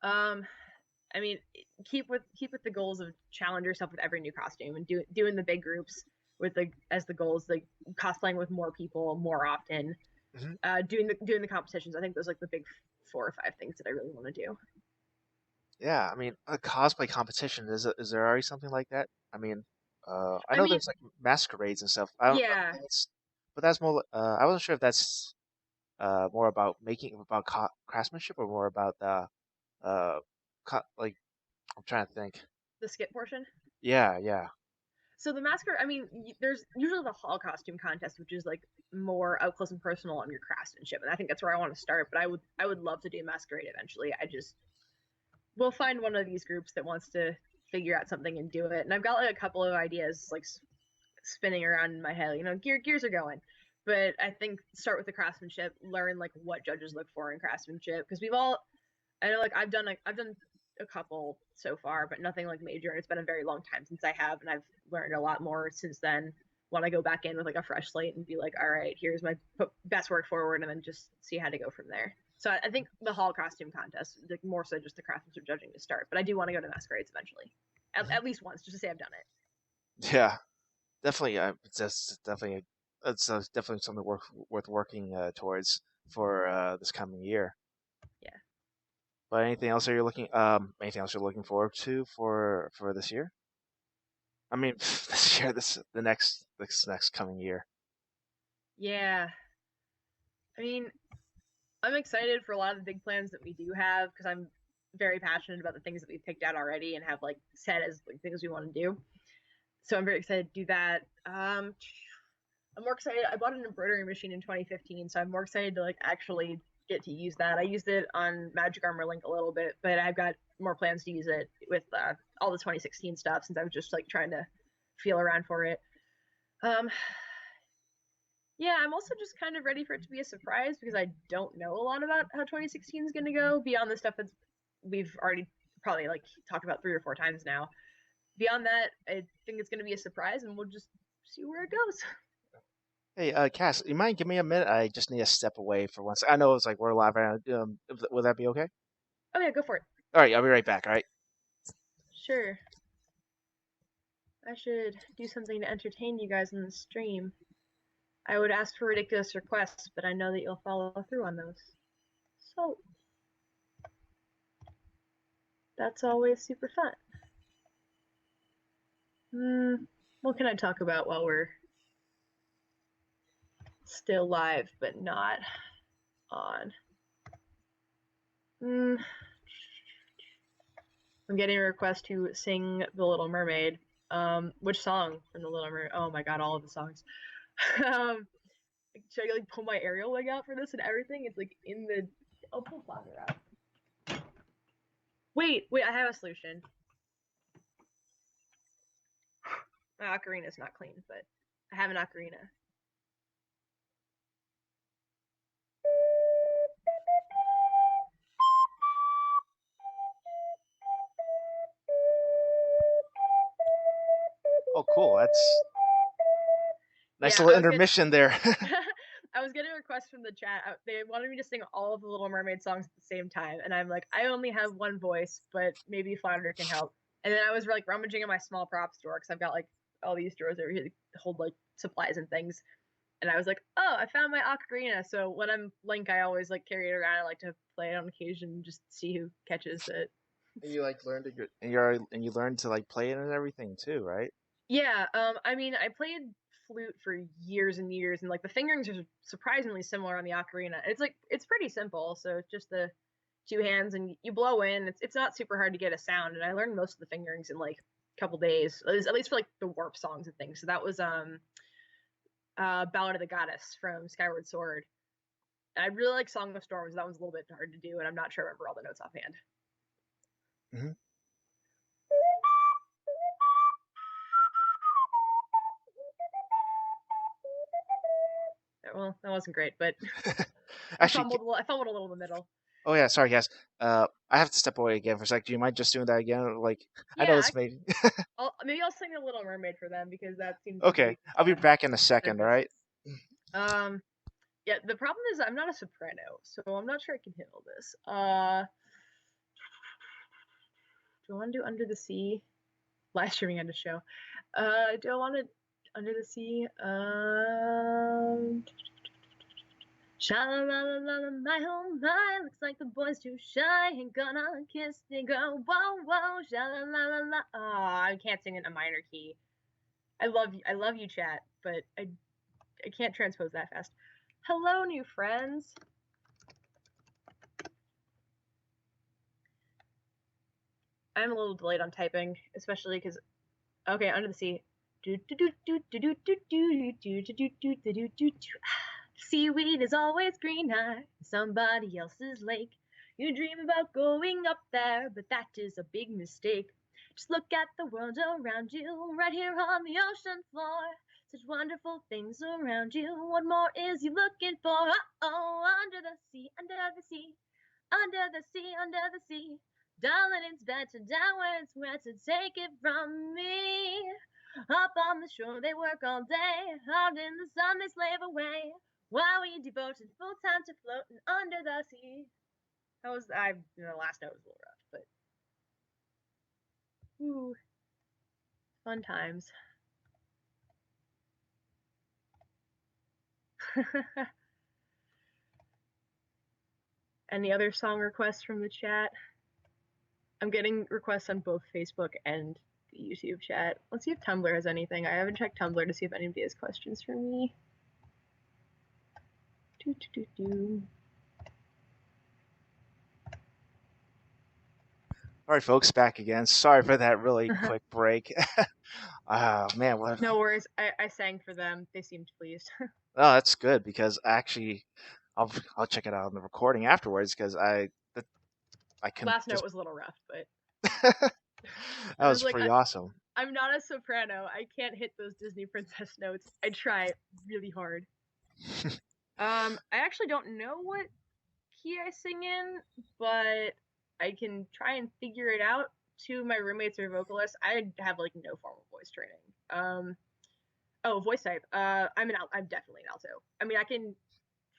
Um I mean, keep with the goals of challenge yourself with every new costume and doing the big groups with the as the goals like cosplaying with more people more often, Mhm. doing the competitions. I think those are like the big 4 or 5 things that I really want to do. Yeah, I mean a cosplay competition is there already something like that? I mean I I know mean, there's like masquerades and stuff. I don't know yeah, if that's but that's more I wasn't sure if that's more about craftsmanship or more about uh like I'm trying to think. the skip portion. Yeah, yeah. So the masker, I mean, there's usually the hall costume contest, which is like more up close and personal on your craftsmanship, and I think that's where I want to start. But I would love to do masquerade eventually. I just we'll find one of these groups that wants to figure out something and do it. And I've got like a couple of ideas like spinning around in my head. Gears are going. But I think start with the craftsmanship, learn like what judges look for in craftsmanship because we've all I know like I've done a couple so far, but nothing like major. And it's been a very long time since I have, and I've learned a lot more since then. Want to go back in with like a fresh slate and be like, all right, here's my best work forward, and then just see how to go from there. So I think the hall costume contest, like more so just the craftsmanship judging to start. But I do want to go to masquerades eventually, Mhm. at least once, just to say I've done it. Yeah, definitely. It's just definitely it's definitely something worth working towards for this coming year. Yeah. But anything else you're looking forward to for this year? I mean, this year, this next coming year. Yeah. I mean, I'm excited for a lot of the big plans that we do have because I'm very passionate about the things that we've picked out already and have like set as like things we want to do. So I'm very excited to do that. I'm more excited. I bought an embroidery machine in 2015, so I'm more excited to like actually get to use that. I used it on Magic Armor Link a little bit, but I've got more plans to use it with all the 2016 stuff since I was just like trying to feel around for it. Um, yeah, I'm also just kind of ready for it to be a surprise because I don't know a lot about how 2016 is going to go beyond the stuff that we've already probably like talked about 3 or 4 times now. Beyond that, I think it's going to be a surprise, and we'll just see where it goes. Hey, Cass, you mind give me a minute? I just need to step away for once. I know it's like we're live right now. Will that be okay? Oh yeah, go for it. All right, I'll be right back. All right. Sure. I should do something to entertain you guys in the stream. I would ask for ridiculous requests, but I know that you'll follow through on those. So that's always super fun. What can I talk about while we're still live but not on? Hmm, I'm getting a request to sing The Little Mermaid. Which song from The Little Mermaid? Oh my god, all of the songs. um, should I like pull my aerial leg out for this and everything? It's like in the. I'll pull Flounder out. Wait, I have a solution. My ocarina's not clean, but I have an ocarina. Oh, cool. That's nice Yeah, little intermission there. I was getting requests from the chat. They wanted me to sing all of the Little Mermaid songs at the same time, and I'm like, I only have one voice, but maybe Flounder can help. And then I was like rummaging in my small props drawer because I've got like all these drawers over here that hold like supplies and things. and I was like, oh, I found my ocarina. So when I'm Link, I always like carry it around. I like to play it on occasion, just see who catches it. And you like learned to and you learned to like play it and everything too, right? Yeah, I mean, I played flute for years and years, and like the fingerings are surprisingly similar on the ocarina. It's pretty simple, so it's just the two hands and you blow in. It's not super hard to get a sound, and I learned most of the fingerings in like a couple days, at least for like the warp songs and things. So that was Ballad of the Goddess from Skyward Sword. And I really like Song of Storms. That one's a little bit hard to do, and I'm not sure I remember all the notes offhand. Hmm. Well, that wasn't great, but Actually, I fumbled a little in the middle. oh yeah, sorry guys. I have to step away again for a sec. Do you mind just doing that again? Like, I know Yeah, this may. maybe I'll sing the Little Mermaid for them because that seems to Okay, be I'll be back in a their second. All right. business. Um, yeah, the problem is I'm not a soprano, so I'm not sure I can handle this. Do I want to do Under the Sea? Live streaming end of show. Do I want to Under the Sea? Sha la la la la la, my oh my, looks like the boy's too shy. Ain't gonna kiss the girl. Whoa whoa, sha la la la la. Oh, I can't sing in a minor key. I love you, chat, but I can't transpose that fast. Hello, new friends. I'm a little delayed on typing, especially because okay, Under the Sea. Seaweed is always greener in somebody else's lake. You dream about going up there, but that is a big mistake. Just look at the world around you, right here on the ocean floor. Such wonderful things around you. What more is you looking for? Oh, under the sea, under the sea, under the sea, under the sea. Darling, it's better down where it's wet to take it from me. Up on the shore, they work all day. Out in the sun, they slave away. While we devoted full time to floating under the sea. That was, the last note was a little rough, but, ooh, fun times. Any other song requests from the chat? I'm getting requests on both Facebook and the YouTube chat. Let's see if Tumblr has anything. I haven't checked Tumblr to see if anybody has questions for me. Do, do, do, do. All right, folks, back again. Sorry for that really quick break. Ah, man, what? No worries. I sang for them. They seemed pleased. Oh, that's good because actually, I'll check it out on the recording afterwards because I can Last note just was a little rough, but that I was was like, pretty awesome. I'm not a soprano. I can't hit those Disney princess notes. I try really hard. I actually don't know what key I sing in, but I can try and figure it out. Two of my roommates are vocalists. I have like no formal voice training. Oh, voice type. I'm definitely an alto. I mean, I can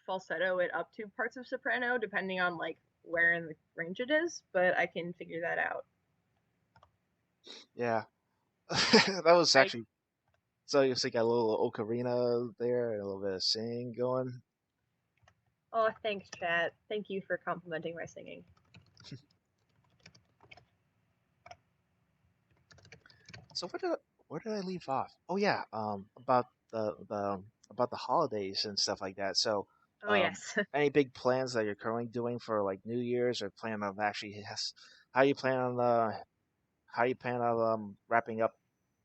falsetto it up to parts of soprano depending on like where in the range it is, but I can figure that out. Yeah, that was I actually so. You got a little ocarina there and a little bit of singing going. Oh, thanks, chat. Thank you for complimenting my singing. So where did I leave off? Oh yeah, about the holidays and stuff like that. So, Oh um, yes. any big plans that you're currently doing for like New Year's or plan of actually yes, how you plan on wrapping up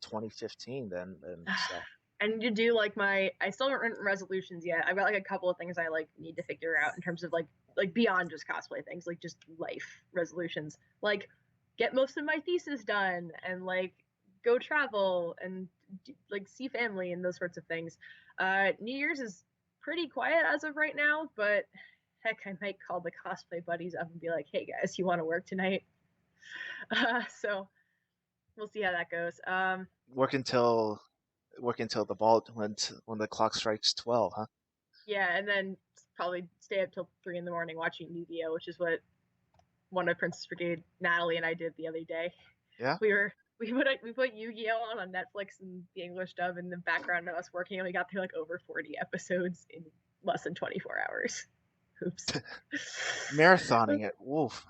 2015 then and stuff. I need to do like I still haven't written resolutions yet. I've got like a couple of things I like need to figure out in terms of like beyond just cosplay things, like just life resolutions. Like get most of my thesis done and like go travel and like see family and those sorts of things. New Year's is pretty quiet as of right now, but heck, I might call the cosplay buddies up and be like, "Hey guys, you want to work tonight?" So we'll see how that goes. Work until the ball when the clock strikes 12, huh? Yeah, and then probably stay up till 3 in the morning watching Yu-Gi-Oh, which is what one of Princess Brigade, Natalie, and I did the other day. Yeah. We were we put Yu-Gi-Oh on Netflix and the English dub in the background of us working, and we got through like over 40 episodes in less than 24 hours. Oops. Marathoning it. Woof.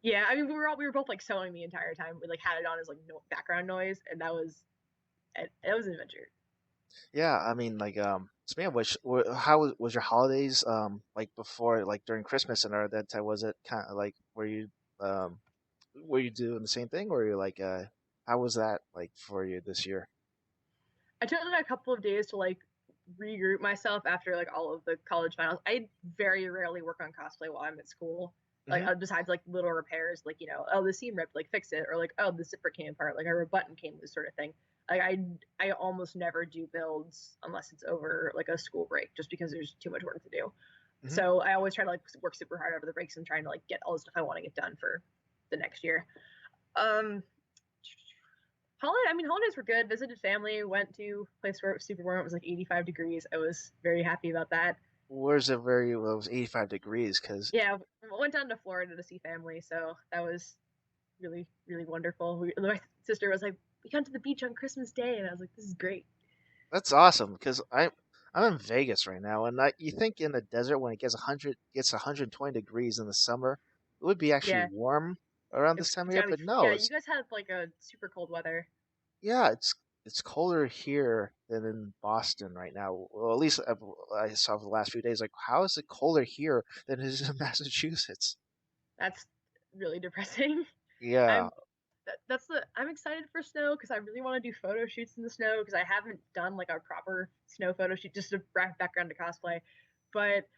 Yeah, I mean we were both like sewing the entire time. We like had it on as like no background noise, and that was an adventure. Yeah, I mean, like, speaking of which, how was your holidays? Like before, like during Christmas and all that time, was it kind of like um, were you doing the same thing, or you like, how was that like for you this year? I took like a couple of days to like regroup myself after like all of the college finals. I very rarely work on cosplay while I'm at school. Like Hmm. besides like little repairs, like oh the seam ripped, like fix it, or like oh the zipper came apart, like or a button came loose, sort of thing. Like I almost never do builds unless it's over like a school break, just because there's too much work to do. Hmm. So I always try to like work super hard over the breaks and trying to like get all the stuff I want to get done for the next year. Um, holidays were good. Visited family, went to a place where it was super warm. It was like 85 degrees. I was very happy about that. Where's it very well, it was 85 degrees because Yeah, went down to Florida to see family, so that was really wonderful. My sister was like, "We got to the beach on Christmas Day," and I was like, "This is great." that's awesome. Because I'm in Vegas right now, and you think in the desert when it gets 120 degrees in the summer, it would be actually Yeah, warm around this time of it's year, gotta be. but no, Yeah, you it's guys had like a super cold weather. yeah, it's colder here than in Boston right now. Well, at least I saw for the last few days. Like, how is it colder here than it is in Massachusetts? That's really depressing. Yeah. I'm I'm excited for snow because I really want to do photo shoots in the snow because I haven't done like a proper snow photo shoot, just a background to cosplay. But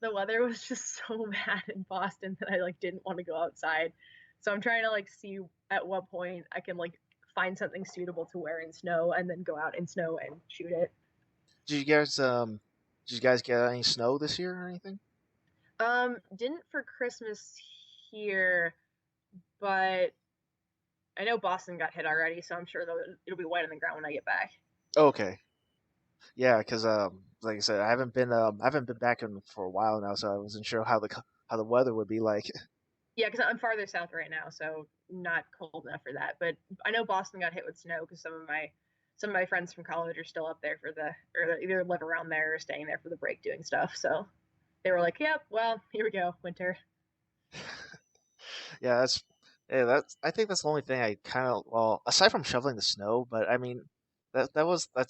the weather was just so bad in Boston that I like didn't want to go outside. So I'm trying to like see at what point I can like find something suitable to wear in snow and then go out in snow and shoot it. Did you guys did you guys get any snow this year or anything? Didn't for Christmas here, but I know Boston got hit already, so I'm sure it'll be white on the ground when I get back. Okay. Yeah, because like I said, I haven't been back in for a while now, so I wasn't sure how the weather would be like. Yeah, because I'm farther south right now, so not cold enough for that. But I know Boston got hit with snow because some of my friends from college are still up there for the or either live around there or staying there for the break doing stuff. So they were like, "Yep, well, here we go, winter." Yeah, that's I think that's the only thing I kind of well aside from shoveling the snow, but I mean that's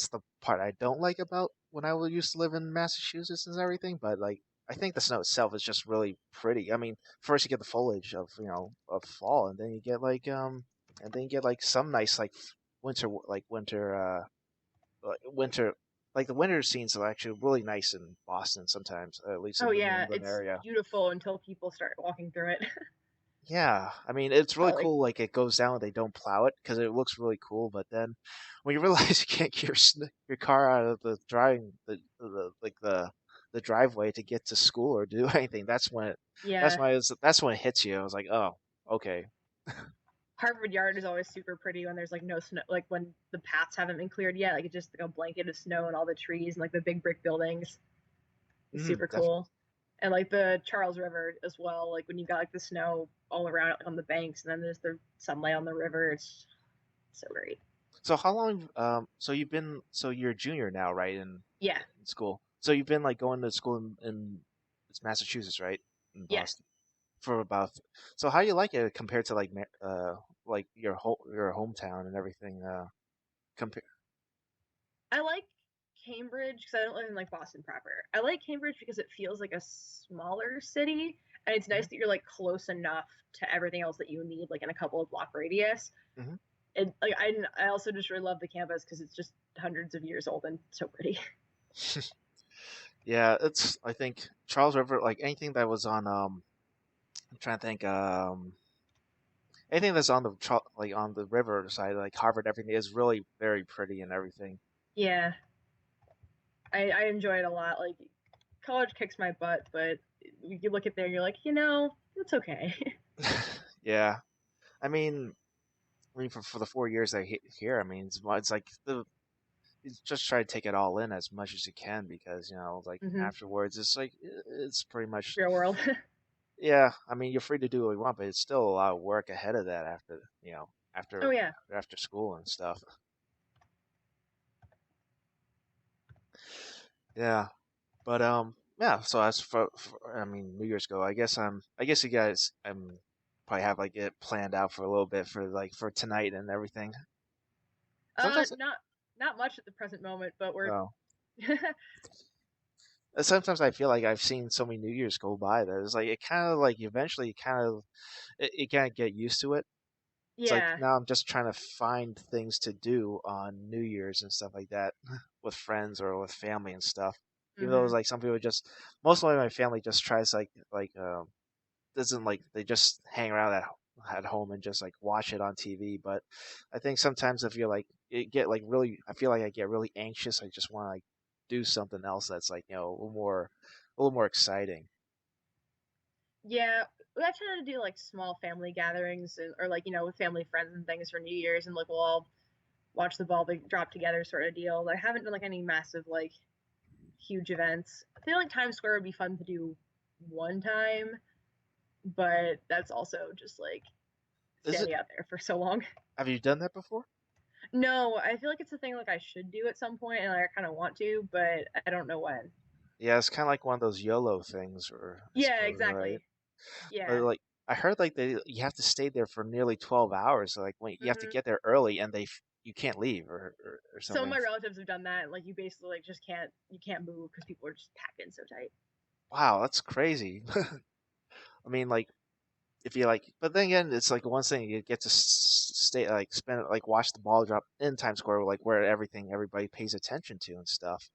the part I don't like about when I used to live in Massachusetts and everything. But like I think the snow itself is just really pretty. I mean, first you get the foliage of of fall, and then you get like some nice like winter like the winter scenes are actually really nice in Boston sometimes, at least Oh in the New yeah, England it's area. beautiful until people start walking through it. Yeah, I mean it's really Like cool. Like it goes down, and they don't plow it because it looks really cool. But then when you realize you can't get your car out of the driving the driveway to get to school or do anything, yeah, that's when it hits you. I was like, oh, okay. Harvard Yard is always super pretty when there's like no snow, like when the paths haven't been cleared yet. Like it's just like a blanket of snow and all the trees and like the big brick buildings. It's super Definitely. cool. And like the Charles River as well, like when you got like the snow all around it, like, on the banks, and then there's the sunlight on the river. It's so great. So how long? So you're a junior now, right? Yeah, In school. So you've been like going to school in it's Massachusetts, right? In yeah. Boston for about. So how you like it compared to like your hometown and everything? Compare. I like Cambridge because I don't live in like Boston proper. I like Cambridge because it feels like a smaller city, and it's nice that you're like close enough to everything else that you need, like in a couple of block radius. Hmm. And like I also just really love the campus because it's just hundreds of years old and so pretty. Yeah, it's I think Charles River, like anything that was on I'm trying to think anything that's on like on the river side, like Harvard, everything is really very pretty and everything. Yeah, I enjoy it a lot. Like college kicks my butt, but you look at there and you're like, it's okay. Yeah, I mean, for the 4 years here, I mean, it's like you just try to take it all in as much as you can because like Hmm. afterwards, it's like it's pretty much Real world. yeah. I mean, you're free to do what you want, but it's still a lot of work ahead of that after. Oh after yeah. after school and stuff. Yeah, but yeah. So as for I mean New Year's go, I guess you guys probably have like it planned out for a little bit for like for tonight and everything. Sometimes, Not much at the present moment, but we're oh, sometimes I feel like I've seen so many New Year's go by that it's like it kind of like eventually it kind of get used to it. It's like yeah. now I'm just trying to find things to do on New Year's and stuff like that with friends or with family and stuff. Even though it's Mhm. like some people just most of my family just tries like doesn't like they just hang around at home and just like watch it on TV. But I think sometimes if you're like it get like really, I feel like I get really anxious. I just want to like do something else that's like a little more exciting. Yeah, we actually had to do like small family gatherings or like with family friends and things for New Year's, and like we'll all watch the ball drop together sort of deal. I haven't done like any massive like huge events. I feel like Times Square would be fun to do one time, but that's also just like Is it? standing out there for so long. Have you done that before? No, I feel like it's a thing like I should do at some point, and I kind of want to, but I don't know when. Yeah, it's kind of like one of those YOLO things, or I Yeah, suppose, right? exactly. But Yeah. like I heard, like you have to stay there for nearly 12 hours. So, like when you have to Hmm. get there early, and you can't leave or Some of something. my relatives have done that. Like you basically like just can't move because people are just packed in so tight. Wow, that's crazy. I mean, like if you like, but then again, it's like one thing you get to stay like spend like watch the ball drop in Times Square, like where everybody pays attention to and stuff.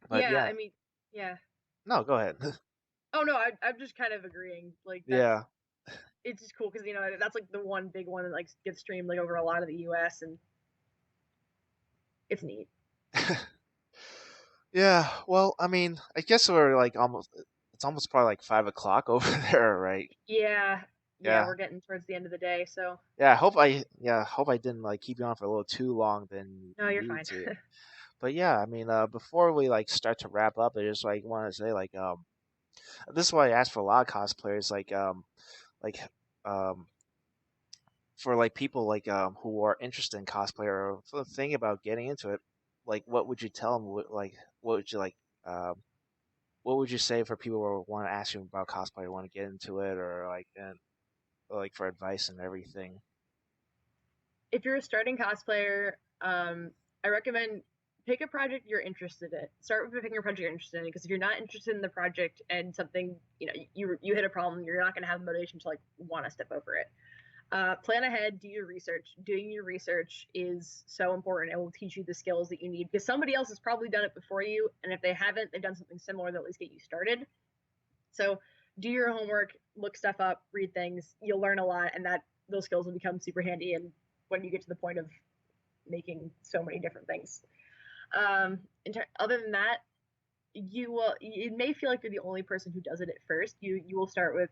But Yeah, yeah, I mean, yeah. no, go ahead. Oh no, I'm just kind of agreeing. Like that's Yeah. it's just cool because that's like the one big one that like gets streamed like over a lot of the U.S. and it's neat. Yeah, well, I mean, I guess we're like it's almost probably like 5 o'clock over there, right? Yeah, yeah, Yeah. we're getting towards the end of the day, so Yeah, I hope I didn't like keep you on for a little too long than no, you you're needed fine. to. But yeah, I mean, before we like start to wrap up, I just like want to say like this is why I asked for a lot of cosplayers like um for like people like who are interested in cosplay or thinking about getting into it, like what would you tell them? Like what would you like? Um, what would you say for people who want to ask you about cosplay, or want to get into it, or like and like for advice and everything? If you're a starting cosplayer, I recommend pick a project you're interested in. Start with picking a project you're interested in because if you're not interested in the project and something you hit a problem, you're not going to have the motivation to like want to step over it. Plan ahead, do your research. Doing your research is so important. It will teach you the skills that you need because somebody else has probably done it before you, and if they haven't, they've done something similar that at least get you started. So do your homework, look stuff up, read things. You'll learn a lot, and that those skills will become super handy. And when you get to the point of making so many different things, other than that, you will. It may feel like you're the only person who does it at first. You will start with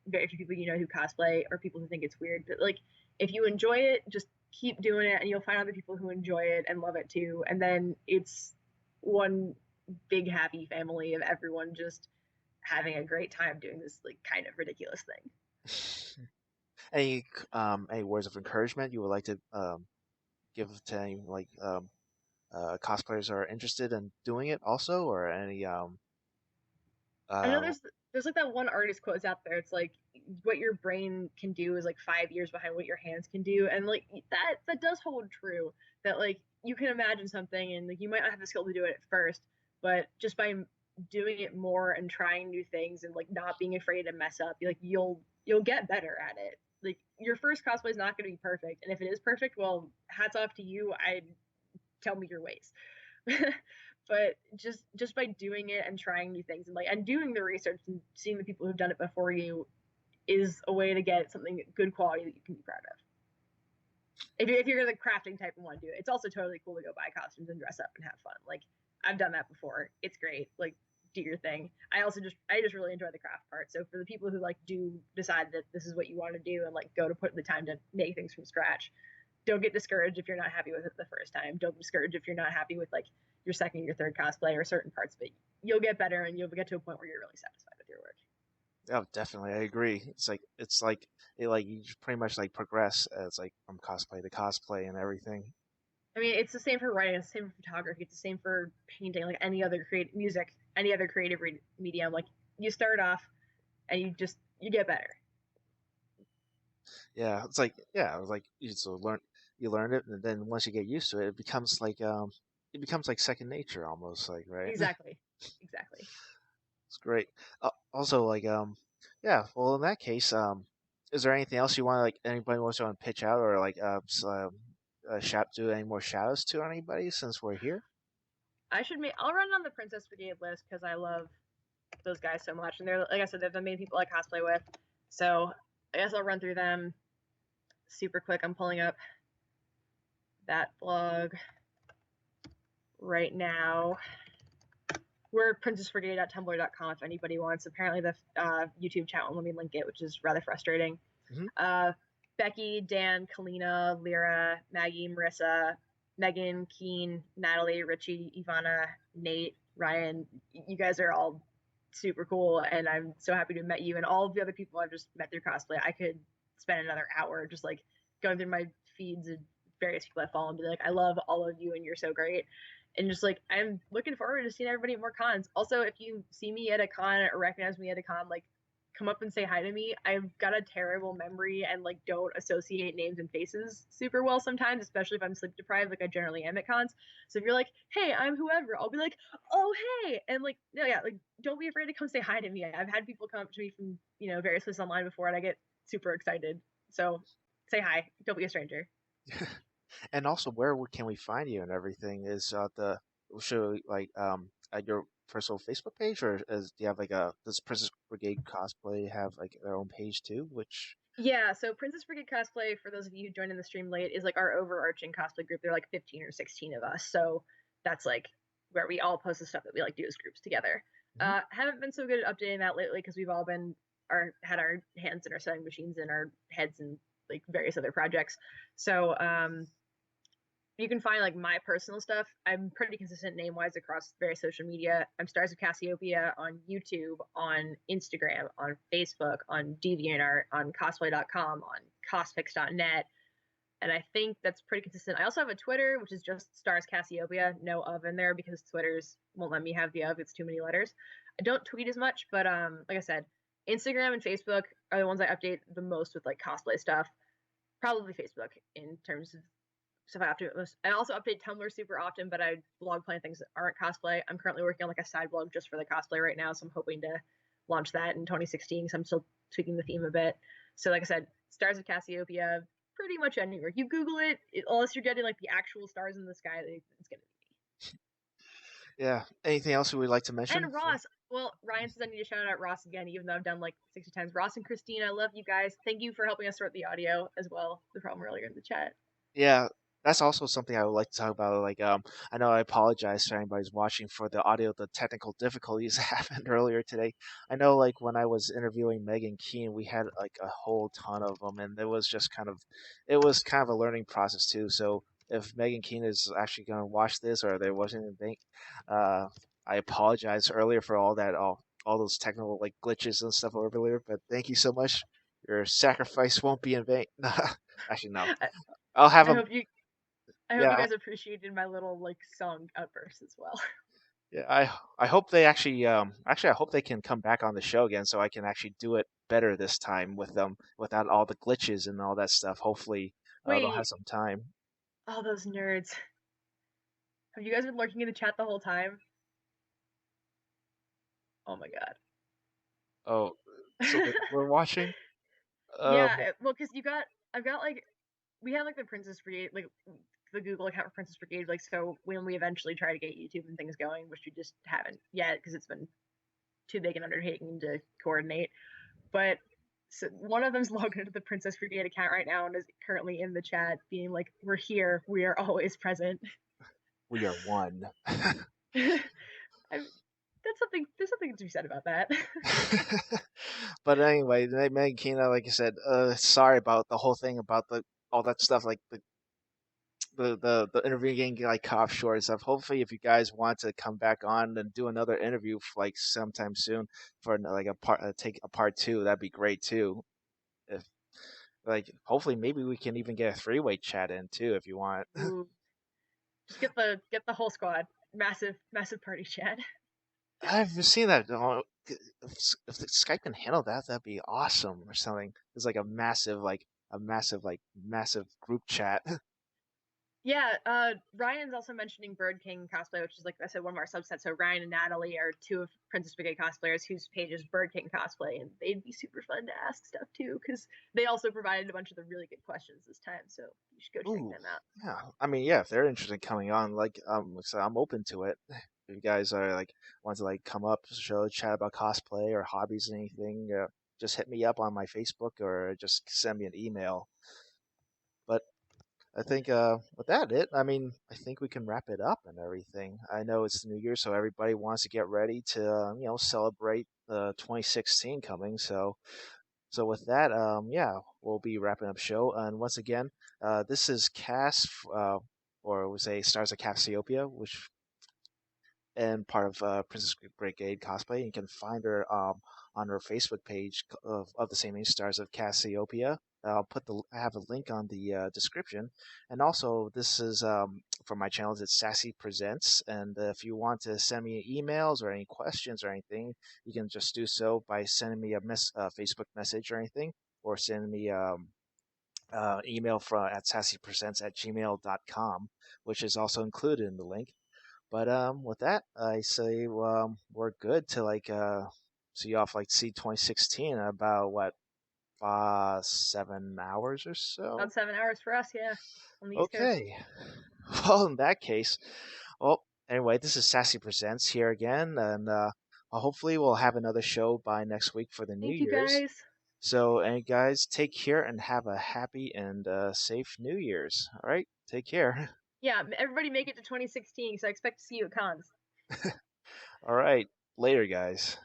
very few people who cosplay or people who think it's weird. But like, if you enjoy it, just keep doing it, and you'll find other people who enjoy it and love it too. And then it's one big happy family of everyone just having a great time doing this like kind of ridiculous thing. Any words of encouragement you would like to give to any like cosplayers who are interested in doing it also, or any I know uh there's like that one artist quotes out there. It's like what your brain can do is like 5 years behind what your hands can do, and like that does hold true. That like you can imagine something, and like you might not have the skill to do it at first, but just by doing it more and trying new things and like not being afraid to mess up, like you'll get better at it. Like your first cosplay is not going to be perfect, and if it is perfect, well, hats off to you. I tell me your ways. But just by doing it and trying new things and like and doing the research and seeing the people who've done it before you is a way to get something good quality that you can be proud of. If you're the crafting type and want to do it, it's also totally cool to go buy costumes and dress up and have fun. Like I've done that before. It's great. Like do your thing. I just really enjoy the craft part. So for the people who like do decide that this is what you want to do and like go to put the time to make things from scratch, don't get discouraged if you're not happy with it the first time. Don't be discouraged if you're not happy with like your second, your third cosplay or certain parts, but you'll get better and you'll get to a point where you're really satisfied with your work. Oh, definitely, I agree. It's like it like you just pretty much like progress as like from cosplay to cosplay and everything. I mean, it's the same for writing, it's the same for photography, it's the same for painting, like any other creative music, any other creative medium. Like you start off and you get better. Yeah, it's like yeah, it's like you learn it, and then once you get used to it, it becomes like second nature almost like right. Exactly, exactly. It's great. Also, like, yeah. Well, in that case, is there anything else you want, like, anybody wants to pitch out or like, shout do any more shout outs to anybody since we're here? I'll run on the Princess Brigade list because I love those guys so much, and they're like I said, they're the main people I cosplay with. So I guess I'll run through them super quick. I'm pulling up that blog right now. We're princessbrigade.tumblr.com if anybody wants. Apparently, the YouTube chat won't let me link it, which is rather frustrating. Hmm. Uh, Becky, Dan, Kalina, Lyra, Maggie, Marissa, Megan, Keen, Natalie, Richie, Ivana, Nate, Ryan. You guys are all super cool, and I'm so happy to have met you. And all of the other people I've just met through cosplay, I could spend another hour just like going through my feeds of various people I follow and be like, I love all of you, and you're so great. And just like I'm looking forward to seeing everybody at more cons. Also, if you see me at a con or recognize me at a con, like come up and say hi to me. I've got a terrible memory and like don't associate names and faces super well sometimes, especially if I'm sleep deprived, like I generally am at cons. So if you're like, hey, I'm whoever, I'll be like, oh hey, and like no, yeah, like don't be afraid to come say hi to me. I've had people come up to me from various places online before, and I get super excited. So say hi. Don't be a stranger. And also, where can we find you and everything? Is the should we, like at your personal Facebook page, or do you have like a does Princess Brigade cosplay have like their own page too? Which Yeah, so Princess Brigade Cosplay, for those of you who joined in the stream late, is like our overarching cosplay group. There are like 15 or 16 of us. So that's like where we all post the stuff that we like do as groups together. Mhm. Haven't been so good at updating that lately because we've all been had our hands in our sewing machines and our heads in like various other projects. So you can find like my personal stuff. I'm pretty consistent name wise across various social media. I'm Stars of Cassiopeia on YouTube, on Instagram, on Facebook, on DeviantArt, on cosplay.com, on cospix.net. And I think that's pretty consistent. I also have a Twitter, which is just Stars Cassiopeia, no of in there because Twitter's won't let me have the of. It's too many letters. I don't tweet as much, but like I said, Instagram and Facebook are the ones I update the most with like cosplay stuff. Probably Facebook in terms of stuff I have to. I also update Tumblr super often, but I blog plenty of things that aren't cosplay. I'm currently working on like a side blog just for the cosplay right now, so I'm hoping to launch that in 2016. So I'm still tweaking the theme a bit. So like I said, Stars of Cassiopeia, pretty much anywhere you Google it, unless you're getting like the actual stars in the sky, it's gonna be. Yeah. Anything else we would like to mention? And Ross, well, Ryan says I need to shout out Ross again, even though I've done like 60 times. Ross and Christine, I love you guys. Thank you for helping us sort the audio as well. The problem earlier in the chat. Yeah, that's also something I would like to talk about. Like, I know I apologize for anybody's watching for the audio, the technical difficulties that happened earlier today. I know, like, when I was interviewing Megan Keane, we had like a whole ton of them, and it was kind of a learning process too. So if Megan Keane is actually going to watch this, or there wasn't a think, uh, I apologize earlier for all those technical like glitches and stuff earlier. But thank you so much. Your sacrifice won't be in vain. Actually, no. I, I'll have I them. hope you I hope you Yeah, guys appreciated my little like song outburst as well. yeah. I hope they actually I hope they can come back on the show again so I can actually do it better this time with them without all the glitches and all that stuff. Hopefully, they'll have Wait, some time. all those nerds. Have you guys been lurking in the chat the whole time? Oh my god. Oh, so we're watching. Yeah, Well, well, because I've got like, we have like the Princess Brigade, like the Google account for Princess Brigade, like so when we eventually try to get YouTube and things going, which we just haven't yet because it's been too big an undertaking to coordinate. But so one of them's logged into the Princess Brigade account right now and is currently in the chat, being like, "We're here. We are always present." we are one. I, that's something. There's something to be said about that. But anyway, Megan Keane, like I said, sorry about the whole thing about the all that stuff, like the the interview getting like cut off short and stuff. Hopefully, if you guys want to come back on and do another interview like sometime soon for like a part take a part two, that'd be great too. If like hopefully maybe we can even get a three-way chat in too if you want. Ooh, just get the whole squad. Massive party chat. I've seen that. If the Skype can handle that, that'd be awesome or something. It's like a massive group chat. Yeah, Ryan's also mentioning Bird King cosplay, which is like I said, one of our subsets. So Ryan and Natalie are two of Princess Brigade cosplayers whose page is Bird King cosplay, and they'd be super fun to ask stuff too because they also provided a bunch of the really good questions this time. So you should go check Ooh, them out. yeah. I mean, yeah, if they're interested in coming on, so I'm open to it. If you guys are like want to like come up, show, chat about cosplay or hobbies or anything, just hit me up on my Facebook or just send me an email. But I think with that it, I mean, I think we can wrap it up and everything. I know it's the New Year, so everybody wants to get ready to celebrate 2016 coming. So with that, yeah, we'll be wrapping up show. And once again, this is or we say Stars of Cassiopeia, which and part of Princess Brigade Cosplay. You can find her on her Facebook page of the same name, Stars of Cassiopeia. I have a link on the description, and also this is for my channel. It's SaSSy Presents, and if you want to send me emails or any questions or anything, you can just do so by sending me a Facebook message or anything, or send me email from at sassypresents@gmail.com, which is also included in the link. But with that, I say we're good to see you off like C 2016 in about what 7 hours or so. About 7 hours for us, yeah, on the East Coast. Okay. Well, in that case, well, anyway, this is Sassy Presents here again, and hopefully we'll have another show by next week for the New Thank you Year's. guys. So, and guys, take care and have a happy and safe New Year's. All right, take care. Yeah, everybody make it to 2016 because I expect to see you at cons. All right, later, guys.